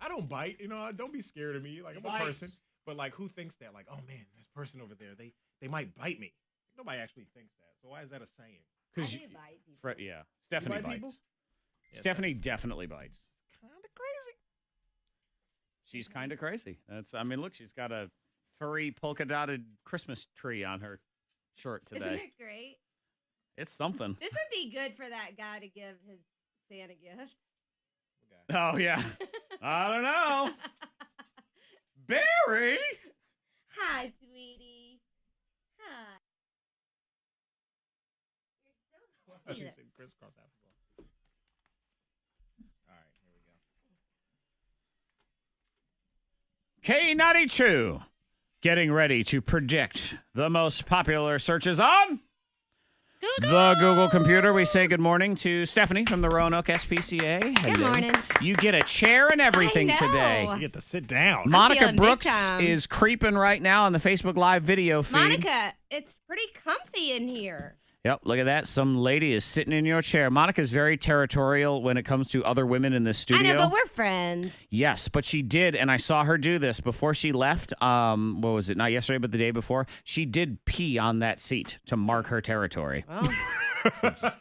don't bite. You know, don't be scared of me. Like, I'm a person. But, like, who thinks that? Like, oh, man, this person over there, they might bite me. Nobody actually thinks that. So why is that a saying? I do bite people. Yeah. Stephanie bite people? bites. Stephanie definitely bites. Kind of crazy. She's kind of crazy. I mean, look, she's got a furry polka dotted Christmas tree on her shirt today. Isn't it great? It's something. This would be good for that guy to give his Santa gift. Oh, yeah. I don't know. Barry? Hi, sweetie. Hi. I should say crisscross applesauce. All right, here we go. K92 getting ready to predict the most popular searches on the Google computer. We say good morning to Stephanie from the Roanoke SPCA. Good morning. You get a chair and everything today. You get to sit down. Monica Brooks is creeping right now on the Facebook Live video feed. Monica, it's pretty comfy in here. Yep, look at that. Some lady is sitting in your chair. Monica's very territorial when it comes to other women in this studio. I know, but we're friends. Yes, but she did, and I saw her do this before she left. What was it? Not yesterday, but the day before. She did pee on that seat to mark her territory. Well, So just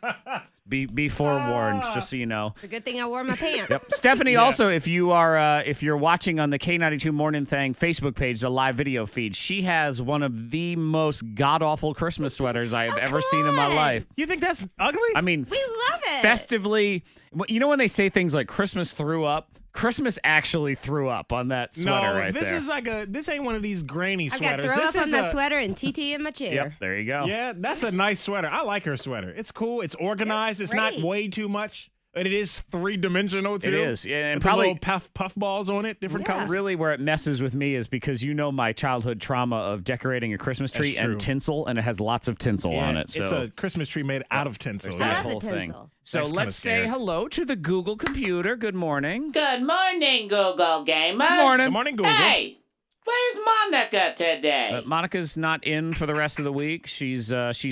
be forewarned, just so you know. it's a good thing I wore my pants. Yep. Stephanie, also, if you're watching on the K92 Mornin Thang Facebook page, the live video feed, she has one of the most god-awful Christmas sweaters I have ever seen in my life. You think that's ugly? I mean, We love it. festively. You know when they say things like Christmas threw up? Christmas actually threw up on that sweater right this there. is like this ain't one of these granny I sweaters. got throw this up on is my sweater and TT in my chair. Yep, there you go. Yeah, that's a nice sweater. I like her sweater. It's cool. It's organized. It's not great. way too much. And it is three-dimensional, too. It is. Yeah, and with probably the little puff balls on it, different colors. Really where it messes with me is because you know my childhood trauma of decorating a Christmas tree That's true. and tinsel, and it has lots of tinsel on it. So It's a Christmas tree made out of tinsel. there's Yeah. that love whole the thing. tinsel. So That's kinda let's say scary. hello to the Google computer. Good morning. Good morning, Google gamers. Morning. Good morning, Google. Hey, where's Monica today? Monica's not in for the rest of the week. She's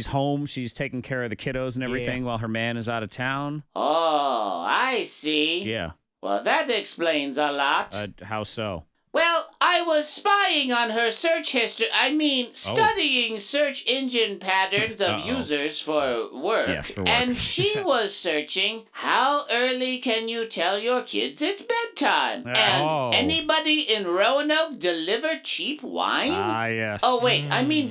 home. She's taking care of the kiddos and everything while her man is out of town. Oh, I see. Yeah. Well, that explains a lot. How so? Well, I was spying on her search history. Studying search engine patterns of users for work. Yes, for work. And she was searching, how early can you tell your kids it's bedtime? And anybody in Roanoke deliver cheap wine? Ah, yes. Oh, wait,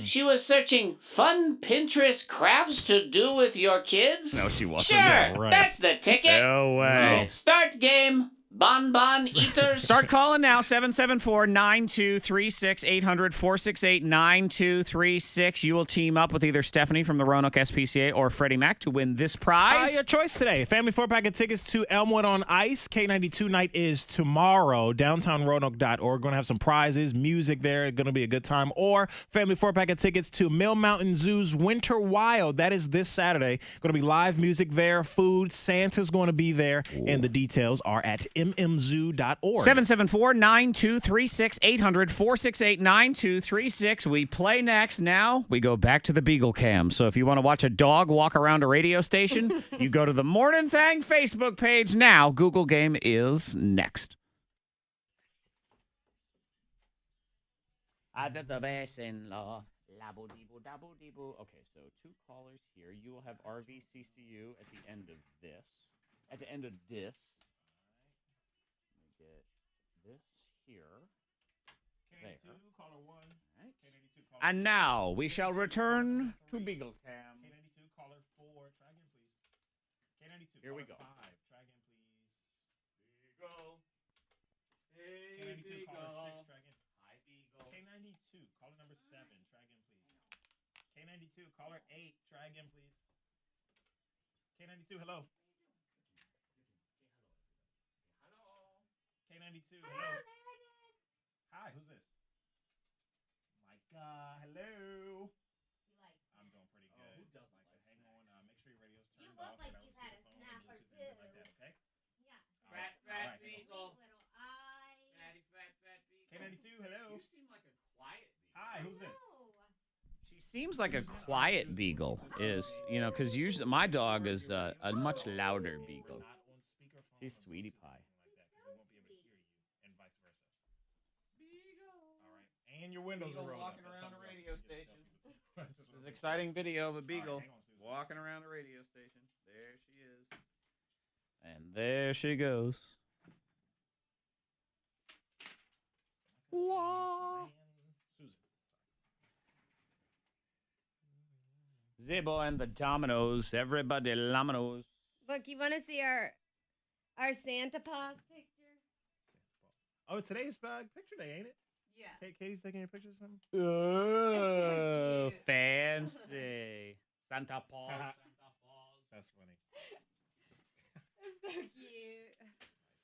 she was searching fun Pinterest crafts to do with your kids? No, she wasn't. Sure, Yeah, right. that's the ticket. No way. Let's start game. Bonbon eaters. Start calling now, 774-9236, 800-468-9236. You will team up with either Stephanie from the Roanoke SPCA or Freddie Mac to win this prize. Your choice today. Family 4-pack of tickets to Elmwood on Ice. K92 night is tomorrow. DowntownRoanoke.org. Going to have some prizes, music there. Going to be a good time. Or family 4-pack of tickets to Mill Mountain Zoo's Winter Wild. That is this Saturday. Going to be live music there, food. Santa's going to be there. Ooh. And the details are at mmzoo.org. 774-9236, 800-468-9236. We play next. Now we go back to the Beagle Cam. So if you want to watch a dog walk around a radio station, you go to the Mornin Thang Facebook page now. Google Game is next. I did the best in law. Labble-deeble-dabble-deeble. Okay, so two callers here. You will have RVCCU at the end of this. At the end of this. Get this here. K92, caller 1. Right. K92, caller and now we shall return to Beagle Cam. K92, caller 4. Try again, please. K92, here we go. 5. Try again, please. Beagle. Hey, K92, caller 6. Try again. Hi, Beagle. K92, caller number 7. Try again, please. K92, caller 8. Try again, please. K92, hello. K92, hello. Hi, who's this? Micah, hello. I'm doing pretty good. Who does like hang on, make sure your radio's turned off. You look like you've had a snap or two. Like that, okay? Yeah. Fat Beagle. Little eyes. Fat Beagle. K92, hello. You seem like a quiet Beagle. Hi, who's this? She's seems like a quiet beagle is, because usually my dog is a much louder beagle. She's sweetie pie. And your windows are walking around a radio station. This is an exciting video of a beagle walking around a radio station. There she is. And there she goes. Wow. Zibbo and the Dominoes. Everybody Laminos. Look, you want to see our Santa Paws picture? Oh, today's picture day, ain't it? Yeah. Katie's taking your pictures of something? Oh, fancy. Santa Paws. That's funny. That's so cute.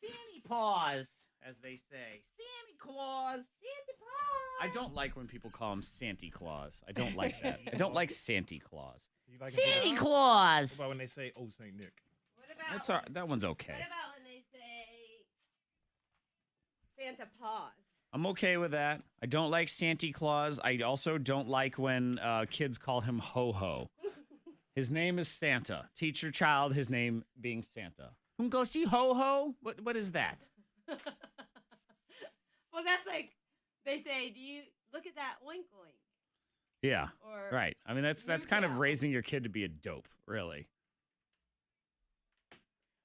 Santa Paws, as they say. Santa Claus. Santa Paws. I don't like when people call him Santa Claus. I don't like that. I don't like Santa Claus. You like Santa What Claus. about when they say, "Oh, Saint Nick"? What about That one's okay. What about when they say Santa Paws? I'm okay with that. I don't like Santa Claus. I also don't like when kids call him Ho-Ho. His name is Santa. Teach your child his name being Santa. Go see Ho-Ho? What is that? Well, that's like they say. Do you look at that oink oink? Yeah, Or right. I mean, that's kind of raising your kid to be a dope, really.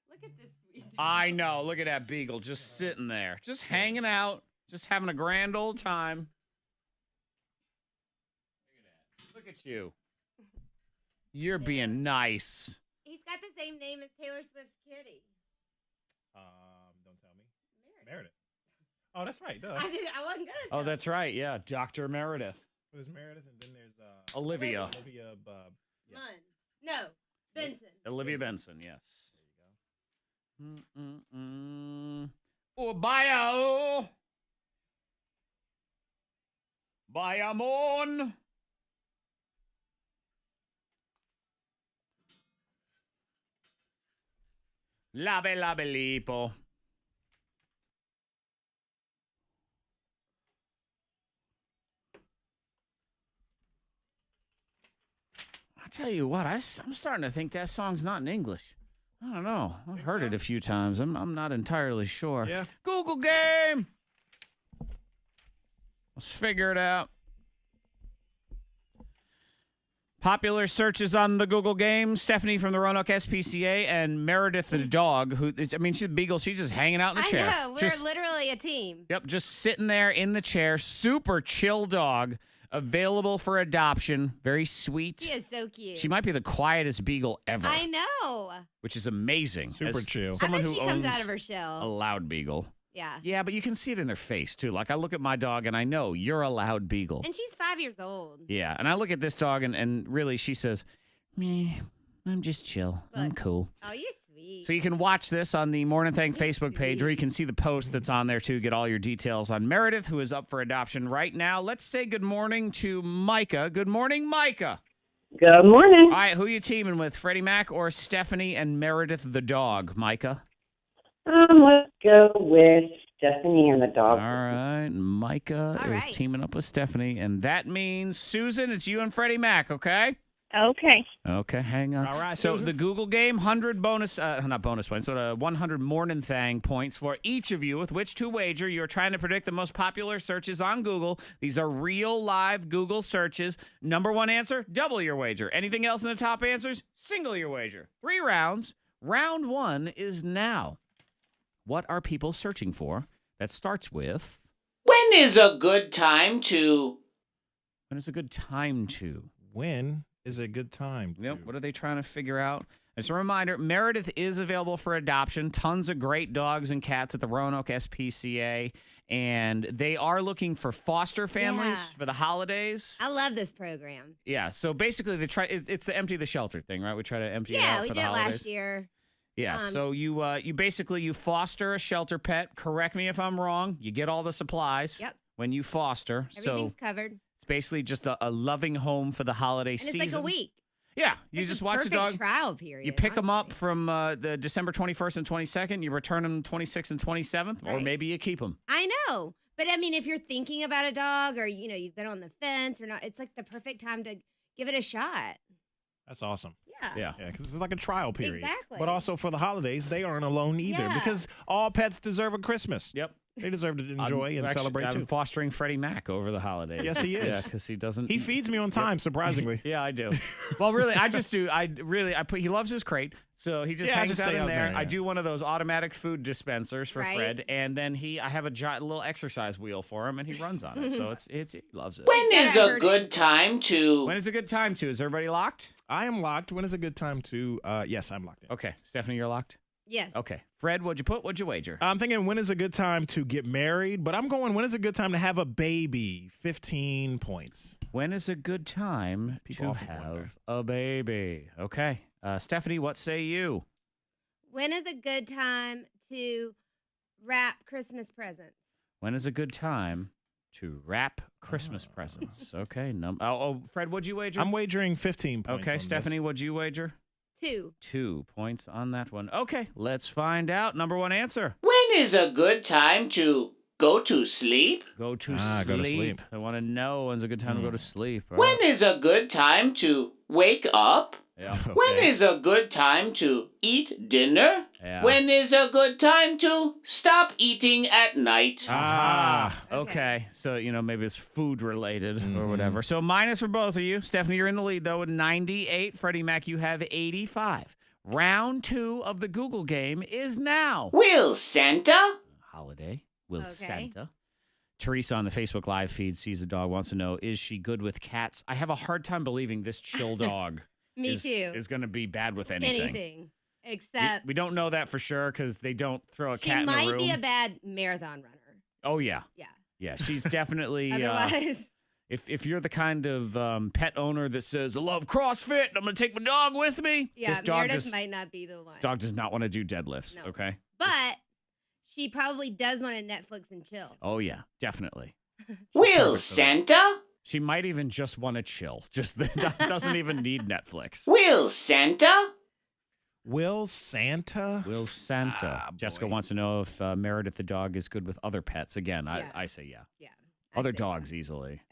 Look at this sweet. I know. Look at that beagle just sitting there, just hanging out, just having a grand old time. Look at you. You're being nice. He's got the same name as Taylor Swift's kitty. Don't tell me. Meredith. Oh, that's right. Duh. I wasn't gonna. Oh, that's right. Yeah, Dr. Meredith. There's Meredith, and then there's Olivia. Olivia. Yeah. Munn. No, Benson. Olivia Benson, yes. There you go. Oh, bye, Bayamon. Labe lipo. I tell you what, I'm starting to think that song's not in English. I don't know. I've heard it a few times. I'm not entirely sure. Yeah. Google game. Let's figure it out. Popular searches on the Google game: Stephanie from the Roanoke SPCA and Meredith the dog. She's a beagle. She's just hanging out in the chair. I know. We're literally a team. Yep, just sitting there in the chair. Super chill dog. Available for adoption. Very sweet. She is so cute. She might be the quietest beagle ever. I know. Which is amazing. Super chill. Someone I bet who she comes owns out of her shell. a loud beagle. Yeah. Yeah, but you can see it in their face, too. Like, I look at my dog, and I know you're a loud beagle. And she's 5 years old. Yeah, and I look at this dog, and really, she says, me, I'm just chill. I'm cool. Oh, you're sweet. So you can watch this on the Mornin Thang Facebook page, or you can see the post that's on there, too. Get all your details on Meredith, who is up for adoption right now. Let's say good morning to Micah. Good morning, Micah. Good morning. All right, who are you teaming with, Freddie Mac or Stephanie and Meredith the dog, Micah? Let's go with Stephanie and the dog. All right, Micah is teaming up with Stephanie, and that means, Susan, it's you and Freddie Mac, okay? Okay. Okay, hang on. All right, so Susan. the Google game, 100 bonus, not bonus points, but 100 Mornin Thang points for each of you with which to wager. You're trying to predict the most popular searches on Google. These are real live Google searches. Number one answer, double your wager. Anything else in the top answers, single your wager. 3 rounds. Round 1 is now. What are people searching for? That starts with... When is a good time to... When is a good time to? When is a good time to? Yep. What are they trying to figure out? As a reminder, Meredith is available for adoption. Tons of great dogs and cats at the Roanoke SPCA. And they are looking for foster families for the holidays. I love this program. Yeah. So basically, it's the empty the shelter thing, right? We try to empty it out for the holidays. Yeah, we did it last year. Yeah, so you basically foster a shelter pet. Correct me if I'm wrong. You get all the supplies when you foster. Everything's covered. It's basically just a loving home for the holiday And season. it's like a week. Yeah, you just watch the dog. Trial period. You pick them up from the December 21st and 22nd. You return them 26th and 27th, or maybe you keep them. I know. But I mean, if you're thinking about a dog or, you've been on the fence or not, it's like the perfect time to give it a shot. That's awesome. Yeah. Yeah, because it's like a trial period. Exactly. But also for the holidays, they aren't alone either because all pets deserve a Christmas. Yep. They deserve to enjoy and celebrate too. I'm fostering Freddie Mac over the holidays. Yes, he is. Yeah, because he doesn't. He feeds me on time, surprisingly. Yeah, I do. Well, really, I just do. He loves his crate, so he just hangs out in there. I do one of those automatic food dispensers for Fred, and then I have a little exercise wheel for him, and he runs on it. So he loves it. When is a good time to? When is a good time to? Is everybody locked? I am locked. When is a good time to? Yes, I'm locked in. Okay, Stephanie, you're locked. Yes. Okay. Fred, what'd you put? What'd you wager? I'm thinking when is a good time to get married, but I'm going when is a good time to have a baby? 15 points. When is a good time to have a baby? Okay. Stephanie, what say you? When is a good time to wrap Christmas presents? When is a good time to wrap Christmas presents? Okay. Fred, what'd you wager? I'm wagering 15 points. Okay, Stephanie, what'd you wager? 2. 2 points on that one. Okay, let's find out. Number one answer. When is a good time to go to sleep? Go to sleep. I want to know when's a good time to go to sleep. When is a good time to wake up? Yeah. When is a good time to eat dinner? Yeah. When is a good time to stop eating at night? Okay. So, maybe it's food related or whatever. So minus for both of you. Stephanie, you're in the lead, though, with 98. Freddie Mac, you have 85. Round 2 of the Google game is now. Will Santa? Holiday. Will Santa? Teresa on the Facebook Live feed sees the dog, wants to know, is she good with cats? I have a hard time believing this chill dog Me too. is going to be bad with anything. Anything. Except. We don't know that for sure because they don't throw a cat in the room. She might be a bad marathon runner. Oh, yeah. Yeah. Yeah, she's definitely. Otherwise. If you're the kind of pet owner that says, I love CrossFit, I'm going to take my dog with me. Yeah, this dog Meredith might not be the one. This dog does not want to do deadlifts, No. okay? But she probably does want to Netflix and chill. Oh, yeah, definitely. Will Santa? She might even just want to chill. Just doesn't even need Netflix. Will Santa? Will Santa? Will Santa. Jessica wants to know if Meredith the dog is good with other pets. Again, I say yeah. Yeah. Other dogs easily.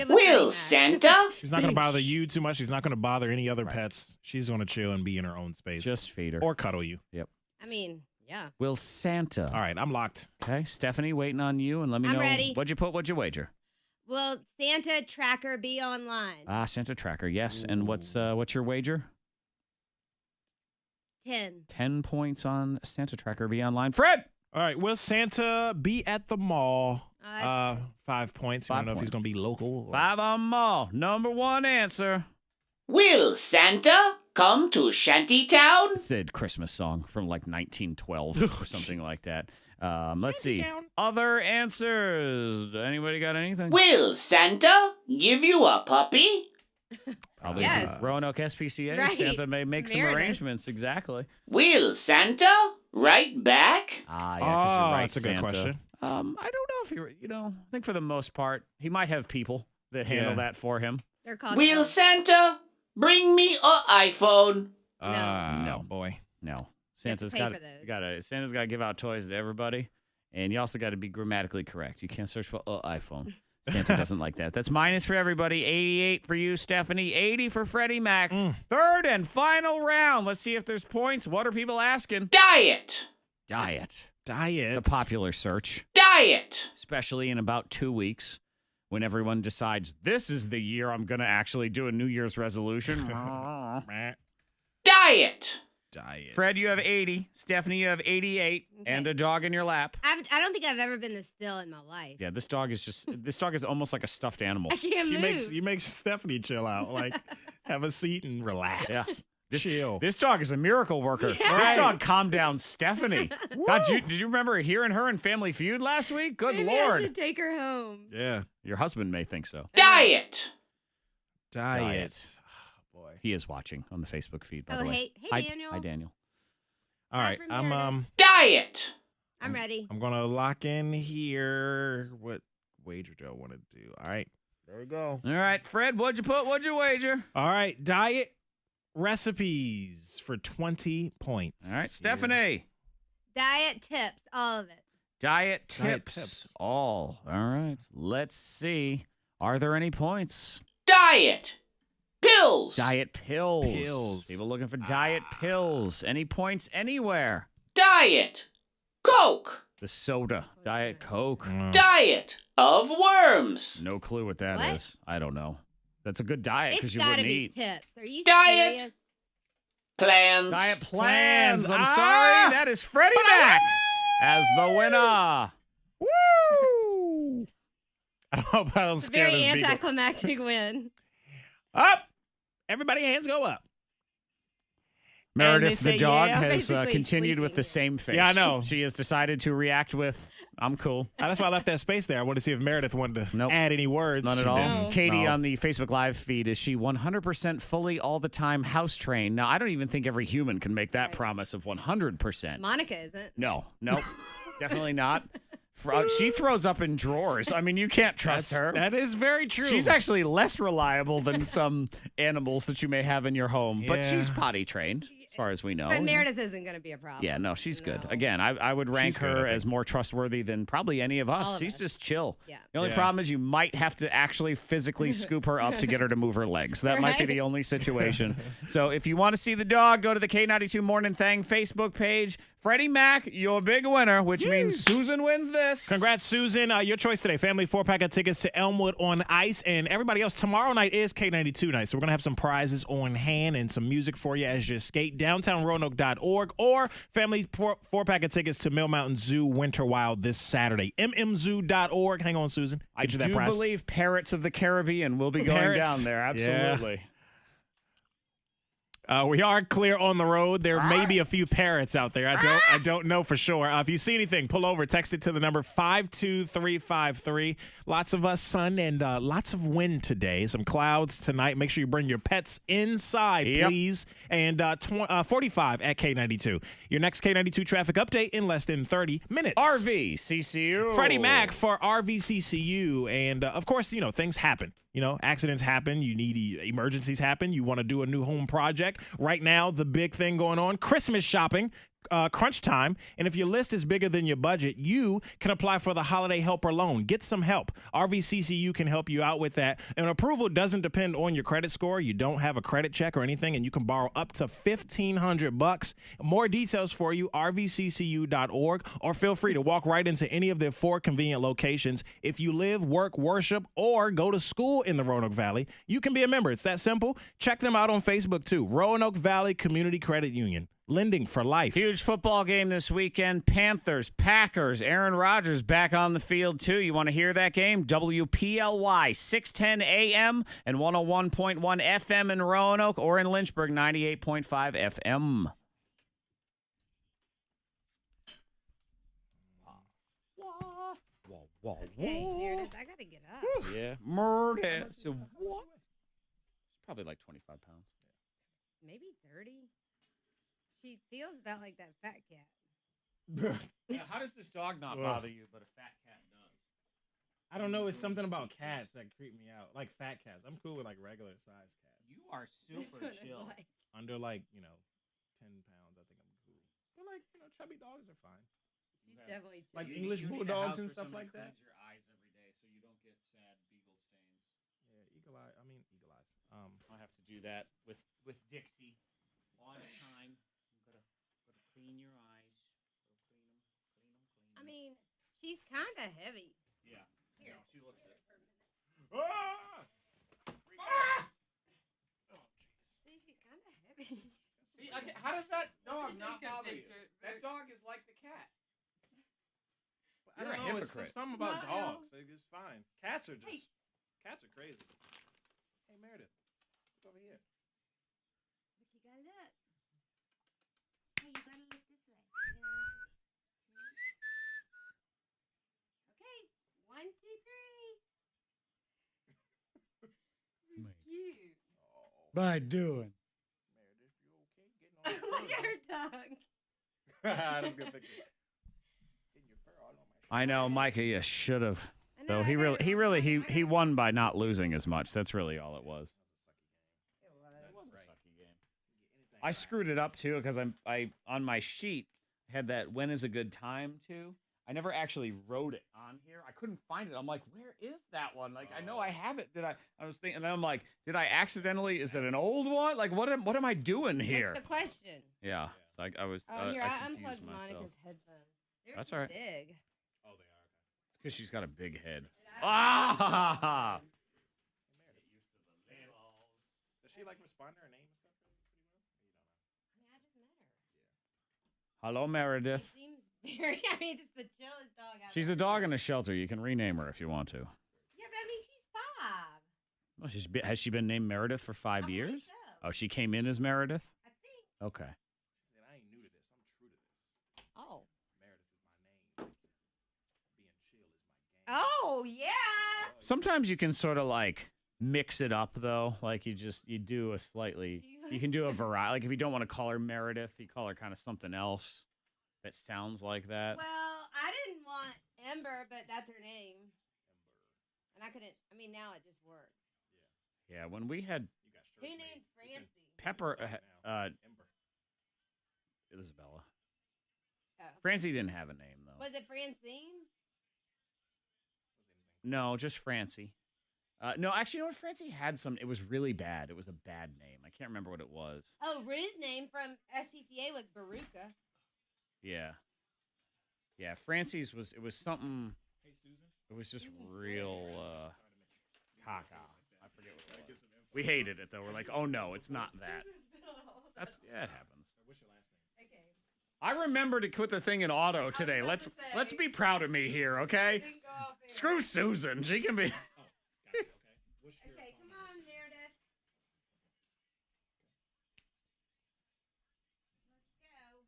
Will Santa? She's not going to bother you too much. She's not going to bother any other pets. She's going to chill and be in her own space. Just feed her. Or cuddle you. Yep. I mean, yeah. Will Santa. All right, I'm locked. Okay, Stephanie, waiting on you, and let me know. I'm ready. What'd you put? What'd you wager? Will Santa tracker be online? Santa tracker, yes. And what's your wager? 10. 10 points on Santa tracker. Be online. Fred! All right, will Santa be at the mall? 5 points. I 5 don't know if he's points. going to be local. 5 on mall. Number one answer. Will Santa come to Shantytown? It's a Christmas song from like 1912 or something like that. Let's see. Other answers. Anybody got anything? Will Santa give you a puppy? Probably Yes. Roanoke SPCA. Right. Santa may make some Meredith. arrangements. Exactly. Will Santa write back? Yeah, 'cause you're right, that's a good Santa. question. I don't know if I think for the most part, he might have people that handle that for him. They're called Will elves. Santa bring me a iPhone? No. Boy. No. Santa's Santa's got to give out toys to everybody, and you also got to be grammatically correct. You can't search for iPhone. Santa doesn't like that. That's minus for everybody. 88 for you, Stephanie. 80 for Freddie Mac. Third and final round. Let's see if there's points. What are people asking? Diet. Diet. Diet. The popular search, Diet. especially in about 2 weeks when everyone decides this is the year I'm going to actually do a New Year's resolution. Diet. Diet. Fred, you have 80. Stephanie, you have 88. Okay. And a dog in your lap. I don't think I've ever been this still in my life. Yeah, this dog is almost like a stuffed animal. I can't move. You make Stephanie chill out. Like, have a seat and relax. Yeah. Chill. This dog is a miracle worker. Yeah. This dog calmed down Stephanie. God, did you remember hearing her in Family Feud last week? Good Maybe Lord. I should take her home. Yeah. Your husband may think so. Diet. Diet. Oh, boy. He is watching on the Facebook feed, by Oh, the way. hey, Daniel. Hi, Daniel. All right. from I'm Meredith. Diet. I'm ready. I'm gonna lock in here. What wager do I want to do? All right. There we go. All right, Fred, what'd you put? What'd you wager? All right. Diet recipes for 20 points. All right, Stephanie. Diet tips, all of it. Diet tips. All right. Let's see. Are there any points? Diet. Pills. Diet pills. People looking for diet pills. Any points anywhere? Diet. Coke. The soda. Diet Coke. Diet of worms. No clue what that is. I don't know. That's a good diet It's because you gotta wouldn't be eat. tips. Are you Diet. serious? Plans. Diet plans. I'm sorry. That is Freddie Mac as the winner. Woo! I hope I don't It's a scare very this beagle. anticlimactic win. Up! Everybody, hands go up. Meredith, they say the dog, yeah. has Basically continued with the same face. Yeah, I know. She has decided to react with, I'm cool. That's why I left that space there. I wanted to see if Meredith wanted to add any words. None at She all. didn't. Katie No. on the Facebook Live feed, is she 100% fully all the time house trained? Now, I don't even think every human can make that promise of 100%. Monica isn't. No, nope, definitely not. She throws up in drawers. I mean, you can't trust her. That is very true. She's actually less reliable than some animals that you may have in your home, but she's Yeah. potty trained, as far as we know. But Meredith isn't going to be a problem. Yeah, no, she's good. Again, I would rank She's good, her I think. as more trustworthy than probably any of us. All of She's us. just chill. Yeah. The only Yeah. problem is you might have to actually physically scoop her up to get her to move her legs. That might be Right. the only situation. So if you want to see the dog, go to the K92 Mornin Thang Facebook page. Freddie Mac, your big winner, which means Susan wins this. Congrats, Susan. Your choice today. Family 4-pack of tickets to Elmwood on Ice. And everybody else, tomorrow night is K92 night. So we're going to have some prizes on hand and some music for you as you skate. DowntownRoanoke.org or family 4-pack of tickets to Mill Mountain Zoo Winter Wild this Saturday. MMZoo.org. Hang on, Susan. I Get you that do prize. believe Parrots of the Caribbean will be going Parrots. down there. Absolutely. We are clear on the road. There may be a few parrots out there. I don't know for sure. If you see anything, pull over. Text it to the number 52353. Lots of sun and lots of wind today. Some clouds tonight. Make sure you bring your pets inside, please. And 45 at K92. Your next K92 traffic update in less than 30 minutes. RVCCU. Freddie Mac for RVCCU. And, of course, things happen. Accidents happen. You need emergencies happen. You want to do a new home project. Right now, the big thing going on, Christmas shopping, crunch time. And if your list is bigger than your budget, you can apply for the Holiday Helper Loan. Get some help. RVCCU can help you out with that. And approval doesn't depend on your credit score. You don't have a credit check or anything, and you can borrow up to $1,500. More details for you, rvccu.org, or feel free to walk right into any of their 4 convenient locations. If you live, work, worship, or go to school in the Roanoke Valley, you can be a member. It's that simple. Check them out on Facebook, too. Roanoke Valley Community Credit Union. Lending for life. Huge football game this weekend. Panthers, Packers, Aaron Rodgers back on the field, too. You want to hear that game? WPLY, 610 AM and 101.1 FM in Roanoke, or in Lynchburg, 98.5 FM. Okay, Meredith, I got to get up. Yeah. Meredith. So what? It's probably like 25 pounds. Maybe 30. She feels about like that fat cat. How does this dog not bother you, but a fat cat does? I don't know. It's something about cats that creep me out. Like fat cats. I'm cool with like regular size cats. You are This super one is chill. like- Under 10 pounds, I think I'm cool. But like, chubby dogs are fine. She's definitely Like chubby. English You need a bulldogs house and where stuff somebody like that. cleans your eyes every day so you don't get sad beagle stains. Yeah, eagle eye. I mean eagle eyes. I have to do that with Dixie all the time. I'm gonna clean your eyes. I mean, she's kind of heavy. Yeah. Here. No, she looks it. See, she's kind of heavy. See, how does that dog not bother you? That dog is like the cat. I You're don't a know. It's hypocrite. something about dogs. Like, it's fine. Cats are just cats are crazy. Hey Meredith, look over here. Look, you gotta look. Hey, you gotta look this way. Okay, 1, 2, 3. Cute. By doing. Meredith, you okay? Getting on Look at her tongue. That's a good picture. Getting your fur all on my I know, Micah. You should have. I know, So I got it. he won by not losing as much. That's really all it was. It was. It was a sucky game. I screwed it up too because I on my sheet had that when is a good time too. I never actually wrote it on here. I couldn't find it. I'm like, where is that one? Like, I know I have it. I was thinking, and then I'm like, did I accidentally? Is it an old one? Like, what am I doing here? What's the question? Yeah. So I was. Oh, here, I I confused unplugged myself. Monica's headphones. They're That's too all right. big. Oh, they are. Okay. It's because she's got a big head. Ah! Does she like respond to her name and stuff pretty well? You don't know. I mean, I just met her. Hello, Meredith. She seems very, I mean, just the chillest dog out She's there. a dog in a shelter. You can rename her if you want to. Yeah, but I mean, she's 5. Well, has she been named Meredith for 5 years? So. Oh, she came in as Meredith? I think. Okay. She said, I ain't new to this. I'm true to this. Oh. Meredith is my name. Being chill is my game. Oh, yeah. Sometimes you can sort of like mix it up though. Like you do a slightly, you can do a variety. Like if you don't want to call her Meredith, you call her kind of something else that sounds like that. Well, I didn't want Ember, but that's her name. And I couldn't, I mean, now it just works. Yeah, when we had Who named Francie? Pepper, Ember. Isabella. Oh. Francie didn't have a name though. Was it Francine? No, just Francie. No, actually, you know what? Francie had some. It was really bad. It was a bad name. I can't remember what it was. Oh, Rue's name from SPCA was Baruka. Yeah. Yeah, Francie's was. It was something. Hey, Susan. It was just real caca. I forget what it was. We hated it though. We're like, oh no, it's not that. It happens. What's your last name? Okay. I remembered to put the thing in auto today. Let's be proud of me here, okay? Screw Susan. She can be. Okay, come on, Meredith. Let's go.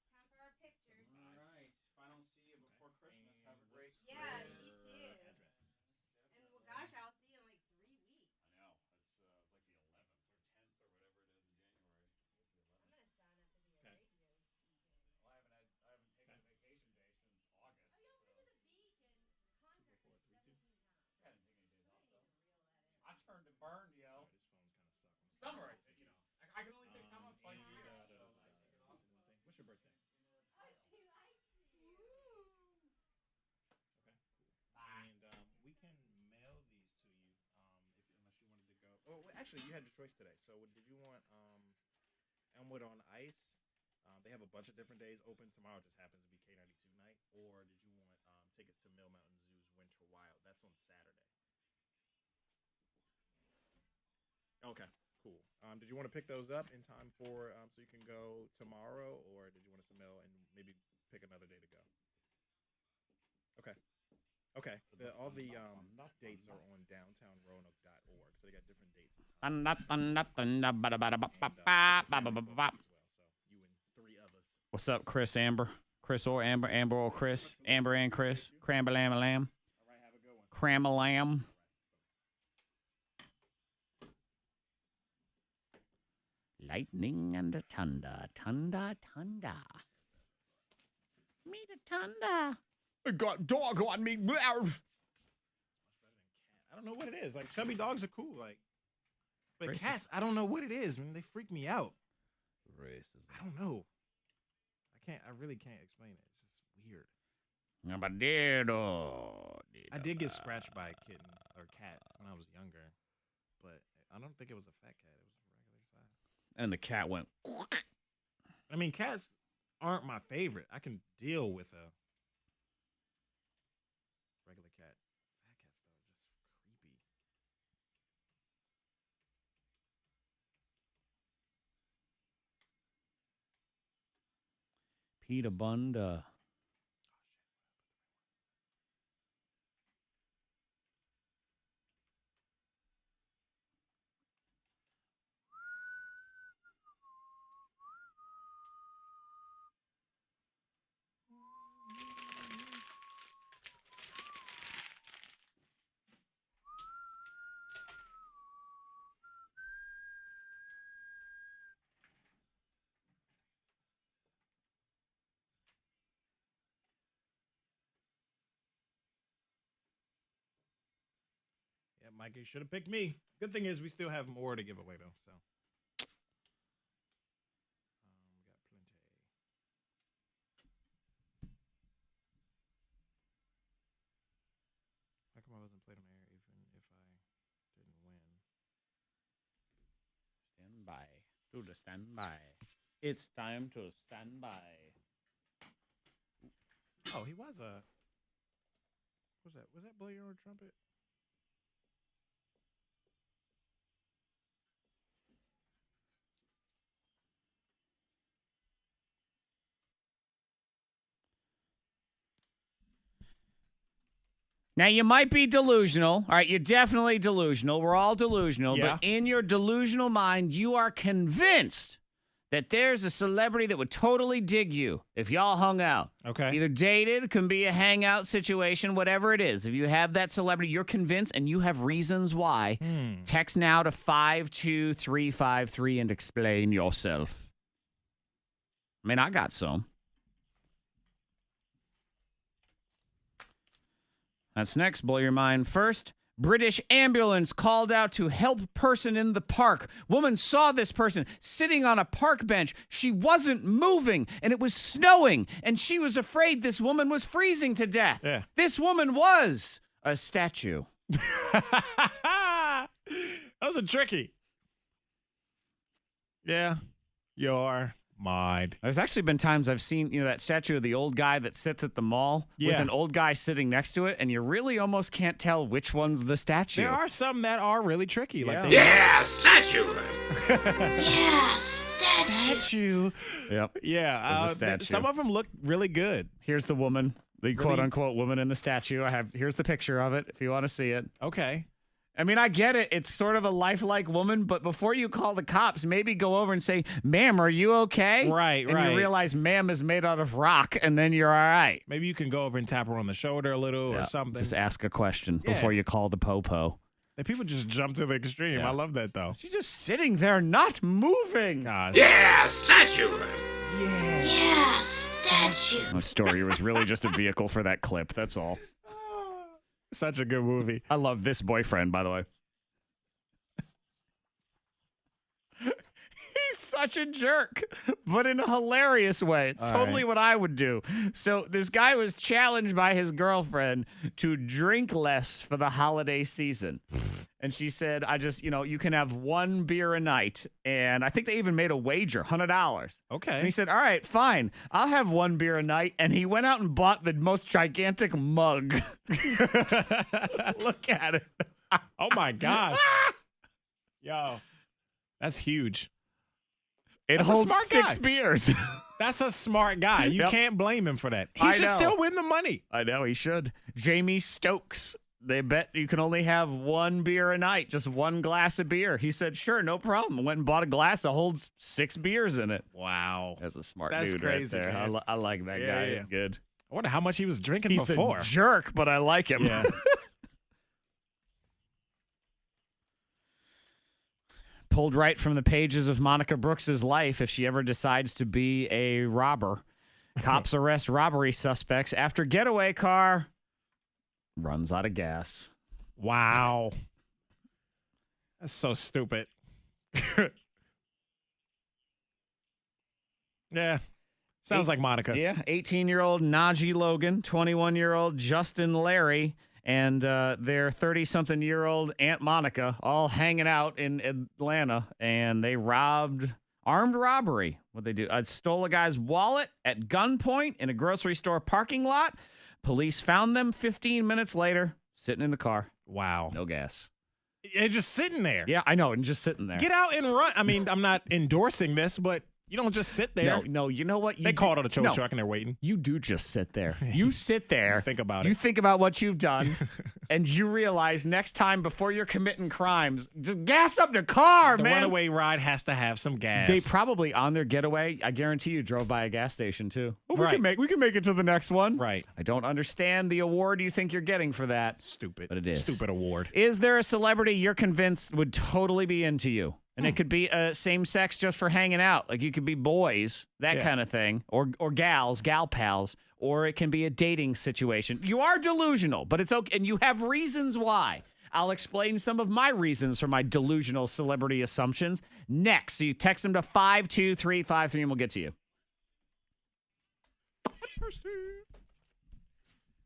Time for our pictures. All right. If I don't see you before Christmas, have a great Yeah, me too. And well, gosh, I'll see you in like 3 weeks. I know. It's like the 11th or 10th or whatever it is in January. I'm gonna sign up to be a radio DJ. Well, I haven't taken a vacation day since August. Oh, y'all been to the beach and concert 17 times. I didn't take any days off though. I turned and burned, yo. Sorry, this phone's kind of sucking. Summer, I can only take time off twice a year. What's your birthday? Oh, she likes you. Okay, cool. And we can mail these to you unless you wanted to go. Oh, well, actually, you had your choice today. So did you want Elmwood on Ice? They have a bunch of different days open. Tomorrow just happens to be K92 night. Or did you want tickets to Mill Mountain Zoo's Winter Wild? That's on Saturday. Okay, cool. Did you want to pick those up in time for so you can go tomorrow, or did you want us to mail and maybe pick another day to go? Okay. Okay. All the dates are on downtownroanoke.org, so they got different dates and times. So you and 3 others. What's up, Chris Amber? Chris or Amber? Amber or Chris? Amber and Chris? Cram-a-lam-a-lam? All right, have a good one. Cram-a-lam? Lightning and the thunder, thunder, thunder. Me the thunder. I got dog on me. I don't know what it is. Like, chubby dogs are cool. Like, but Racist. cats, I don't know what it is, man. They freak me out. Racism. I don't know. I really can't explain it. It's just weird. I did get scratched by a kitten or cat when I was younger, but I don't think it was a fat cat. It was a regular size. And the cat went. I mean, cats aren't my favorite. I can deal with a regular cat. Fat cats, though, are just creepy. Peter Bunda. Yeah, Mike, you should have picked me. Good thing is we still have more to give away, though. So we got plenty. by. To the standby. It's time to stand by. Oh, he was a. Was that blow your own trumpet? Now, you might be delusional. All right, you're definitely delusional. We're all delusional. Yeah. But in your delusional mind, you are convinced that there's a celebrity that would totally dig you if y'all hung out. Okay. Either dated, can be a hangout situation, whatever it is. If you have that celebrity, you're convinced and you have reasons why. Text now to 52353 and explain yourself. I mean, I got some. That's next. Blow your mind first. British ambulance called out to help person in the park. Woman saw this person sitting on a park bench. She wasn't moving, and it was snowing, and she was afraid this woman was freezing to death. Yeah. This woman was a statue. That was a tricky. Yeah. Your mind. There's actually been times I've seen, that statue of the old guy that sits at the mall with an old guy sitting next to it, and you really almost can't tell which one's the statue. There are some that are really tricky. Yeah. Like Statue! Yeah, statue. Yep. Yeah. There's a statue. Some of them look really good. Here's the woman, the quote-unquote woman in the statue. Here's the picture of it if you want to see it. Okay. I mean, I get it. It's sort of a lifelike woman, but before you call the cops, maybe go over and say, ma'am, are you okay? Right, and right. you realize ma'am is made out of rock, and then you're all right. Maybe you can go over and tap her on the shoulder a little or something. Just ask a question before you call the po-po. And people just jump to the extreme. Yeah. I love that, though. She's just sitting there not moving. Gosh. Yeah, statue! Yeah, statue. The story was really just a vehicle for that clip. That's all. Such a good movie. I love this boyfriend, by the way. He's such a jerk, but in a hilarious way. It's totally what I would do. So this guy was challenged by his girlfriend to drink less for the holiday season. And she said, you can have one beer a night. And I think they even made a wager, $100. Okay. And he said, all right, fine. I'll have one beer a night. And he went out and bought the most gigantic mug. Look at it. Oh, my gosh. Yo, that's huge. It That's a holds smart 6 guy. beers. That's a smart guy. You can't blame him for that. He I should know. still win the money. I know he should. Jamie Stokes. They bet you can only have one beer a night, just one glass of beer. He said, sure, no problem. Went and bought a glass that holds 6 beers in it. Wow. That's a smart That's dude crazy, right there. man. I like that guy. Yeah. He's good. I wonder how much he was drinking He's before. a jerk, but I like him. Yeah. Pulled right from the pages of Monica Brooks's life if she ever decides to be a robber. Cops arrest robbery suspects after getaway car runs out of gas. Wow. That's so stupid. Yeah. Sounds like Monica. Yeah. 18-year-old Najee Logan, 21-year-old Justin Larry, and their 30-something-year-old Aunt Monica all hanging out in Atlanta, and they armed robbery. What'd they do? Stole a guy's wallet at gunpoint in a grocery store parking lot. Police found them 15 minutes later, sitting in the car. Wow. No gas. It's just sitting there. Yeah, I know, and just sitting there. Get out and run. I mean, I'm not endorsing this, but you don't just sit there. No, you know what? They called on a tow truck and they're waiting. You do just sit there. You sit there. Think about You it. think about what you've done, and you realize next time before you're committing crimes, just gas up the car, The man. runaway ride has to have some gas. They probably on their getaway, I guarantee you, drove by a gas station too. Well, Right. we can make it to the next one. Right. I don't understand the award you think you're getting for that. Stupid. But it is. Stupid award. Is there a celebrity you're convinced would totally be into you? And it could be same sex just for hanging out. Like you could be boys, that kind of thing, or gals, gal pals, or it can be a dating situation. You are delusional, but it's okay. And you have reasons why. I'll explain some of my reasons for my delusional celebrity assumptions next. So you text them to 52353 and we'll get to you.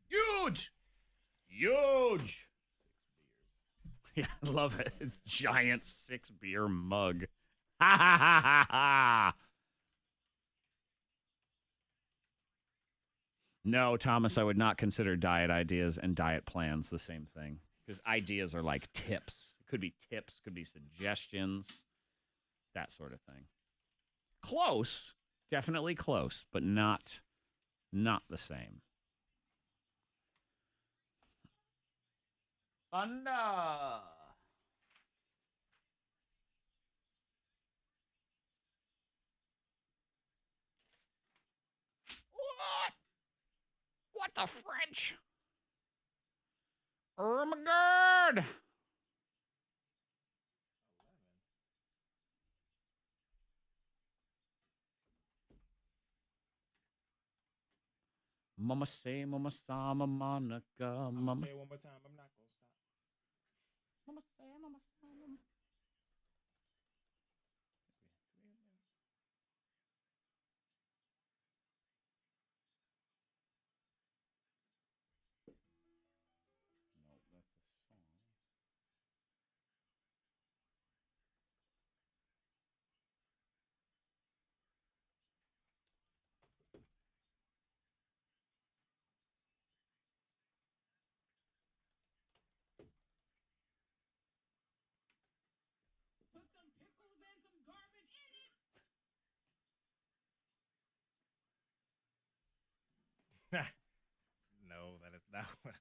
Huge. Huge. Yeah, I love it. It's giant 6-beer mug. Ha ha ha ha ha. No, Thomas, I would not consider diet ideas and diet plans the same thing. Because ideas are like tips. It could be tips, could be suggestions, that sort of thing. Close, definitely close, but not the same. Thunder. What? What the French? Oh my God. Mama say, Mama saw, Mama Monica, Mama. Say it one more time. I'm not gonna stop. Mama say, Mama saw, Mama. No, that's a song. Put some pickles and some garbage in it. No, that is not what.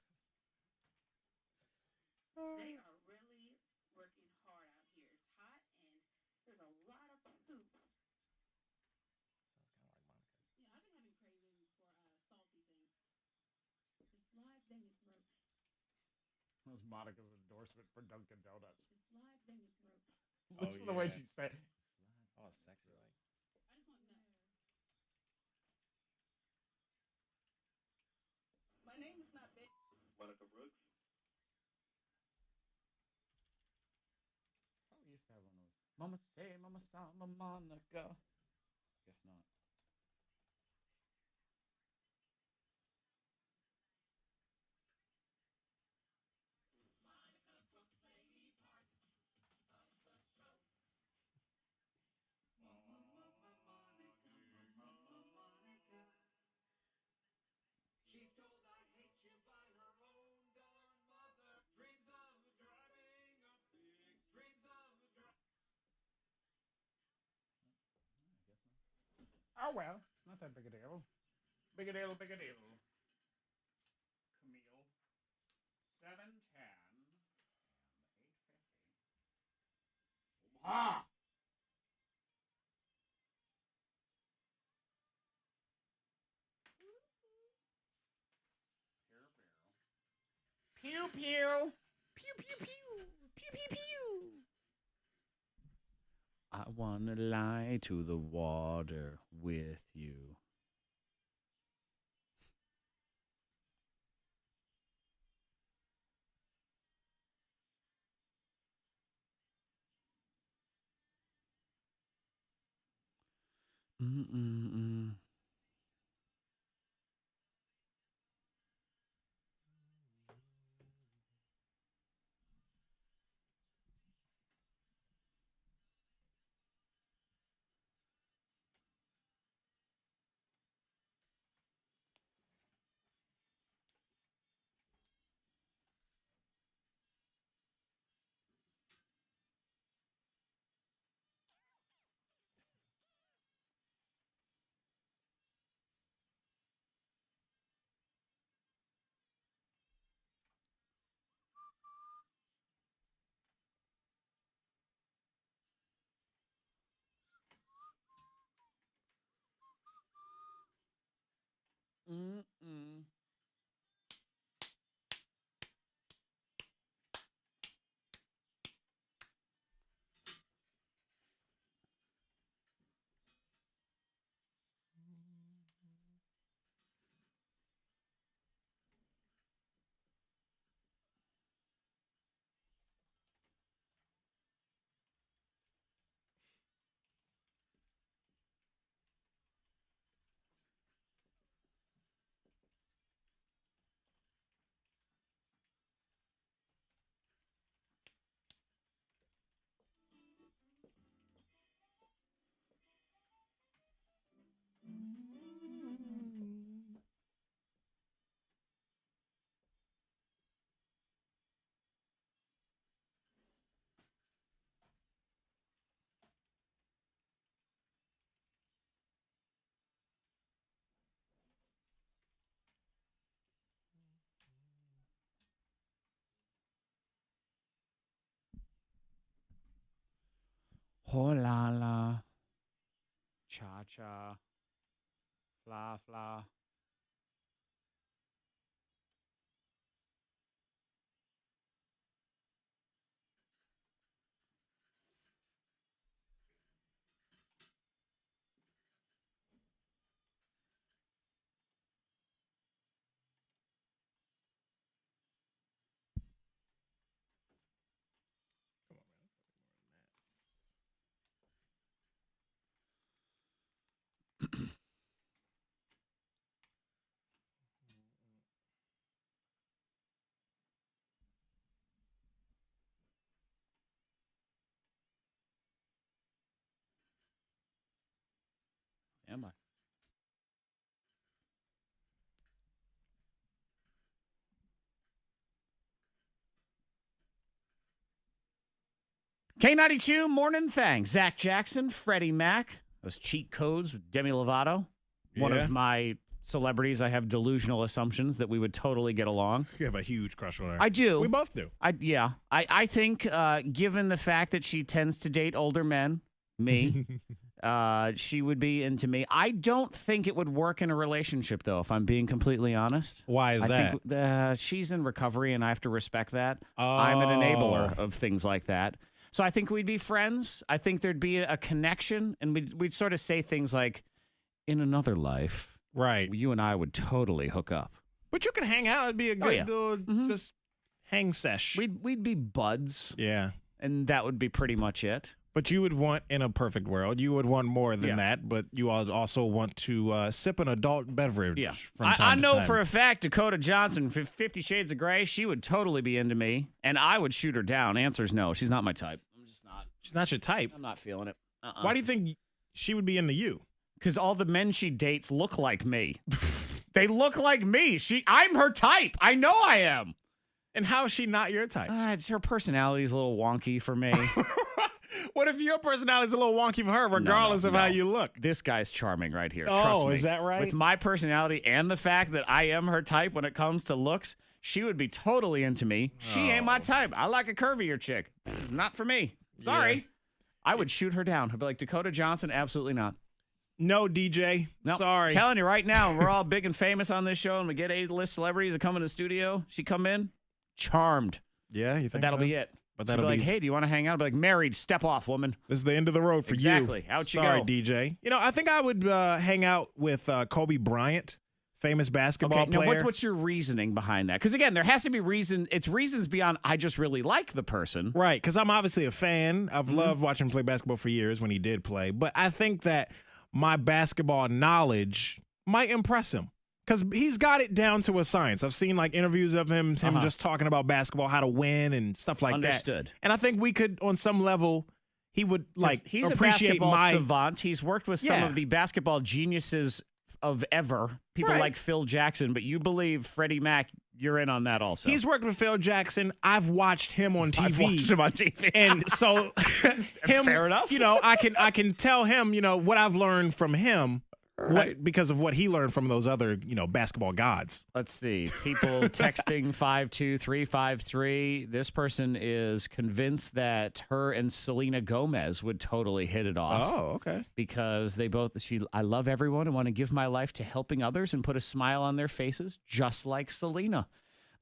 They are really working hard out here. It's hot and there's a lot of poop. Sounds kind of like Monica. Yeah, I've been having cravings for a salty thing. It slides down your throat. That was Monica's endorsement for Dunkin' Donuts. It slides down your throat. Listen to the way she said. Oh, sexy like. I just want nuts. My name is not Betty. Monica Brooks. Oh, we used to have one of those. Mama say, Mama saw, Mama Monica. Guess not. She's told I hate you by her own darn mother. Dreams of driving a big, dreams of driving. I guess not. Oh, well. Not that big a deal. Big a deal, big a deal. Camille. 710 and 850. Omaha! Pew, pew. Pew, pew, pew. Pew, pew, pew. I want to lie to the water with you. Mm-mm-mm. Mm-mm. Oh la la. Cha cha. Fla fla. Am I? K92 Mornin Thang. Zack Jackson, Freddie Mac. Those cheat codes with Demi Lovato. One Yeah. of my celebrities. I have delusional assumptions that we would totally get along. You have a huge crush on her. I do. We both do. I think given the fact that she tends to date older men, me, she would be into me. I don't think it would work in a relationship, though, if I'm being completely honest. Why is I that? think she's in recovery, and I have to respect that. I'm an enabler of things like that. So I think we'd be friends. I think there'd be a connection, and we'd sort of say things like, in another life, right? You and I would totally hook up. But you can hang out. It'd be a good yeah. little just hang sesh. We'd be buds. Yeah. And that would be pretty much it. But you would want, in a perfect world, you would want more than that, but you also want to sip an adult beverage from time I to know time. for a fact Dakota Johnson, 50 Shades of Grey, she would totally be into me, and I would shoot her down. Answer's no. She's not my type. I'm just not. She's not your type. I'm not feeling it. Why do you think she would be into you? Because all the men she dates look like me. They look like me. I'm her type. I know I am. And how is she not your type? It's her personality's a little wonky for me. What if your personality's a little wonky for her, regardless of how you look? This guy's charming right here. Oh, Trust me. is that right? With my personality and the fact that I am her type when it comes to looks, she would be totally into me. She ain't my type. I like a curvier chick. It's not for me. Sorry. Yeah. I would shoot her down. I'd be like, Dakota Johnson, absolutely not. No, DJ. Nope. Sorry. Telling you right now, we're all big and famous on this show, and we get A-list celebrities that come in the studio. She come in, charmed. Yeah, you think But that'll so? be it. But She'd that'll be like, be hey, do you want to hang out? I'd be like, married, step off, woman. This is the end of the road for you. Exactly. Out you Sorry, go. DJ. You know, I think I would hang out with Kobe Bryant, famous basketball Okay, now player. what's your reasoning behind that? Because again, there has to be reason. It's reasons beyond I just really like the person. Right, because I'm obviously a fan. I've loved watching him play basketball for years when he did play. But I think that my basketball knowledge might impress him because he's got it down to a science. I've seen like interviews of him just talking about basketball, how to win and stuff like Understood. that. And I think we could, on some level, he would like He's appreciate a basketball my savant. He's worked with some Yeah. of the basketball geniuses of ever. People Right. like Phil Jackson, but you believe Freddie Mac, you're in on that also. He's worked with Phil Jackson. I've watched him on TV. I've watched him on TV. And so him, Fair enough. You know, I can tell him, you know, what I've learned from him because of what he learned from those other, you know, basketball gods. Let's see. People texting 52353. This person is convinced that her and Selena Gomez would totally hit it off. Oh, okay. Because they both, I love everyone and want to give my life to helping others and put a smile on their faces, just like Selena.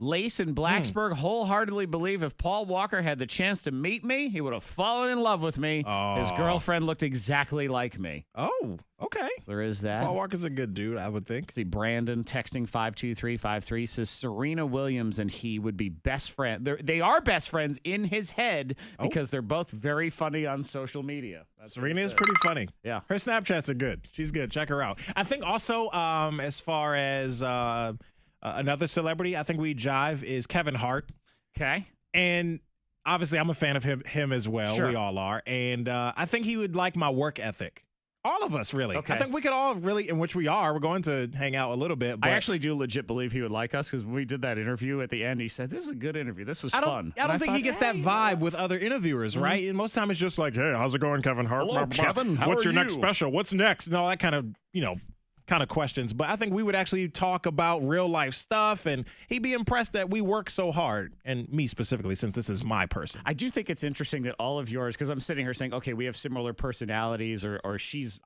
Lace and Blacksburg wholeheartedly believe if Paul Walker had the chance to meet me, he would have fallen in love with me. His girlfriend looked exactly like me. Oh, okay. So there is that. Paul Walker's a good dude, I would think. See, Brandon texting 52353 says Serena Williams and he would be best friends. They are best friends in his head because they're both very funny on social media. Serena is pretty funny. Yeah. Her Snapchats are good. She's good. Check her out. I think also as far as another celebrity I think we jive is Kevin Hart. Okay. And obviously I'm a fan of him as well. Sure. We all are. And I think he would like my work ethic. All of us, really. Okay. I think we could all really, in which we are, we're going to hang out a little bit. But I actually do legit believe he would like us because when we did that interview at the end, he said, this is a good interview. This was fun. I don't think he gets that vibe with other interviewers, right? And most time it's just like, hey, how's it going, Kevin Hart? Hello, Kevin. How What's are your next you? special? What's next? And all that kind of, you know, kind of questions, but I think we would actually talk about real life stuff, and he'd be impressed that we work so hard, and me specifically, since this is my person. I do think it's interesting that all of yours, because I'm sitting here saying, okay, we have similar personalities, or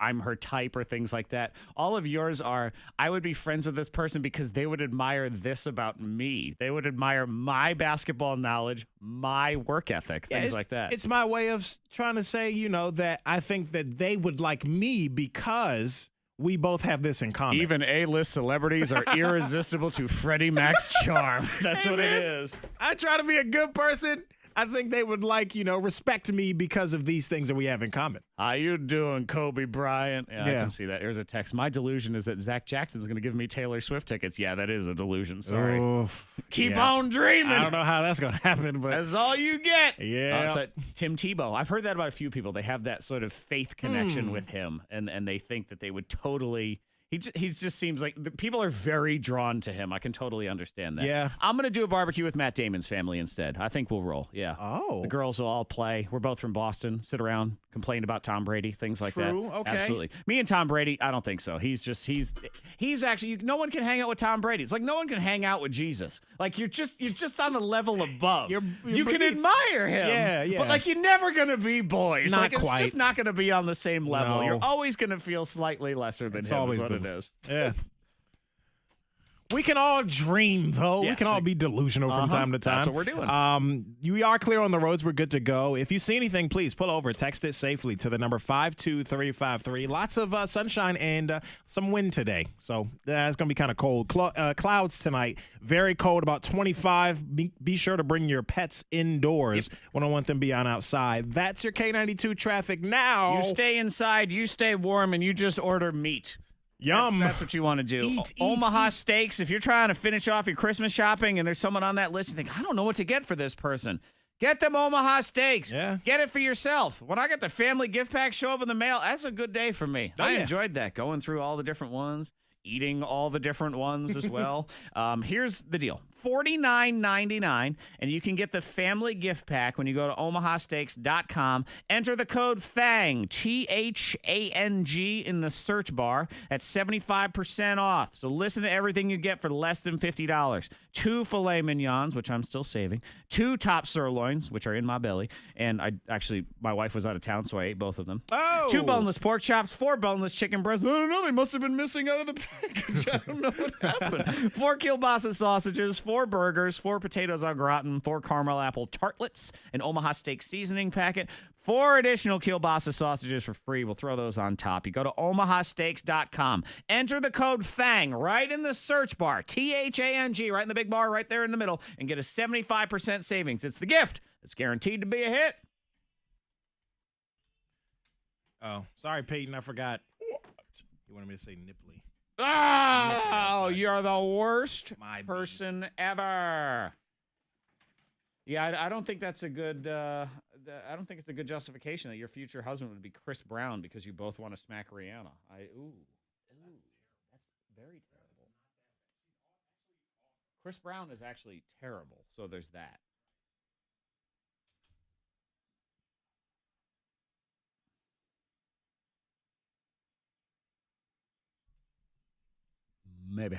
I'm her type, or things like that. All of yours are, I would be friends with this person because they would admire this about me. They would admire my basketball knowledge, my work ethic, things like that. It's my way of trying to say, that I think that they would like me because we both have this in common. Even A-list celebrities are irresistible to Freddie Mac's charm. That's what it is. I try to be a good person. I think they would respect me because of these things that we have in common. How you doing, Kobe Bryant? Yeah, I can see that. Here's a text. My delusion is that Zach Jackson's going to give me Taylor Swift tickets. Yeah, that is a delusion. Sorry. Oof. Keep on dreaming. I don't know how that's going to happen, but that's all you get. Yeah. So Tim Tebow. I've heard that about a few people. They have that sort of faith connection with him, and they think that they would totally. He just seems like people are very drawn to him. I can totally understand that. Yeah. I'm going to do a barbecue with Matt Damon's family instead. I think we'll roll. Yeah. Oh. The girls will all play. We're both from Boston. Sit around, complain about Tom Brady, things like that. True. Okay. Absolutely. Me and Tom Brady, I don't think so. He's actually, no one can hang out with Tom Brady. It's like no one can hang out with Jesus. Like you're just on a level above. You can admire him. Yeah. But like you're never going to be boys. Not like, quite. It's just not going to be on the same level. No. You're always going to feel slightly lesser than him. Always is what it is. Yeah. We can all dream, though. Yes. We can all be delusional from time to time. That's what we're doing. We are clear on the roads. We're good to go. If you see anything, please pull over. Text it safely to the number 52353. Lots of sunshine and some wind today. So it's going to be kind of cold. Clouds tonight. Very cold, about 25. Be sure to bring your pets indoors. We don't want them beyond outside. That's your K92 traffic now. You stay inside, you stay warm, and you just order meat. Yum. That's what you want to do. Eat, Omaha Steaks. If you're trying to finish off your Christmas shopping and there's someone on that list, you think, I don't know what to get for this person. Get them Omaha Steaks. Yeah. Get it for yourself. When I got the family gift pack show up in the mail, that's a good day for me. I enjoyed that, going through all the different ones, eating all the different ones as well. Here's the deal. $49.99, and you can get the family gift pack when you go to omahasteaks.com. Enter the code THANG, T-H-A-N-G, in the search bar. That's 75% off. So listen to everything you get for less than $50. 2 filet mignons, which I'm still saving. 2 top sirloins, which are in my belly. And my wife was out of town, so I ate both of them. Oh! 2 boneless pork chops, 4 boneless chicken breasts. I don't know, they must have been missing out of the package. I don't know what happened. 4 kielbasa sausages, 4 burgers, 4 potatoes au gratin, 4 caramel apple tartlets, an Omaha steak seasoning packet, 4 additional kielbasa sausages for free. We'll throw those on top. You go to omahasteaks.com. Enter the code THANG right in the search bar, T-H-A-N-G, right in the big bar right there in the middle, and get a 75% savings. It's the gift. It's guaranteed to be a hit. Oh, sorry, Peyton. I forgot. You wanted me to say nipply. Oh, you're the worst person ever. Yeah, I don't think that's a good. I don't think it's a good justification that your future husband would be Chris Brown because you both want to smack Rihanna. That's very terrible. Chris Brown is actually terrible. So there's that. Maybe.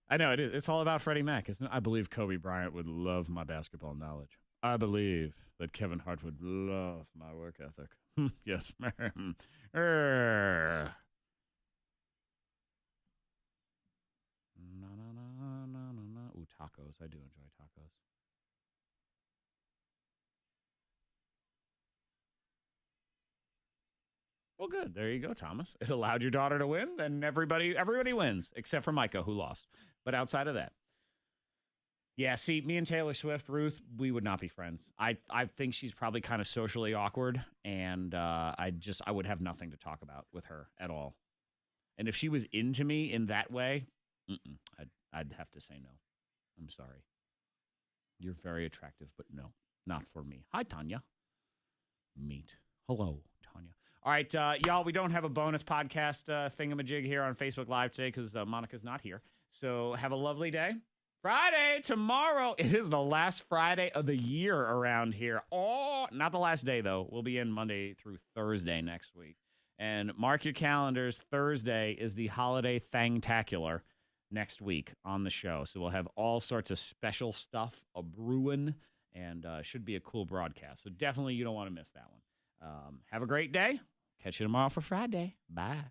I know it is. It's all about Freddie Mac, isn't it? I believe Kobe Bryant would love my basketball knowledge. I believe that Kevin Hart would love my work ethic. Yes, ma'am. Ooh, tacos. I do enjoy tacos. Well, good. There you go, Thomas. It allowed your daughter to win, and everybody wins, except for Micah, who lost. But outside of that, yeah, see, me and Taylor Swift, Ruth, we would not be friends. I think she's probably kind of socially awkward, and I would have nothing to talk about with her at all. And if she was into me in that way, I'd have to say no. I'm sorry. You're very attractive, but no, not for me. Hi, Tanya. Meet. Hello, Tanya. All right, y'all, we don't have a bonus podcast thingamajig here on Facebook Live today because Monica's not here. So have a lovely day. Friday, tomorrow. It is the last Friday of the year around here. Oh, not the last day, though. We'll be in Monday through Thursday next week. And mark your calendars. Thursday is the holiday Thangtacular next week on the show. So we'll have all sorts of special stuff a brewing, and should be a cool broadcast. So definitely you don't want to miss that one. Have a great day. Catch you tomorrow for Friday. Bye.